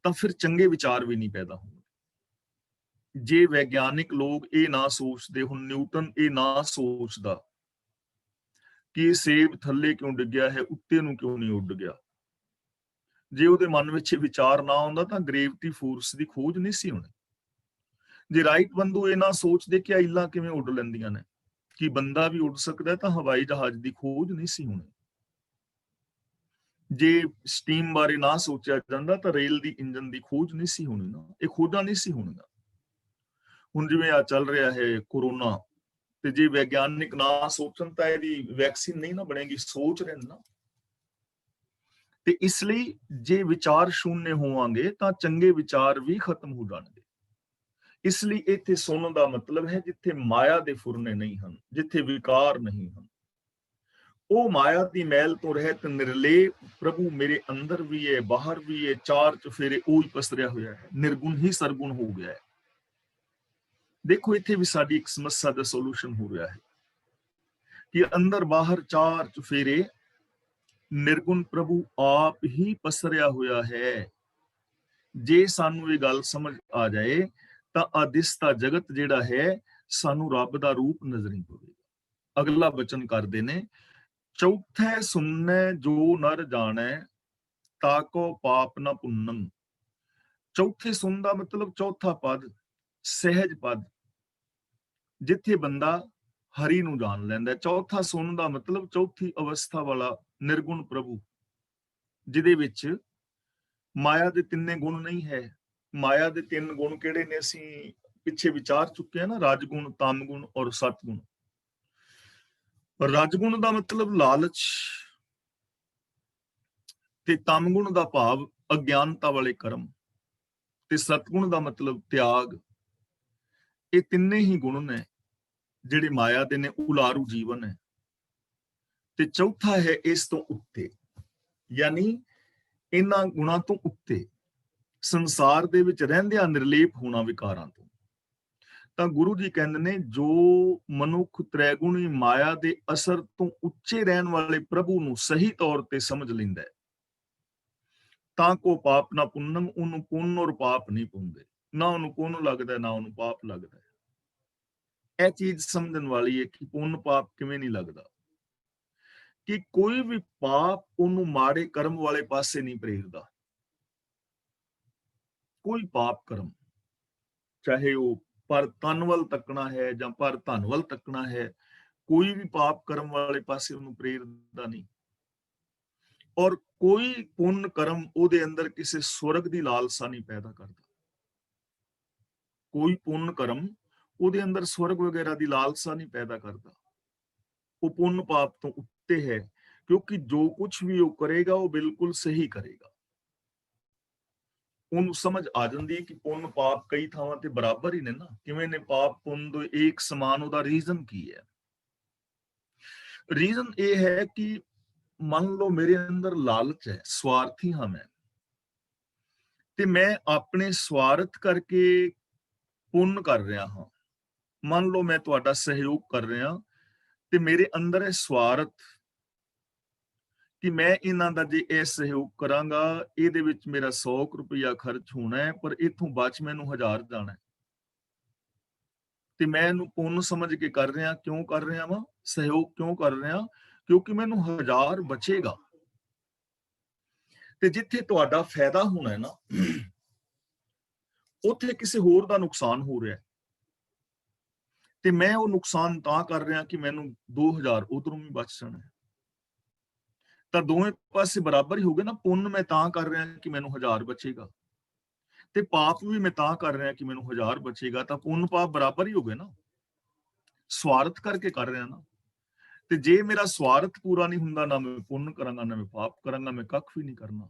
ਤਾਂ ਫਿਰ ਚੰਗੇ ਵਿਚਾਰ ਵੀ ਨਹੀਂ ਪੈਦਾ ਹੋਣਗੇ। ਜੇ ਵਿਗਿਆਨਿਕ ਲੋਕ ਇਹ ਨਾ ਸੋਚਦੇ, ਹੁਣ ਨਿਊਟਨ ਇਹ ਨਾ ਸੋਚਦਾ ਕਿ ਸੇਬ ਥੱਲੇ ਕਿਉਂ ਡਿੱਗਿਆ ਹੈ, ਉੱਤੇ ਨੂੰ ਕਿਉਂ ਨਹੀਂ ਉੱਡ ਗਿਆ, ਜੇ ਉਹਦੇ ਮਨ ਵਿੱਚ ਵਿਚਾਰ ਨਾ ਆਉਂਦਾ ਤਾਂ ਗ੍ਰੇਵਿਟੀ ਫੋਰਸ ਦੀ ਖੋਜ ਨਹੀਂ ਸੀ ਹੋਣੀ। ਜੇ ਰਾਈਟ ਬੰਦੂ ਇਹ ਨਾ ਸੋਚਦੇ ਕਿ ਇੱਲਾਂ ਕਿਵੇਂ ਉੱਡ ਲੈਂਦੀਆਂ ਨੇ, ਕਿ ਬੰਦਾ ਵੀ ਉੱਡ ਸਕਦਾ, ਤਾਂ ਹਵਾਈ ਜਹਾਜ਼ ਦੀ ਖੋਜ ਨਹੀਂ ਸੀ ਹੋਣੀ। ਜੇ ਸਟੀਮ ਬਾਰੇ ਨਾ ਸੋਚਿਆ ਜਾਂਦਾ ਤਾਂ ਰੇਲ ਦੀ ਇੰਜਨ ਦੀ ਖੋਜ ਨਹੀਂ ਸੀ ਹੋਣੀ ਨਾ, ਇਹ ਖੋਜਾਂ ਨਹੀਂ ਸੀ ਹੋਣੀਆਂ। ਹੁਣ ਜਿਵੇਂ ਆ ਚੱਲ ਰਿਹਾ ਹੈ ਕੋਰੋਨਾ, ਤੇ ਜੇ ਵਿਗਿਆਨਿਕ ਨਾ ਸੋਚਣ ਤਾਂ ਇਹਦੀ ਵੈਕਸੀਨ ਨਹੀਂ ਨਾ ਬਣੇਗੀ, ਸੋਚ ਰਹੇ ਨਾ। ਤੇ ਇਸ ਲਈ ਜੇ ਵਿਚਾਰ ਸ਼ੂਨਯ ਹੋਵਾਂਗੇ ਤਾਂ ਚੰਗੇ ਵਿਚਾਰ ਵੀ ਖਤਮ ਹੋ ਜਾਣਗੇ। ਇਸ ਲਈ ਇੱਥੇ ਸੁਣਨ ਦਾ ਮਤਲਬ ਹੈ ਜਿੱਥੇ ਮਾਇਆ ਦੇ ਫੁਰਨੇ ਨਹੀਂ ਹਨ, ਜਿੱਥੇ ਵਿਕਾਰ ਨਹੀਂ ਹਨ, ਉਹ ਮਾਇਆ ਦੀ ਮੈਲ ਤੋਂ ਰਹਿਤ ਨਿਰਲੇ ਪ੍ਰਭੂ ਮੇਰੇ ਅੰਦਰ ਵੀ ਹੈ, ਬਾਹਰ ਵੀ ਹੈ, ਚਾਰ ਚੁਫੇਰੇ ਉਹ ਹੀ ਪਸਰਿਆ ਹੋਇਆ ਹੈ, ਨਿਰਗੁਣ ਹੀ ਸਰਗੁਣ ਹੋ ਗਿਆ ਹੈ। ਦੇਖੋ ਇੱਥੇ ਵੀ ਸਾਡੀ ਇੱਕ ਸਮੱਸਿਆ ਦਾ ਸੋਲੂਸ਼ਨ ਹੋ ਰਿਹਾ ਹੈ ਕਿ ਅੰਦਰ ਬਾਹਰ ਚਾਰ ਚੁਫੇਰੇ ਨਿਰਗੁਣ ਪ੍ਰਭੂ ਆਪ ਹੀ ਪਸਰਿਆ ਹੋਇਆ ਹੈ। ਜੇ ਸਾਨੂੰ ਇਹ ਗੱਲ ਸਮਝ ਆ ਜਾਏ ਤਾਂ ਅਦਿਸਤਾ ਜਗਤ ਜਿਹੜਾ ਹੈ ਸਾਨੂੰ ਰੱਬ ਦਾ ਰੂਪ ਨਜ਼ਰੀ ਪਵੇਗਾ। ਅਗਲਾ ਬਚਨ ਕਰਦੇ ਨੇ, ਚੌਥੇ ਸੁਣਨੇ ਜੋ ਨਰ ਜਾਣੈ ਤਾਕੋ ਪਾਪ ਨਾ ਪੁੰਨਮ। ਚੌਥੇ ਸੁਣ ਦਾ ਮਤਲਬ ਚੌਥਾ ਪਦ, ਸਹਿਜ ਪਦ, ਜਿੱਥੇ ਬੰਦਾ ਹਰੀ ਨੂੰ ਜਾਣ ਲੈਂਦਾ। ਚੌਥਾ ਸੁਣ ਦਾ ਮਤਲਬ ਚੌਥੀ ਅਵਸਥਾ ਵਾਲਾ ਨਿਰਗੁਣ ਪ੍ਰਭੂ, ਜਿਹਦੇ ਵਿੱਚ ਮਾਇਆ ਦੇ ਤਿੰਨੇ ਗੁਣ ਨਹੀਂ ਹੈ। ਮਾਇਆ ਦੇ ਤਿੰਨ ਗੁਣ ਕਿਹੜੇ ਨੇ ਅਸੀਂ ਪਿੱਛੇ ਵਿਚਾਰ ਚੁੱਕੇ ਆ ਨਾ, ਰਾਜਗੁਣ, ਤਾਮਗੁਣ ਔਰ ਸਤਗੁਣ। ਰਾਜਗੁਣ ਦਾ ਮਤਲਬ ਲਾਲਚ, ਤੇ ਤਾਮਗੁਣ ਦਾ ਭਾਵ ਅਗਿਆਨਤਾ ਵਾਲੇ ਕਰਮ, ਤੇ ਸਤਗੁਣ ਦਾ ਮਤਲਬ ਤਿਆਗ। ਇਹ ਤਿੰਨੇ ਹੀ ਗੁਣ ਨੇ ਜਿਹੜੇ ਮਾਇਆ ਦੇ ਨੇ, ਉਲਾਰੂ ਜੀਵਨ ਹੈ। ਤੇ ਚੌਥਾ ਹੈ ਇਸ ਤੋਂ ਉੱਤੇ, ਯਾਨੀ ਇਹਨਾਂ ਗੁਣਾਂ ਤੋਂ ਉੱਤੇ, ਸੰਸਾਰ ਦੇ ਵਿੱਚ ਰਹਿੰਦਿਆਂ ਨਿਰਲੇਪ ਹੋਣਾ ਵਿਕਾਰਾਂ ਤੋਂ। ਤਾਂ ਗੁਰੂ ਜੀ ਕਹਿੰਦੇ ਨੇ ਜੋ ਮਨੁੱਖ ਤ੍ਰੈਗੁਣੀ ਮਾਇਆ ਦੇ ਅਸਰ ਤੋਂ ਉੱਚੇ ਰਹਿਣ ਵਾਲੇ ਪ੍ਰਭੂ ਨੂੰ ਸਹੀ ਤੌਰ ਤੇ ਸਮਝ ਲੈਂਦਾ ਹੈ, ਤਾਂ ਕੋ ਪਾਪ ਨਾ ਪੁੰਨਮ, ਉਹਨੂੰ ਪੁੰਨ ਔਰ ਪਾਪ ਨਹੀਂ ਪਾਉਂਦੇ, ਨਾ ਉਹਨੂੰ ਪੁੰਨ ਲੱਗਦਾ ਨਾ ਉਹਨੂੰ ਪਾਪ ਲੱਗਦਾ। ਇਹ ਚੀਜ਼ ਸਮਝਣ ਵਾਲੀ ਹੈ ਕਿ ਪੁੰਨ ਪਾਪ ਕਿਵੇਂ ਨਹੀਂ ਲੱਗਦਾ, ਕਿ ਕੋਈ ਵੀ ਪਾਪ ਉਹਨੂੰ ਮਾੜੇ ਕਰਮ ਵਾਲੇ ਪਾਸੇ ਨਹੀਂ ਪ੍ਰੇਰਦਾ। ਕੋਈ ਪਾਪ ਕਰਮ, ਚਾਹੇ ਉਹ ਪਰ ਤਨ ਵੱਲ ਤੱਕਣਾ ਹੈ ਜਾਂ ਪਰ ਧਨ ਵੱਲ ਤੱਕਣਾ ਹੈ, ਕੋਈ ਵੀ ਪਾਪ ਕਰਮ ਵਾਲੇ ਪਾਸੇ ਉਹਨੂੰ ਪ੍ਰੇਰਦਾ ਨਹੀਂ। ਔਰ ਕੋਈ ਪੁੰਨ ਕਰਮ ਉਹਦੇ ਅੰਦਰ ਕਿਸੇ ਸਵਰਗ ਦੀ ਲਾਲਸਾ ਨਹੀਂ ਪੈਦਾ ਕਰਦਾ। ਕੋਈ ਪੁੰਨ ਕਰਮ ਉਹਦੇ ਅੰਦਰ ਸਵਰਗ ਵਗੈਰਾ ਦੀ ਲਾਲਸਾ ਨਹੀਂ ਪੈਦਾ ਕਰਦਾ। ਉਹ ਪੁੰਨ ਪਾਪ ਤੋਂ ਉੱਤੇ ਹੈ, ਕਿਉਂਕਿ ਜੋ ਕੁਝ ਵੀ ਉਹ ਕਰੇਗਾ ਉਹ ਬਿਲਕੁਲ ਸਹੀ ਕਰੇਗਾ। ਉਹਨੂੰ ਸਮਝ ਆ ਜਾਂਦੀ ਹੈ ਕਿ ਪੁੰਨ ਪਾਪ ਕਈ ਥਾਵਾਂ ਤੇ ਬਰਾਬਰ ਹੀ ਨੇ ਨਾ, ਕਿਵੇਂ ਨੇ ਪਾਪ ਪੁੰਨ ਦੋ ਇੱਕ ਸਮਾਨ। ਉਹਦਾ ਰੀਜ਼ਨ ਕੀ ਹੈ? ਰੀਜ਼ਨ ਇਹ ਹੈ ਕਿ ਮੰਨ ਲਓ ਮੇਰੇ ਅੰਦਰ ਲਾਲਚ ਹੈ, ਸਵਾਰਥੀ ਹਾਂ ਮੈਂ, ਤੇ ਮੈਂ ਆਪਣੇ ਸਵਾਰਥ ਕਰਕੇ ਪੁੰਨ ਕਰ ਰਿਹਾ ਹਾਂ। ਮੰਨ ਲਓ ਮੈਂ ਤੁਹਾਡਾ ਸਹਿਯੋਗ ਕਰ ਰਿਹਾ ਤੇ ਮੇਰੇ ਅੰਦਰ ਹੈ ਸਵਾਰਥ ਕਿ ਮੈਂ ਇਹਨਾਂ ਦਾ ਜੇ ਇਹ ਸਹਿਯੋਗ ਕਰਾਂਗਾ, ਇਹਦੇ ਵਿੱਚ ਮੇਰਾ 100 ਰੁਪਇਆ ਖਰਚ ਹੋਣਾ ਹੈ, ਪਰ ਇਥੋਂ ਬਚ ਮੈਨੂੰ 1000 ਜਾਣਾ ਹੈ। ਤੇ ਮੈਂ ਇਹਨੂੰ ਪੁੰਨ ਸਮਝ ਕੇ ਕਰ ਰਿਹਾ। ਕਿਉਂ ਕਰ ਰਿਹਾ ਵਾਂ? ਸਹਿਯੋਗ ਕਿਉਂ ਕਰ ਰਿਹਾ? ਕਿਉਂਕਿ ਮੈਨੂੰ 1000 ਬਚੇਗਾ। ਤੇ ਜਿੱਥੇ ਤੁਹਾਡਾ ਫਾਇਦਾ ਹੋਣਾ ਹੈ ਨਾ, ਉੱਥੇ ਕਿਸੇ ਹੋਰ ਦਾ ਨੁਕਸਾਨ ਹੋ ਰਿਹਾ ਹੈ। ਤੇ ਮੈਂ ਉਹ ਨੁਕਸਾਨ ਤਾਂ ਕਰ ਰਿਹਾ ਕਿ ਮੈਨੂੰ 2000 ਉਧਰੋਂ ਵੀ ਬਚ ਜਾਣਾ ਹੈ। ਤਾਂ ਦੋਵੇਂ ਪਾਸੇ ਬਰਾਬਰ ਹੀ ਹੋ ਗਏ ਨਾ। ਪੁੰਨ ਮੈਂ ਤਾਂ ਕਰ ਰਿਹਾ ਕਿ ਮੈਨੂੰ 1000 ਬਚੇਗਾ, ਤੇ ਪਾਪ ਵੀ ਮੈਂ ਤਾਂ ਕਰ ਰਿਹਾ ਕਿ ਮੈਨੂੰ 1000 ਬਚੇਗਾ। ਤਾਂ ਪੁੰਨ ਪਾਪ ਬਰਾਬਰ ਹੀ ਹੋ ਗਏ ਨਾ, ਸਵਾਰਥ ਕਰਕੇ ਕਰ ਰਿਹਾ ਨਾ। ਤੇ ਜੇ ਮੇਰਾ ਸਵਾਰਥ ਪੂਰਾ ਨਹੀਂ ਹੁੰਦਾ, ਨਾ ਮੈਂ ਪੁੰਨ ਕਰਾਂਗਾ ਨਾ ਮੈਂ ਪਾਪ ਕਰਾਂਗਾ, ਮੈਂ ਕੱਖ ਵੀ ਨਹੀਂ ਕਰਨਾ।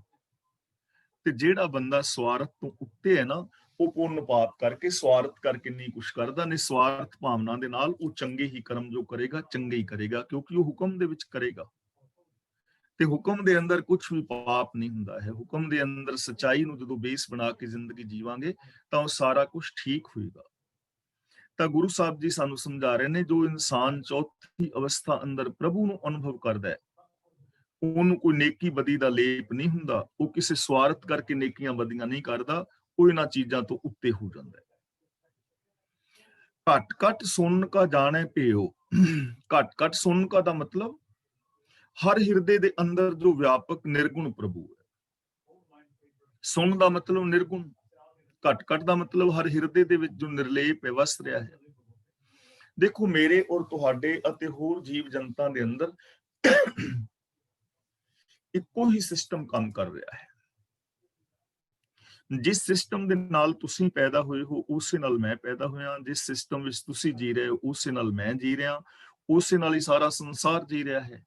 ਤੇ ਜਿਹੜਾ ਬੰਦਾ ਸਵਾਰਥ ਤੋਂ ਉੱਤੇ ਹੈ ਨਾ, ਉਹ ਪੁੰਨ ਪਾਪ ਕਰਕੇ, ਸਵਾਰਥ ਕਰਕੇ ਨਹੀਂ ਕੁਛ ਕਰਦਾ। ਨਿਸਵਾਰਥ ਭਾਵਨਾ ਦੇ ਨਾਲ ਉਹ ਚੰਗੇ ਹੀ ਕਰਮ ਜੋ ਕਰੇਗਾ, ਚੰਗੇ ਹੀ ਕਰੇਗਾ, ਕਿਉਂਕਿ ਉਹ ਹੁਕਮ ਦੇ ਵਿੱਚ ਕਰੇਗਾ। ਤੇ ਹੁਕਮ ਦੇ ਅੰਦਰ ਕੁਝ ਵੀ ਪਾਪ ਨਹੀਂ ਹੁੰਦਾ ਹੈ। ਹੁਕਮ ਦੇ ਅੰਦਰ ਸਚਾਈ ਨੂੰ ਜਦੋਂ ਬੇਸ ਬਣਾ ਕੇ ਜ਼ਿੰਦਗੀ ਜੀਵਾਂਗੇ ਤਾਂ ਉਹ ਸਾਰਾ ਕੁਝ ਠੀਕ ਹੋਏਗਾ। ਤਾਂ ਗੁਰੂ ਸਾਹਿਬ ਜੀ ਸਾਨੂੰ ਸਮਝਾ ਰਹੇ ਨੇ, ਜੋ ਇਨਸਾਨ ਚੌਥੀ ਅਵਸਥਾ ਅੰਦਰ ਪ੍ਰਭੂ ਨੂੰ ਅਨੁਭਵ ਕਰਦਾ ਹੈ, ਉਹਨੂੰ ਕੋਈ ਨੇਕੀ ਬਦੀ ਦਾ ਲੇਪ ਨਹੀਂ ਹੁੰਦਾ। ਉਹ ਕਿਸੇ ਸਵਾਰਥ ਕਰਕੇ ਨੇਕੀਆਂ ਬਦੀਆਂ ਨਹੀਂ ਕਰਦਾ, ਉਹ ਇਹਨਾਂ ਚੀਜ਼ਾਂ ਤੋਂ ਉੱਤੇ ਹੋ ਜਾਂਦਾ ਹੈ। ਘਟ ਘਟ ਸੁਣ ਕਾ ਜਾਣੇ ਭਿਓ। ਘਟ ਘਟ ਸੁਣ ਕਾ ਦਾ ਮਤਲਬ ਹਰ ਹਿਰਦੇ ਦੇ ਅੰਦਰ ਜੋ ਵਿਆਪਕ ਨਿਰਗੁਣ ਪ੍ਰਭੂ ਹੈ। ਸੁਣ ਦਾ ਮਤਲਬ ਨਿਰਗੁਣ, ਘਟ ਘਟ ਦਾ ਮਤਲਬ ਹਰ ਹਿਰਦੇ ਦੇ ਵਿੱਚ ਜੋ ਨਿਰਲੇਪ ਹੈ, ਵਸ ਰਿਹਾ ਹੈ। ਦੇਖੋ, ਮੇਰੇ ਔਰ ਤੁਹਾਡੇ ਅਤੇ ਹੋਰ ਜੀਵ ਜਨਤਾ ਦੇ ਅੰਦਰ ਇੱਕੋ ਹੀ ਸਿਸਟਮ ਕੰਮ ਕਰ ਰਿਹਾ ਹੈ। ਜਿਸ ਸਿਸਟਮ ਦੇ ਨਾਲ ਤੁਸੀਂ ਪੈਦਾ ਹੋਏ ਹੋ, ਉਸੇ ਨਾਲ ਮੈਂ ਪੈਦਾ ਹੋਇਆ। ਜਿਸ ਸਿਸਟਮ ਵਿੱਚ ਤੁਸੀਂ ਜੀ ਰਹੇ ਹੋ, ਉਸੇ ਨਾਲ ਮੈਂ ਜੀ ਰਿਹਾ। ਉਸੇ ਨਾਲ ਹੀ ਸਾਰਾ ਸੰਸਾਰ ਜੀ ਰਿਹਾ ਹੈ।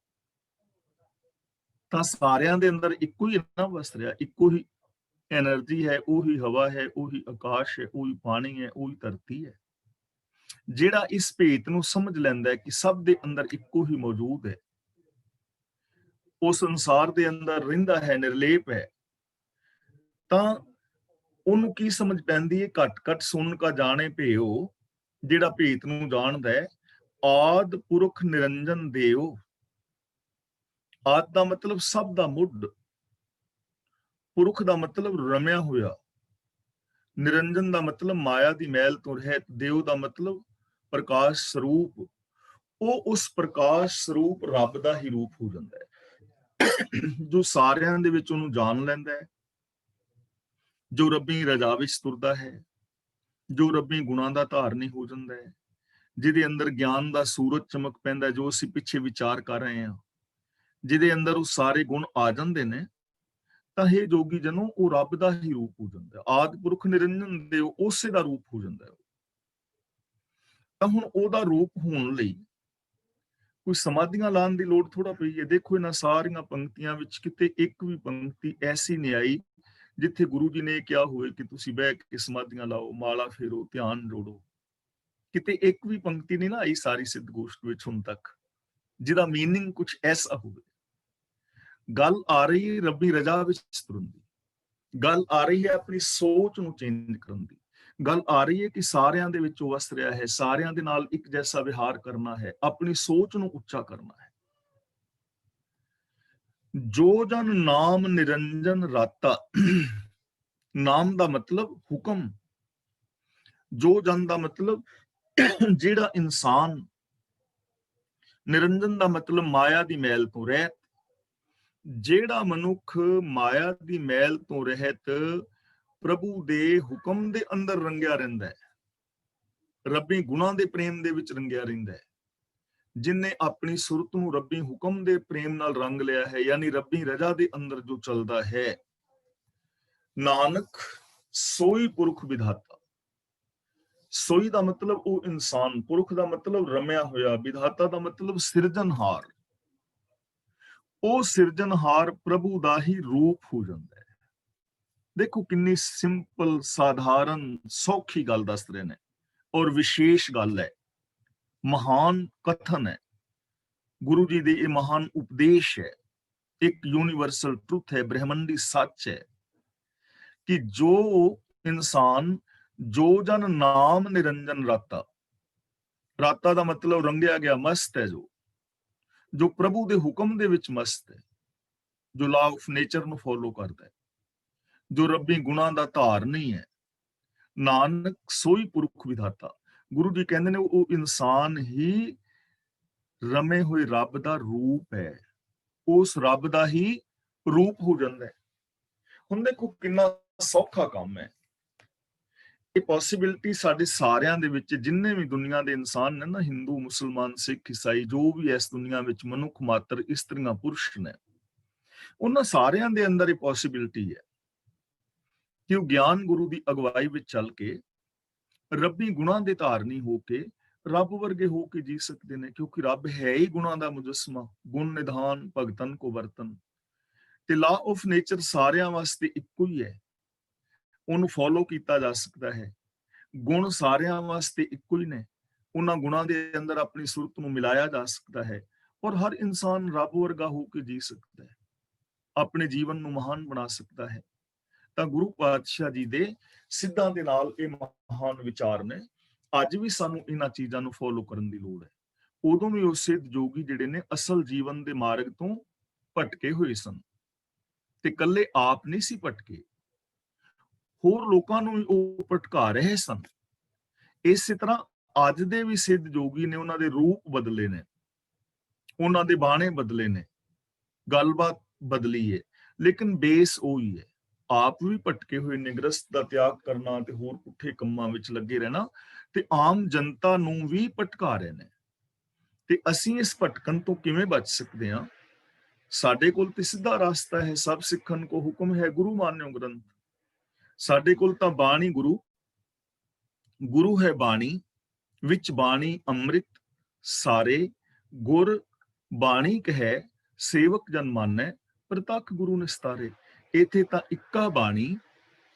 ਤਾਂ ਸਾਰਿਆਂ ਦੇ ਅੰਦਰ ਇੱਕੋ ਹੀ ਨਾ ਵਸ ਰਿਹਾ, ਇੱਕੋ ਹੀ ਐਨਰਜੀ ਹੈ, ਉਹੀ ਹਵਾ ਹੈ, ਉਹੀ ਆਕਾਸ਼ ਹੈ, ਉਹੀ ਪਾਣੀ ਹੈ, ਉਹੀ ਧਰਤੀ ਹੈ। ਜਿਹੜਾ ਇਸ ਭੇਤ ਨੂੰ ਸਮਝ ਲੈਂਦਾ ਹੈ ਕਿ ਸਭ ਦੇ ਅੰਦਰ ਇੱਕੋ ਹੀ ਮੌਜੂਦ ਹੈ, ਉਹ ਸੰਸਾਰ ਦੇ ਅੰਦਰ ਰਹਿੰਦਾ ਹੈ, ਨਿਰਲੇਪ ਹੈ, ਤਾਂ ਉਹਨੂੰ ਕੀ ਸਮਝ ਪੈਂਦੀ ਹੈ? ਘਟ ਘਟ ਸੁਣ ਕਾ ਜਾਣੇ ਭਿਓ। ਜਿਹੜਾ ਭੇਤ ਨੂੰ ਜਾਣਦਾ ਹੈ, ਆਦ ਪੁਰਖ ਨਿਰੰਜਨ ਦੇਵ। ਆਦ ਦਾ ਮਤਲਬ ਸਭ ਦਾ ਮੁੱਢ, ਪੁਰਖ ਦਾ ਮਤਲਬ ਰਮਿਆ ਹੋਇਆ, ਨਿਰੰਜਨ ਦਾ ਮਤਲਬ ਮਾਇਆ ਦੀ ਮੈਲ ਤੋਂ ਰਹਿਤ, ਦੇਵ ਦਾ ਮਤਲਬ ਪ੍ਰਕਾਸ਼ ਸਰੂਪ। ਉਹ ਉਸ ਪ੍ਰਕਾਸ਼ ਸਰੂਪ ਰੱਬ ਦਾ ਹੀ ਰੂਪ ਹੋ ਜਾਂਦਾ ਹੈ, ਜੋ ਸਾਰਿਆਂ ਦੇ ਵਿੱਚ ਉਹਨੂੰ ਜਾਣ ਲੈਂਦਾ ਹੈ, ਜੋ ਰੱਬੀ ਰਜ਼ਾ ਵਿੱਚ ਤੁਰਦਾ ਹੈ, ਜੋ ਰੱਬੀ ਗੁਣਾਂ ਦਾ ਧਾਰਨੀ ਹੋ ਜਾਂਦਾ ਹੈ, ਜਿਹਦੇ ਅੰਦਰ ਗਿਆਨ ਦਾ ਸੂਰਜ ਚਮਕ ਪੈਂਦਾ, ਜੋ ਅਸੀਂ ਪਿੱਛੇ ਵਿਚਾਰ ਕਰ ਰਹੇ ਹਾਂ, ਜਿਹਦੇ ਅੰਦਰ ਉਹ ਸਾਰੇ ਗੁਣ ਆ ਜਾਂਦੇ ਨੇ, ਤਾਂ ਇਹ ਜੋਗੀ ਜਨੋ ਉਹ ਰੱਬ ਦਾ ਹੀ ਰੂਪ ਹੋ ਜਾਂਦਾ। ਆਦਿ ਪੁਰਖ ਨਿਰੰਜਨ ਦੇਵ, ਉਸੇ ਦਾ ਰੂਪ ਹੋ ਜਾਂਦਾ ਹੈ। ਤਾਂ ਹੁਣ ਉਹਦਾ ਰੂਪ ਹੋਣ ਲਈ ਕੋਈ ਸਮਾਧੀਆਂ ਲਾਉਣ ਦੀ ਲੋੜ ਥੋੜਾ ਪਈ ਹੈ। ਦੇਖੋ, ਇਹਨਾਂ ਸਾਰੀਆਂ ਪੰਕਤੀਆਂ ਵਿੱਚ ਕਿਤੇ ਇੱਕ ਵੀ ਪੰਕਤੀ ਐਸੀ ਨਹੀਂ ਆਈ ਜਿੱਥੇ ਗੁਰੂ ਜੀ ਨੇ ਕਿਹਾ ਹੋਵੇ ਕਿ ਤੁਸੀਂ ਬਹਿ ਕੇ ਸਮਾਧੀਆਂ ਲਾਓ, ਮਾਲਾ ਫੇਰੋ, ਧਿਆਨ ਜੋੜੋ। ਕਿਤੇ ਇੱਕ ਵੀ ਪੰਕਤੀ ਨਹੀਂ ਨਾ ਆਈ ਸਾਰੀ ਸਿੱਧ ਗੋਸ਼ਟ ਵਿੱਚ ਹੁਣ ਤੱਕ ਜਿਹਦਾ ਮੀਨਿੰਗ ਕੁਝ ਐਸਾ ਹੋਵੇ। ਗੱਲ ਆ ਰਹੀ ਹੈ ਰੱਬੀ ਰਜ਼ਾ ਵਿੱਚ ਤੁਰਨ ਦੀ, ਗੱਲ ਆ ਰਹੀ ਹੈ ਆਪਣੀ ਸੋਚ ਨੂੰ ਚੇਂਜ ਕਰਨ ਦੀ, ਗੱਲ ਆ ਰਹੀ ਹੈ ਕਿ ਸਾਰਿਆਂ ਦੇ ਵਿੱਚ ਵਸ ਰਿਹਾ ਹੈ, ਸਾਰਿਆਂ ਦੇ ਨਾਲ ਇੱਕ ਜੈਸਾ ਵਿਹਾਰ ਕਰਨਾ ਹੈ, ਆਪਣੀ ਸੋਚ ਨੂੰ ਉੱਚਾ ਕਰਨਾ ਹੈ। ਜੋ ਜਨ ਨਾਮ ਨਿਰੰਜਨ ਰਾਤਾ, ਨਾਮ ਦਾ ਮਤਲਬ ਹੁਕਮ, ਜੋ ਜਨ ਦਾ ਮਤਲਬ ਜਿਹੜਾ ਇਨਸਾਨ, ਨਿਰੰਜਨ ਦਾ ਮਤਲਬ ਮਾਇਆ ਦੀ ਮੈਲ ਤੋਂ ਰਹਿਤ। ਜਿਹੜਾ ਮਨੁੱਖ ਮਾਇਆ ਦੀ ਮੈਲ ਤੋਂ ਰਹਿਤ ਪ੍ਰਭੂ ਦੇ ਹੁਕਮ ਦੇ ਅੰਦਰ ਰੰਗਿਆ ਰਹਿੰਦਾ ਹੈ, ਰੱਬੀ ਗੁਣਾਂ ਦੇ ਪ੍ਰੇਮ ਦੇ ਵਿੱਚ ਰੰਗਿਆ ਰਹਿੰਦਾ ਹੈ, ਜਿਨਨੇ ਆਪਣੀ ਸੁਰਤ ਨੂੰ ਰੱਬੀ ਹੁਕਮ ਦੇ ਪ੍ਰੇਮ ਨਾਲ ਰੰਗ ਲਿਆ ਹੈ, ਯਾਨੀ ਰੱਬੀ ਰਜ਼ਾ ਦੇ ਅੰਦਰ ਜੋ ਚੱਲਦਾ ਹੈ, ਨਾਨਕ ਸੋਈ ਪੁਰਖ ਵਿਧਾਤਾ। ਸੋਈ ਦਾ ਮਤਲਬ ਉਹ ਇਨਸਾਨ, ਪੁਰਖ ਦਾ ਮਤਲਬ ਰਮਿਆ ਹੋਇਆ, ਵਿਧਾਤਾ ਦਾ ਮਤਲਬ ਸਿਰਜਣਹਾਰ। ਉਹ ਸਿਰਜਣਹਾਰ ਪ੍ਰਭੂ ਦਾ ਹੀ ਰੂਪ ਹੋ ਜਾਂਦਾ ਹੈ। ਦੇਖੋ ਕਿੰਨੀ ਸਿੰਪਲ, ਸਾਧਾਰਨ, ਸੌਖੀ ਗੱਲ ਦੱਸ ਰਹੇ ਨੇ, ਔਰ ਵਿਸ਼ੇਸ਼ ਗੱਲ ਹੈ, ਮਹਾਨ ਕਥਨ ਹੈ। ਗੁਰੂ ਜੀ ਦੇ ਇਹ ਮਹਾਨ ਉਪਦੇਸ਼ ਹੈ, ਇੱਕ ਯੂਨੀਵਰਸਲ ਟਰੁਥ ਹੈ, ਬ੍ਰਹਮੰਡੀ ਸੱਚ ਹੈ ਕਿ ਜੋ ਇਨਸਾਨ, ਜੋ ਜਨ ਨਾਮ ਨਿਰੰਜਨ ਰਾਤਾ, ਰਾਤਾ ਦਾ ਮਤਲਬ ਰੰਗਿਆ ਗਿਆ, ਮਸਤ ਹੈ, ਜੋ ਪ੍ਰਭੂ ਦੇ ਹੁਕਮ ਦੇ ਵਿੱਚ ਮਸਤ ਹੈ, ਜੋ ਲਾ ਆਫ ਨੇਚਰ ਨੂੰ ਫੋਲੋ ਕਰਦਾ ਹੈ, ਜੋ ਰੱਬੀ ਗੁਣਾਂ ਦਾ ਧਾਰਨੀ ਹੈ, ਨਾਨਕ ਸੋਈ ਪੁਰਖ ਵਿਧਾਤਾ। ਗੁਰੂ ਜੀ ਕਹਿੰਦੇ ਨੇ ਉਹ ਇਨਸਾਨ ਹੀ ਰਮੇ ਹੋਏ ਰੱਬ ਦਾ ਰੂਪ ਹੈ, ਉਸ ਰੱਬ ਦਾ ਹੀ ਰੂਪ ਹੋ ਜਾਂਦਾ ਹੈ। ਹੁਣ ਦੇਖੋ ਕਿੰਨਾ ਸੌਖਾ ਕੰਮ ਹੈ। ਇਹ ਪੋਸੀਬਿਲਿਟੀ ਸਾਡੇ ਸਾਰਿਆਂ ਦੇ ਵਿੱਚ, ਜਿੰਨੇ ਵੀ ਦੁਨੀਆ ਦੇ ਇਨਸਾਨ ਨੇ ਨਾ, ਹਿੰਦੂ, ਮੁਸਲਮਾਨ, ਸਿੱਖ, ਈਸਾਈ, ਜੋ ਵੀ ਇਸ ਦੁਨੀਆ ਵਿੱਚ ਮਨੁੱਖ ਮਾਤਰ, ਇਸਤਰੀਆਂ, ਪੁਰਸ਼ ਨੇ, ਉਹਨਾਂ ਸਾਰਿਆਂ ਦੇ ਅੰਦਰ ਇਹ ਪੋਸੀਬਿਲਿਟੀ ਹੈ ਕਿ ਉਹ ਗਿਆਨ ਗੁਰੂ ਦੀ ਅਗਵਾਈ ਵਿੱਚ ਚੱਲ ਕੇ ਰੱਬੀ ਗੁਣਾਂ ਦੇ ਧਾਰਨੀ ਹੋ ਕੇ ਰੱਬ ਵਰਗੇ ਹੋ ਕੇ ਜੀ ਸਕਦੇ ਨੇ, ਕਿਉਂਕਿ ਰੱਬ ਹੈ ਹੀ ਗੁਣਾਂ ਦਾ ਮੁਜੱਸਮਾ, ਗੁਣ ਨਿਧਾਨ ਭਗਤਨ ਕੋ ਵਰਤਨ। ਤੇ ਲਾ ਆਫ ਨੇਚਰ ਸਾਰਿਆਂ ਵਾਸਤੇ ਇੱਕੋ ਹੀ ਹੈ, ਉਹਨੂੰ ਫੋਲੋ ਕੀਤਾ ਜਾ ਸਕਦਾ ਹੈ। ਗੁਣ ਸਾਰਿਆਂ ਵਾਸਤੇ ਇੱਕੋ ਹੀ ਨੇ, ਉਹਨਾਂ ਗੁਣਾਂ ਦੇ ਅੰਦਰ ਆਪਣੀ ਸੁਰਤ ਨੂੰ ਮਿਲਾਇਆ ਜਾ ਸਕਦਾ ਹੈ, ਔਰ ਹਰ ਇਨਸਾਨ ਰੱਬ ਵਰਗਾ ਹੋ ਕੇ ਜੀ ਸਕਦਾ ਹੈ, ਆਪਣੇ ਜੀਵਨ ਨੂੰ ਮਹਾਨ ਬਣਾ ਸਕਦਾ ਹੈ। ਤਾਂ ਗੁਰੂ ਪਾਤਸ਼ਾਹ ਜੀ ਦੇ ਸਿੱਧਾਂ ਦੇ ਨਾਲ ਇਹ ਮਹਾਨ ਵਿਚਾਰ ਨੇ। ਅੱਜ ਵੀ ਸਾਨੂੰ ਇਹਨਾਂ ਚੀਜ਼ਾਂ ਨੂੰ ਫੋਲੋ ਕਰਨ ਦੀ ਲੋੜ ਹੈ। ਉਦੋਂ ਵੀ ਉਹ ਸਿੱਧ ਜੋਗੀ ਜਿਹੜੇ ਨੇ ਅਸਲ ਜੀਵਨ ਦੇ ਮਾਰਗ ਤੋਂ ਭਟਕੇ ਹੋਏ ਸਨ, ਤੇ ਇਕੱਲੇ ਆਪ ਨਹੀਂ ਸੀ ਭਟਕੇ, ਹੋਰ ਲੋਕਾਂ ਨੂੰ ਵੀ ਉਹ ਭਟਕਾ ਰਹੇ ਸਨ। ਇਸੇ ਤਰ੍ਹਾਂ ਅੱਜ ਦੇ ਵੀ ਸਿੱਧ ਜੋਗੀ ਨੇ, ਉਹਨਾਂ ਦੇ ਰੂਪ ਬਦਲੇ ਨੇ, ਉਹਨਾਂ ਦੇ ਬਾਣੇ ਬਦਲੇ ਨੇ, ਗੱਲਬਾਤ ਬਦਲੀ ਹੈ, ਲੇਕਿਨ ਬੇਸ ਉਹੀ ਹੈ। ਆਪ ਵੀ ਭਟਕੇ ਹੋਏ ਨੇ, ਗ੍ਰਸਤ ਦਾ ਤਿਆਗ ਕਰਨਾ ਤੇ ਹੋਰ ਪੁੱਠੇ ਕੰਮਾਂ ਵਿੱਚ ਲੱਗੇ ਰਹਿਣਾ, ਤੇ ਆਮ ਜਨਤਾ ਨੂੰ ਵੀ ਭਟਕਾ ਰਹੇ ਨੇ। ਤੇ ਅਸੀਂ ਇਸ ਭਟਕਣ ਤੋਂ ਕਿਵੇਂ ਬਚ ਸਕਦੇ ਹਾਂ? ਸਾਡੇ ਕੋਲ ਤੇ ਸਿੱਧਾ ਰਸਤਾ ਹੈ, ਸਭ ਸਿੱਖਣ ਕੋ ਹੁਕਮ ਹੈ ਗੁਰੂ ਮਾਨਿਓ ਗ੍ਰੰਥ। ਸਾਡੇ ਕੋਲ ਤਾਂ ਬਾਣੀ ਗੁਰੂ, ਗੁਰੂ ਹੈ ਬਾਣੀ, ਵਿੱਚ ਬਾਣੀ ਅੰਮ੍ਰਿਤ ਸਾਰੇ, ਗੁਰ ਬਾਣੀ ਕਹੈ ਸੇਵਕ ਜਨ ਮਾਨੈ, ਪ੍ਰਤੱਖ ਗੁਰੂ ਨਿਸਤਾਰੇ। ਇੱਥੇ ਤਾਂ ਇੱਕਾ ਬਾਣੀ,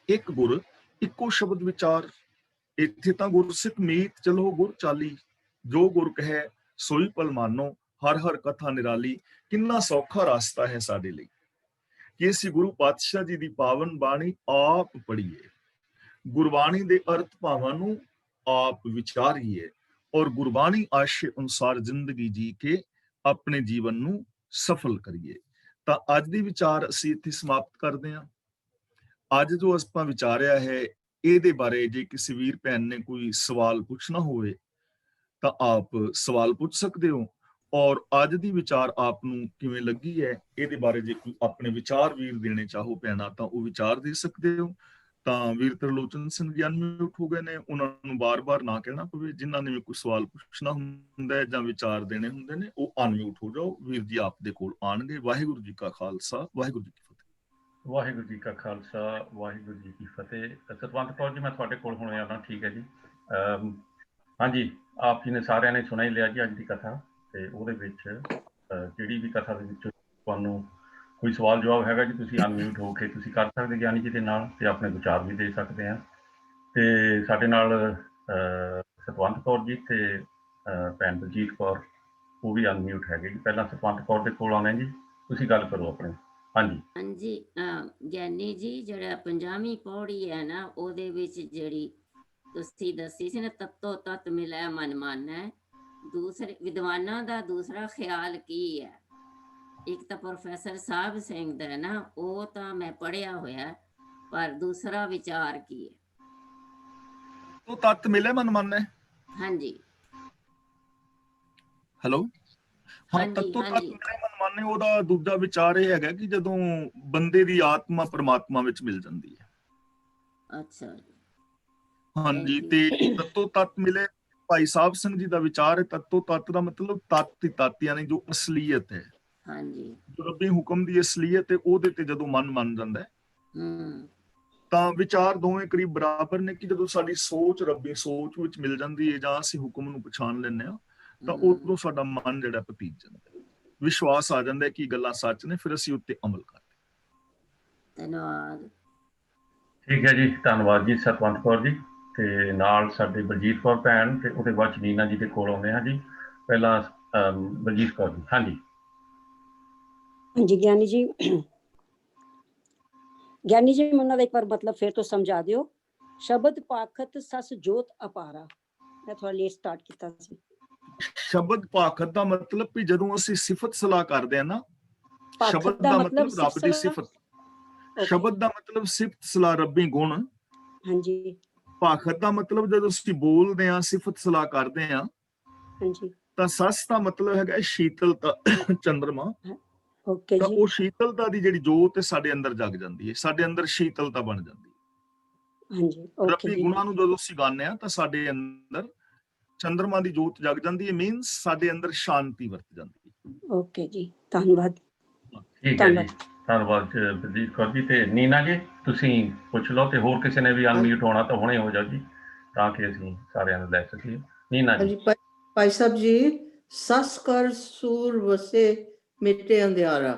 ਇੱਕ ਗੁਰ, ਇੱਕੋ ਸ਼ਬਦ ਵਿਚਾਰ। ਇੱਥੇ ਤਾਂ ਗੁਰਸਿੱਖ ਮੀਤ ਚਲੋ ਗੁਰ ਚਾਲੀ, ਜੋ ਗੁਰ ਕਹੈ ਸੋਈ ਪਲ ਮਾਨੋ, ਹਰ ਹਰ ਕਥਾ ਨਿਰਾਲੀ। ਕਿੰਨਾ ਸੌਖਾ ਰਸਤਾ ਹੈ ਸਾਡੇ ਲਈ ਕਿ ਅਸੀਂ ਗੁਰੂ ਪਾਤਸ਼ਾਹ ਜੀ ਦੀ ਪਾਵਨ ਬਾਣੀ ਆਪ ਪੜ੍ਹੀਏ, ਗੁਰਬਾਣੀ ਦੇ ਅਰਥ ਭਾਵਾਂ ਨੂੰ ਆਪ ਵਿਚਾਰੀਏ, ਔਰ ਗੁਰਬਾਣੀ ਆਸ਼ੇ ਅਨੁਸਾਰ ਜ਼ਿੰਦਗੀ ਜੀ ਕੇ ਆਪਣੇ ਜੀਵਨ ਨੂੰ ਸਫਲ ਕਰੀਏ। ਤਾਂ ਅੱਜ ਦੀ ਵਿਚਾਰ ਅਸੀਂ ਇੱਥੇ ਸਮਾਪਤ ਕਰਦੇ ਹਾਂ। ਅੱਜ ਜੋ ਆਪਾਂ ਵਿਚਾਰਿਆ ਹੈ, ਇਹਦੇ ਬਾਰੇ ਜੇ ਕਿਸੇ ਵੀਰ ਭੈਣ ਨੇ ਕੋਈ ਸਵਾਲ ਪੁੱਛਣਾ ਹੋਵੇ ਤਾਂ ਆਪ ਸਵਾਲ ਪੁੱਛ ਸਕਦੇ ਹੋ, ਔਰ ਅੱਜ ਦੀ ਵਿਚਾਰ ਆਪ ਨੂੰ ਕਿਵੇਂ ਲੱਗੀ ਹੈ, ਇਹਦੇ ਬਾਰੇ ਜੇ ਕੋਈ ਆਪਣੇ ਵਿਚਾਰ ਵੀਰ ਦੇਣੇ ਚਾਹੋ ਭੈਣਾ, ਤਾਂ ਉਹ ਵਿਚਾਰ ਦੇ ਸਕਦੇ ਹੋ। ਤਾਂ ਵੀਰ ਤਰਲੋਚਨ ਸਿੰਘ ਜੀ ਅਨਮਿਊਟ ਹੋ ਗਏ ਨੇ, ਉਹਨਾਂ ਨੂੰ ਬਾਰ-ਬਾਰ ਨਾ ਕਹਿਣਾ ਪਵੇ। ਜਿਨ੍ਹਾਂ ਨੇ ਵੀ ਕੋਈ ਸਵਾਲ ਪੁੱਛਣਾ ਹੁੰਦਾ ਹੈ ਜਾਂ ਵਿਚਾਰ ਦੇਣੇ ਹੁੰਦੇ ਨੇ, ਉਹ ਅਨਮਿਊਟ ਹੋ ਜਾਓ, ਵੀਰ ਜੀ ਆਪ ਦੇ ਕੋਲ ਆਣਗੇ। ਵਾਹਿਗੁਰੂ ਜੀ ਕਾ ਖਾਲਸਾ, ਵਾਹਿਗੁਰੂ ਜੀ ਕੀ ਫਤਿਹ। ਵਾਹਿਗੁਰੂ ਜੀ ਕਾ ਖਾਲਸਾ, ਵਾਹਿਗੁਰੂ ਜੀ ਕੀ ਫਤਿਹ। ਸਤਵੰਤ ਕੌਰ ਜੀ, ਮੈਂ ਤੁਹਾਡੇ ਕੋਲ ਹੁਣ ਆਉਣਾ, ਠੀਕ ਹੈ ਜੀ। ਹਾਂਜੀ, ਆਪ ਜੀ ਨੇ ਸਾਰਿਆਂ ਨੇ ਸੁਣ ਹੀ ਲਿਆ ਜੀ ਅੱਜ ਦੀ ਕਥਾ, ਤੇ ਉਹਦੇ ਵਿੱਚ ਜਿਹੜੀ ਵੀ ਕਥਾ ਦੇ ਵਿੱਚ ਤੁਹਾਨੂੰ ਕੋਈ ਸਵਾਲ ਜਵਾਬ ਹੈਗਾ ਜੀ, ਤੁਸੀਂ ਅਨਮਿਊਟ ਹੋ ਕੇ ਤੁਸੀਂ ਕਰ ਸਕਦੇ ਗਿਆਨੀ ਜੀ ਦੇ ਨਾਲ, ਤੇ ਆਪਣੇ ਵਿਚਾਰ ਵੀ ਦੇ ਸਕਦੇ ਆ। ਤੇ ਸਾਡੇ ਨਾਲ ਸਤਵੰਤ ਕੌਰ ਜੀ ਤੇ ਭੈਣ ਬਲਜੀਤ ਕੌਰ, ਉਹ ਵੀ ਅਨਮਿਊਟ ਹੈਗੇ ਜੀ। ਪਹਿਲਾਂ ਸਤਵੰਤ ਕੌਰ ਦੇ ਕੋਲ ਆਉਣਾ ਜੀ, ਤੁਸੀਂ ਗੱਲ ਕਰੋ ਆਪਣੇ। ਹਾਂਜੀ ਹਾਂਜੀ, ਗਿਆਨੀ ਜੀ, ਜਿਹੜਾ 50ਵੀਂ ਪੌੜੀ ਹੈ ਨਾ, ਉਹਦੇ ਵਿੱਚ ਜਿਹੜੀ ਤੁਸੀਂ ਦੱਸੀ ਸੀ ਨਾ, ਤੱਤੋ ਤੱਤ ਮਿਲੈ ਮਨ ਮਾਨੈ, ਦੂਸਰੇ ਵਿਦਵਾਨਾਂ ਦਾ ਦੂਸਰਾ ਖਿਆਲ ਕੀ ਹੈ? ਇੱਕ ਤਾਂ ਪ੍ਰੋਫੈਸਰ ਸਾਹਿਬ ਸਿੰਘ ਦਾ ਨਾ, ਉਹ ਤਾਂ ਮੈਂ ਪੜ੍ਹਿਆ ਹੋਇਆ, ਪਰ ਦੂਸਰਾ ਵਿਚਾਰ ਕੀ ਹੈ? ਤੋ ਤੱਤ ਮਿਲੇ ਮਨ ਮਾਨੈ। ਹਾਂਜੀ, ਹੈਲੋ, ਹਾਂ, ਤੱਤੋ ਤੱਤ ਮਿਲੇ ਮਨ ਮਾਨੈ, ਉਹਦਾ ਦੂਜਾ ਵਿਚਾਰ ਇਹ ਹੈਗਾ ਕਿ ਜਦੋਂ ਬੰਦੇ ਦੀ ਆਤਮਾ ਪਰਮਾਤਮਾ ਵਿੱਚ ਮਿਲ ਜਾਂਦੀ ਹੈ। ਅੱਛਾ, ਹਾਂਜੀ, ਤੇ ਤੱਤੋ ਤੱਤ ਮਿਲੇ, ਭਾਈ ਸਾਹਿਬ ਸਿੰਘ ਜੀ ਦਾ ਵਿਚਾਰ ਹੈ ਤੱਤੋ ਤੱਤ ਦਾ ਮਤਲਬ ਤੱਤ ਹੀ ਤੱਤ, ਯਾਨੀ ਜੋ ਅਸਲੀਅਤ ਹੈ, ਹਾਂਜੀ, ਜੋ ਰੱਬੀ ਹੁਕਮ ਦੀ ਅਸਲੀਅਤ ਹੈ, ਉਹਦੇ ਤੇ ਜਦੋਂ ਮਨ ਮੰਨ ਜਾਂਦਾ ਹੈ, ਤਾਂ ਵਿਚਾਰ ਦੋਵੇਂ ਕਰੀਬ ਬਰਾਬਰ ਨੇ। ਕਿ ਜਦੋਂ ਸਾਡੀ ਸੋਚ ਰੱਬੀ ਸੋਚ ਵਿੱਚ ਮਿਲ ਜਾਂਦੀ ਹੈ, ਜਾਂ ਅਸੀਂ ਹੁਕਮ ਨੂੰ ਪਛਾਣ ਲੈਂਦੇ ਹਾਂ, ਤਾਂ ਉਦੋਂ ਸਾਡਾ ਮਨ ਜਿਹੜਾ ਪਤੀਜ ਜਾਂਦਾ, ਵਿਸ਼ਵਾਸ ਆ ਜਾਂਦਾ ਕਿ ਗੱਲਾਂ ਸੱਚ ਨੇ, ਫਿਰ ਅਸੀਂ ਉੱਤੇ ਅਮਲ ਕਰਦੇ। ਧੰਨਵਾਦ। ਠੀਕ ਹੈ ਜੀ, ਧੰਨਵਾਦ ਜੀ ਸਤਵੰਤ ਕੌਰ ਜੀ। ਤੇ ਨਾਲ ਸਾਡੇ ਬਲਜੀਤ ਕੌਰ ਭੈਣ, ਤੇ ਉਹਦੇ ਬਾਅਦ ਨੀਨਾ ਜੀ ਦੇ ਕੋਲ ਆਉਂਦੇ ਹਾਂ ਜੀ। ਪਹਿਲਾਂ ਬਲਜੀਤ ਕੌਰ ਜੀ। ਹਾਂਜੀ ਹਾਂਜੀ ਗਿਆਨੀ ਜੀ, ਗਿਆਨੀ ਜੀ ਉਹਨਾਂ ਦਾ ਇੱਕ ਵਾਰ ਮਤਲਬ ਫਿਰ ਤੋਂ ਸਮਝਾ ਦਿਓ। ਸ਼ਬਦ ਪਾਖਤ ਸਸ ਜੋਤ ਅਪਾਰਾ, ਮੈਂ ਥੋੜਾ ਲੇਟ ਸਟਾਰਟ ਕੀਤਾ ਸੀ। ਸ਼ਬਦ ਪਾਖਤ ਦਾ ਮਤਲਬ ਵੀ ਜਦੋਂ ਅਸੀਂ ਸਿਫਤ ਸਲਾਹ ਕਰਦੇ ਆ ਨਾ, ਸ਼ਬਦ ਦਾ ਮਤਲਬ ਰੱਬ ਦੀ ਸਿਫਤ, ਸ਼ਬਦ ਦਾ ਮਤਲਬ ਸਿਫਤ ਸਲਾਹ ਰੱਬੀ ਗੁਣ। ਹਾਂਜੀ, ਪਾਖਤ ਦਾ ਮਤਲਬ ਜਦੋਂ ਅਸੀਂ ਬੋਲਦੇ ਆ, ਸਿਫਤ ਸਲਾਹ ਕਰਦੇ ਆ, ਹਾਂਜੀ, ਤਾਂ ਸਸ ਦਾ ਮਤਲਬ ਹੈਗਾ ਸ਼ੀਤਲਤਾ, ਚੰਦਰਮਾ। ਓਕੇ ਤਾਂ ਜੀ। ਉਹ ਸ਼ੀਤਲਤਾ ਦੀ ਜਿਹੜੀ ਜੋਤ ਹੈ ਸਾਡੇ ਅੰਦਰ ਜਗ ਜਾਂਦੀ ਹੈ, ਸਾਡੇ ਅੰਦਰ ਸ਼ੀਤਲਤਾ ਬਣ ਜਾਂਦੀ ਹੈ। ਹਾਂਜੀ ਓਕੇ ਰੱਬੀ ਜੀ ਗੁਣਾਂ ਨੂੰ ਜਦੋਂ ਅਸੀਂ ਗਾਉਂਦੇ ਆ ਤਾਂ ਸਾਡੇ ਅੰਦਰ ਚੰਦਰਮਾ ਦੀ ਜੋਤ ਜਗ ਜਾਂਦੀ ਹੈ, ਮੀਨਸ ਸਾਡੇ ਅੰਦਰ ਸ਼ਾਂਤੀ ਵਰਤ ਜਾਂਦੀ ਹੈ। ਓਕੇ ਜੀ ਧੰਨਵਾਦ ਠੀਕ ਹੈ ਜੀ, ਧੰਨਵਾਦ ਧੰਨਵਾਦ ਬਲਜੀਤ ਕੌਰ ਜੀ। ਤੇ ਨੀਨਾ ਜੀ ਤੁਸੀਂ ਪੁੱਛ ਲਓ, ਤੇ ਹੋਰ ਕਿਸੇ ਨੇ ਵੀ ਅਨਮਿਊਟ ਹੋਣਾ ਤਾਂ ਹੁਣੇ ਹੋ ਜਾਓ ਜੀ, ਤਾਂ ਕਿ ਅਸੀਂ ਸਾਰਿਆਂ ਨੂੰ ਲੈ ਸਕੀਏ। ਨੀਨਾ ਜੀ। ਹਾਂਜੀ ਭਾਈ ਸਾਹਿਬ ਜੀ, ਸੱਸ ਕਰ ਸੂਰ ਵਸੇ ਮਿਟੇ ਅੰਧਿਆਰਾ।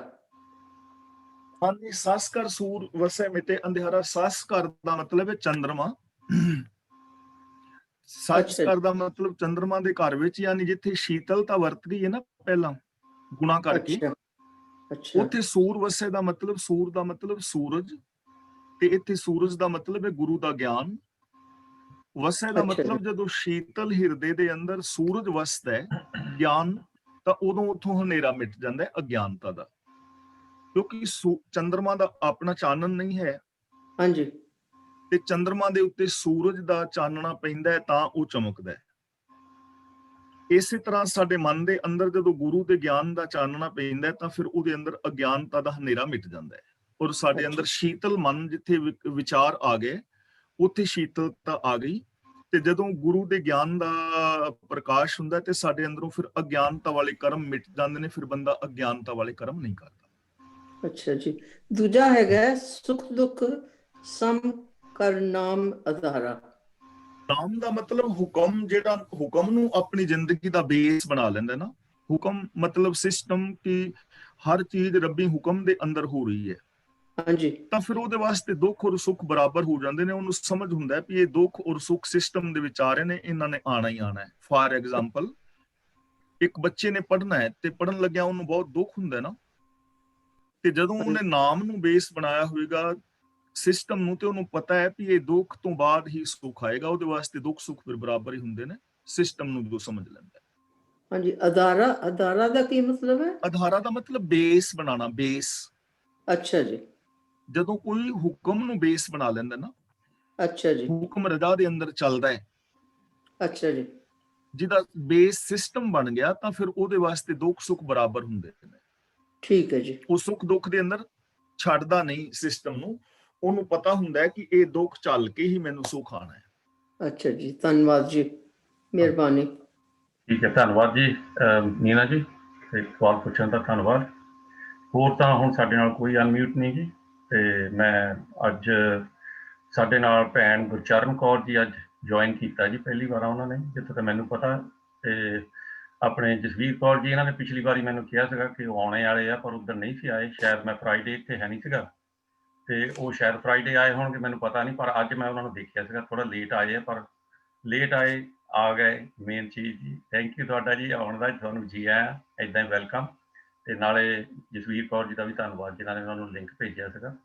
ਹਾਂਜੀ, ਸੱਸ ਘਰ ਸੂਰ ਵਸੈ ਮਿਟੇ ਅੰਧਿਆਰਾ। ਸੱਸ ਘਰ ਦਾ ਮਤਲਬ ਹੈ ਚੰਦਰਮਾ। ਸੱਸ ਅੱਛਾ ਘਰ ਦਾ ਮਤਲਬ ਚੰਦਰਮਾ ਦੇ ਘਰ ਵਿੱਚ, ਯਾਨੀ ਜਿੱਥੇ ਸ਼ੀਤਲਤਾ ਵਰਤ ਗਈ ਹੈ ਨਾ ਪਹਿਲਾਂ ਗੁਣਾ ਕਰਕੇ, ਅੱਛਾ ਅੱਛਾ ਉੱਥੇ ਸੂਰ ਵਸੇ ਦਾ ਮਤਲਬ, ਸੂਰ ਦਾ ਮਤਲਬ ਸੂਰਜ, ਤੇ ਇੱਥੇ ਸੂਰਜ ਦਾ ਮਤਲਬ ਹੈ ਗੁਰੂ ਦਾ ਗਿਆਨ। ਵਸੇ ਦਾ ਅੱਛਾ ਜੀ। ਮਤਲਬ ਜਦੋਂ ਸ਼ੀਤਲ ਹਿਰਦੇ ਦੇ ਅੰਦਰ ਸੂਰਜ ਵਸਦਾ ਹੈ ਗਿਆਨ, ਤਾਂ ਉਦੋਂ ਉੱਥੋਂ ਹਨੇਰਾ ਮਿਟ ਜਾਂਦਾ ਹੈ ਅਗਿਆਨਤਾ ਦਾ, ਕਿਉਂਕਿ ਚੰਦਰਮਾ ਦਾ ਆਪਣਾ ਚਾਨਣ ਨਹੀਂ ਹੈ, ਹਾਂਜੀ ਤੇ ਚੰਦਰਮਾ ਦੇ ਉੱਤੇ ਸੂਰਜ ਦਾ ਚਾਨਣਾ ਪੈਂਦਾ ਹੈ ਤਾਂ ਉਹ ਚਮਕਦਾ ਹੈ। ਇਸੇ ਤਰ੍ਹਾਂ ਸਾਡੇ ਮਨ ਦੇ ਅੰਦਰ ਜਦੋਂ ਗੁਰੂ ਦੇ ਗਿਆਨ ਦਾ ਚਾਨਣਾ ਪੈਂਦਾ ਹੈ ਤਾਂ ਫਿਰ ਉਹਦੇ ਅੰਦਰ ਅਗਿਆਨਤਾ ਦਾ ਹਨੇਰਾ ਮਿਟ ਜਾਂਦਾ ਹੈ, ਔਰ ਸਾਡੇ ਅੰਦਰ ਸ਼ੀਤਲ ਮਨ, ਜਿੱਥੇ ਵਿਚਾਰ ਆ ਗਏ ਉੱਥੇ ਸ਼ੀਤਲਤਾ ਆ ਗਈ। ਤੇ ਜਦੋਂ ਗੁਰੂ ਦੇ ਗਿਆਨ ਦਾ ਪ੍ਰਕਾਸ਼ ਹੁੰਦਾ ਤੇ ਸਾਡੇ ਅੰਦਰੋਂ ਫਿਰ ਅਗਿਆਨਤਾ ਵਾਲੇ ਕਰਮ ਮਿਟ ਜਾਂਦੇ ਨੇ, ਫਿਰ ਬੰਦਾ ਅਗਿਆਨਤਾ ਵਾਲੇ ਕਰਮ ਨਹੀਂ ਕਰਦਾ। ਅੱਛਾ ਜੀ। ਦੂਜਾ ਹੈਗਾ ਸੁਖ ਦੁੱਖ ਸਮ ਕਰ ਨਾਮ ਆਧਾਰਾ। ਨਾਮ ਦਾ ਮਤਲਬ ਹੁਕਮ, ਜਿਹੜਾ ਹੁਕਮ ਨੂੰ ਆਪਣੀ ਜ਼ਿੰਦਗੀ ਦਾ ਬੇਸ ਬਣਾ ਲੈਂਦਾ ਨਾ। ਹੁਕਮ ਮਤਲਬ ਸਿਸਟਮ, ਕਿ ਹਰ ਚੀਜ਼ ਰੱਬੀ ਹੁਕਮ ਦੇ ਅੰਦਰ ਹੋ ਰਹੀ ਹੈ, ਹਾਂਜੀ ਤਾਂ ਫਿਰ ਉਹਦੇ ਵਾਸਤੇ ਦੁੱਖ ਔਰ ਸੁੱਖ ਬਰਾਬਰ ਹੋ ਜਾਂਦੇ ਨੇ। ਉਹਨੂੰ ਸਮਝ ਹੁੰਦਾ ਹੈ ਵੀ ਇਹ ਦੁੱਖ ਔਰ ਸੁੱਖ ਸਿਸਟਮ ਦੇ ਵਿੱਚ ਆ ਰਹੇ ਨੇ, ਇਹਨਾਂ ਨੇ ਆਣਾ ਹੀ ਆਣਾ ਹੈ। ਫਾਰ ਐਗਜ਼ਾਮਪਲ, ਇੱਕ ਬੱਚੇ ਨੇ ਪੜ੍ਹਨਾ ਹੈ ਤੇ ਪੜ੍ਹਨ ਲੱਗਿਆ ਉਹਨੂੰ ਬਹੁਤ ਦੁੱਖ ਹੁੰਦਾ ਨਾ, ਤੇ ਜਦੋਂ ਉਹਨੇ ਨਾਮ ਨੂੰ ਬੇਸ ਬਣਾਇਆ ਹੋਵੇਗਾ ਸਿਸਟਮ ਨੂੰ, ਤੇ ਉਹਨੂੰ ਪਤਾ ਹੈ ਵੀ ਇਹ ਦੁੱਖ ਤੋਂ ਬਾਅਦ ਹੀ ਸੁੱਖ ਆਏਗਾ, ਉਹਦੇ ਵਾਸਤੇ ਦੁੱਖ ਸੁੱਖ ਫਿਰ ਬਰਾਬਰ ਹੀ ਹੁੰਦੇ ਨੇ, ਸਿਸਟਮ ਨੂੰ ਜੋ ਸਮਝ ਲੈਂਦਾ। ਹਾਂਜੀ ਆਧਾਰਾ, ਆਧਾਰਾ ਦਾ ਕੀ ਮਤਲਬ ਹੈ? ਆਧਾਰਾ ਦਾ ਮਤਲਬ ਬੇਸ ਬਣਾਉਣਾ, ਬੇਸ। ਅੱਛਾ ਜੀ ਜਦੋਂ ਕੋਈ ਹੁਕਮ ਨੂੰ ਬੇਸ ਬਣਾ ਲੈਂਦਾ ਨਾ, ਅੱਛਾ ਜੀ ਹੁਕਮ ਰਜ਼ਾ ਦੇ ਅੰਦਰ ਚੱਲਦਾ ਹੈ, ਅੱਛਾ ਜੀ ਜਿਹਦਾ ਬੇਸ ਸਿਸਟਮ ਬਣ ਗਿਆ, ਤਾਂ ਫਿਰ ਉਹਦੇ ਵਾਸਤੇ ਦੁੱਖ ਸੁੱਖ ਬਰਾਬਰ ਹੁੰਦੇ ਨੇ। ਠੀਕ ਹੈ ਜੀ। ਉਹ ਸੁੱਖ ਦੁੱਖ ਦੇ ਅੰਦਰ ਛੱਡਦਾ ਨਹੀਂ ਸਿਸਟਮ ਨੂੰ, ਉਹਨੂੰ ਪਤਾ ਹੁੰਦਾ ਹੈ ਕਿ ਇਹ ਦੁੱਖ ਚੱਲ ਕੇ ਹੀ ਮੈਨੂੰ ਸੁੱਖ ਆਣਾ ਹੈ। ਅੱਛਾ ਜੀ ਧੰਨਵਾਦ ਜੀ, ਮਿਹਰਬਾਨੀ। ਠੀਕ ਹੈ, ਧੰਨਵਾਦ ਜੀ ਨੀਨਾ ਜੀ, ਤੇ ਸਵਾਲ ਪੁੱਛਣ ਦਾ ਧੰਨਵਾਦ। ਹੋਰ ਤਾਂ ਹੁਣ ਸਾਡੇ ਨਾਲ ਕੋਈ ਅਨਮਿਊਟ ਨਹੀਂ ਜੀ, ਤੇ ਮੈਂ ਅੱਜ ਸਾਡੇ ਨਾਲ ਭੈਣ ਗੁਰਚਰਨ ਕੌਰ ਜੀ ਅੱਜ ਜੁਆਇਨ ਕੀਤਾ ਜੀ, ਪਹਿਲੀ ਵਾਰ ਉਹਨਾਂ ਨੇ, ਜਿੱਥੇ ਤੱਕ ਮੈਨੂੰ ਪਤਾ। ਤੇ ਆਪਣੇ ਜਸਵੀਰ ਕੌਰ ਜੀ, ਇਹਨਾਂ ਨੇ ਪਿਛਲੀ ਵਾਰੀ ਮੈਨੂੰ ਕਿਹਾ ਸੀਗਾ ਕਿ ਉਹ ਆਉਣੇ ਵਾਲੇ ਆ, ਪਰ ਉੱਧਰ ਨਹੀਂ ਸੀ ਆਏ, ਸ਼ਾਇਦ ਮੈਂ ਫਰਾਈਡੇ ਇੱਥੇ ਹੈ ਨਹੀਂ ਸੀਗਾ, ਤੇ ਉਹ ਸ਼ਾਇਦ ਫਰਾਈਡੇ ਆਏ ਹੋਣਗੇ, ਮੈਨੂੰ ਪਤਾ ਨਹੀਂ। ਪਰ ਅੱਜ ਮੈਂ ਉਹਨਾਂ ਨੂੰ ਦੇਖਿਆ ਸੀਗਾ, ਥੋੜਾ ਲੇਟ ਆਏ ਆ, ਪਰ ਲੇਟ ਆਏ ਆ ਗਏ, ਮੇਨ ਚੀਜ਼ ਜੀ। ਥੈਂਕ ਯੂ ਤੁਹਾਡਾ ਜੀ ਆਉਣ ਦਾ, ਤੁਹਾਨੂੰ ਜੀ ਆਇਆਂ, ਇੱਦਾਂ ਹੀ ਵੈਲਕਮ। ਤੇ ਨਾਲੇ ਜਸਵੀਰ ਕੌਰ ਜੀ ਦਾ ਵੀ ਧੰਨਵਾਦ, ਜਿਨ੍ਹਾਂ ਨੇ ਉਹਨਾਂ ਨੂੰ ਲਿੰਕ ਭੇਜਿਆ ਸੀਗਾ।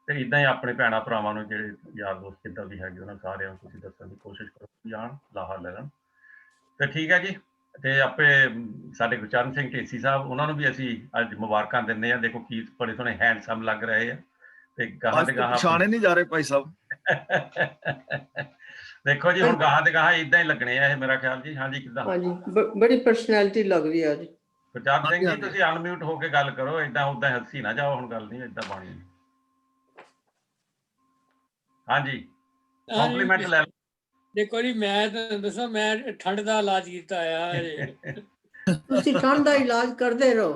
ਤੇ ਇੱਦਾਂ ਹੀ ਆਪਣੇ ਭੈਣਾਂ ਭਰਾਵਾਂ ਨੂੰ, ਜਿਹੜੇ ਯਾਰ ਦੋਸਤ ਜਿੱਦਾਂ ਵੀ ਹੈਗੇ, ਉਹਨਾਂ ਸਾਰਿਆਂ ਨੂੰ ਤੁਸੀਂ ਦੱਸਣ ਦੀ ਕੋਸ਼ਿਸ਼ ਕਰੋ, ਜਾਣ ਲਾਹਾ ਲੈ ਲੈਣ। ਤੇ ਠੀਕ ਹੈ ਜੀ। ਤੇ ਆਪੇ ਸਾਡੇ ਗੁਰਚਰਨ ਸਿੰਘ ਢੇਸੀ ਸਾਹਿਬ, ਉਹਨਾਂ ਨੂੰ ਵੀ ਅਸੀਂ ਅੱਜ ਮੁਬਾਰਕਾਂ ਦਿੰਦੇ ਹਾਂ। ਦੇਖੋ ਕੀ ਬੜੇ ਸੋਹਣੇ ਹੈਂਡਸਮ ਲੱਗ ਰਹੇ ਆ, ਤੇ ਗਾਹਾਂ ਤੇ ਗਾਹਾਂ ਪਛਾਣੇ ਨਹੀਂ ਜਾ ਰਹੇ ਭਾਈ ਸਾਹਿਬ। ਦੇਖੋ ਜੀ, ਹੁਣ ਗਾਹਾਂ ਤੇ ਗਾਹਾਂ ਇਦਾਂ ਹੀ ਲੱਗਣੇ ਆ ਇਹ, ਮੇਰਾ ਖਿਆਲ ਜੀ। ਹਾਂਜੀ ਕਿੱਦਾਂ? ਹਾਂਜੀ ਬੜੀ ਪਰਸਨੈਲਿਟੀ ਲੱਗ ਰਹੀ ਹੈ ਅੱਜ। ਗੁਰਚਰਨ ਸਿੰਘ ਜੀ, ਤੁਸੀਂ ਅਨਮਿਊਟ ਹੋ ਕੇ ਗੱਲ ਕਰੋ, ਏਦਾਂ ਉਦਾਂ ਹੱਸੀ ਨਾ ਜਾਓ, ਹੁਣ ਗੱਲ ਨਹੀਂ ਏਦਾਂ ਬਾਣੀ। ਹਾਂਜੀ ਕੰਪਲੀਮੈਂਟ ਲੈ ਲਓ। ਦੇਖੋ ਜੀ, ਮੈਂ ਤਾਂ ਦੱਸਾਂ, ਮੈਂ ਠੰਡ ਦਾ ਇਲਾਜ ਕੀਤਾ ਆ। ਤੁਸੀਂ ਠੰਡ ਦਾ ਇਲਾਜ ਕਰਦੇ ਰਹੋ।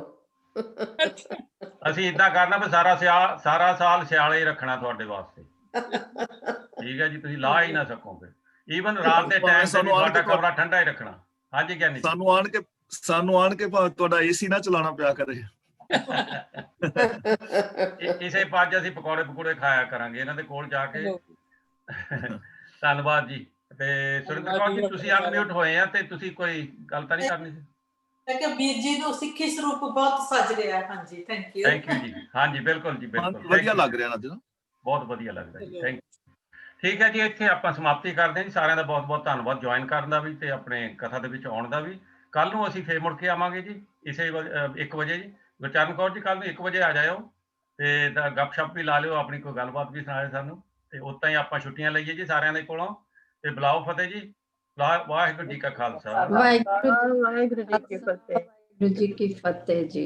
ਅਸੀਂ ਏਦਾਂ ਕਰਨਾ ਵੀ ਸਾਰਾ ਸਾਲ ਸਿਆਲੇ ਹੀ ਰੱਖਣਾ ਤੁਹਾਡੇ ਵਾਸਤੇ, ਠੀਕ ਹੈ ਜੀ। ਤੁਸੀਂ ਲਾ ਹੀ ਨਾ ਸਕੋਗੇ, ਈਵਨ ਰਾਤ ਦੇ ਟਾਈਮ ਤੇ ਵੀ ਤੁਹਾਡਾ ਕਮਰਾ ਠੰਡਾ ਹੀ ਰੱਖਣਾ। ਹਾਂਜੀ ਗਿਆਨੀ, ਸਾਨੂੰ ਆਣ ਕੇ ਭਾਵੇਂ ਤੁਹਾਡਾ ਏਸੀ ਨਾ ਚਲਾਉਣਾ ਪਿਆ ਕਰੇ। ਇਸੇ ਪੱਜ ਅਸੀਂ ਪਕੌੜੇ ਖਾਇਆ ਕਰਾਂਗੇ ਇਹਨਾਂ ਦੇ ਕੋਲ ਜਾ ਕੇ। ਧੰਨਵਾਦ ਜੀ। ਤੇ ਸੁਰਿੰਦਰ ਕੌਰ ਜੀ, ਤੁਸੀਂ ਅਨਮਿਊਟ ਹੋਏ ਆ, ਤੇ ਤੁਸੀਂ ਕੋਈ ਗੱਲ ਤਾਂ ਨਹੀਂ ਕਰਨੀ ਸੀ? ਮੈਂ ਕਿਹਾ ਵੀਰ ਜੀ ਨੂੰ ਸਿੱਖੀ ਸਰੂਪ ਬਹੁਤ ਸੱਜ ਰਿਹਾ। ਹਾਂਜੀ ਥੈਂਕ ਯੂ ਜੀ। ਹਾਂਜੀ ਬਿਲਕੁਲ ਜੀ, ਬਿਲਕੁਲ ਵਧੀਆ ਲੱਗ ਰਿਹਾ ਅੱਜ, ਬਹੁਤ ਵਧੀਆ ਲੱਗਦਾ ਜੀ। Thank you. ਠੀਕ ਹੈ ਜੀ, ਇੱਥੇ ਆਪਾਂ ਸਮਾਪਤੀ ਕਰਦੇ ਹਾਂ ਜੀ। ਸਾਰਿਆਂ ਦਾ ਬਹੁਤ ਬਹੁਤ ਧੰਨਵਾਦ ਜੁਆਇਨ ਕਰਨ ਦਾ ਵੀ, ਤੇ ਆਪਣੇ ਕਥਾ ਦੇ ਵਿੱਚ ਆਉਣ ਦਾ ਵੀ। ਕੱਲ ਨੂੰ ਅਸੀਂ ਫੇਰ ਮੁੜ ਕੇ ਆਵਾਂਗੇ ਜੀ, ਇਸੇ 1 ਵਜੇ ਜੀ। ਗੁਰਚਰਨ ਕੌਰ ਜੀ, ਕੱਲ ਨੂੰ 1 ਵਜੇ ਆ ਜਾਇਓ, ਤੇ ਗੱਪਸ਼ਪ ਵੀ ਲਾ ਲਿਓ, ਆਪਣੀ ਕੋਈ ਗੱਲਬਾਤ ਵੀ ਸੁਣਾਇਓ ਸਾਨੂੰ। ਤੇ ਉੱਦਾਂ ਹੀ ਆਪਾਂ ਛੁੱਟੀਆਂ ਲਈਏ ਜੀ ਸਾਰਿਆਂ ਦੇ ਕੋਲੋਂ। ਤੇ ਬੁਲਾਓ ਫਤਿਹ ਜੀ। ਵਾਹਿਗੁਰੂ ਜੀ ਕਾ ਖਾਲਸਾ, ਵਾਹਿਗੁਰੂ ਜੀ ਕੀ ਫਤਿਹ। ਵਾਹਿਗੁਰੂ ਜੀ ਕੀ ਫਤਿਹ ਜੀ।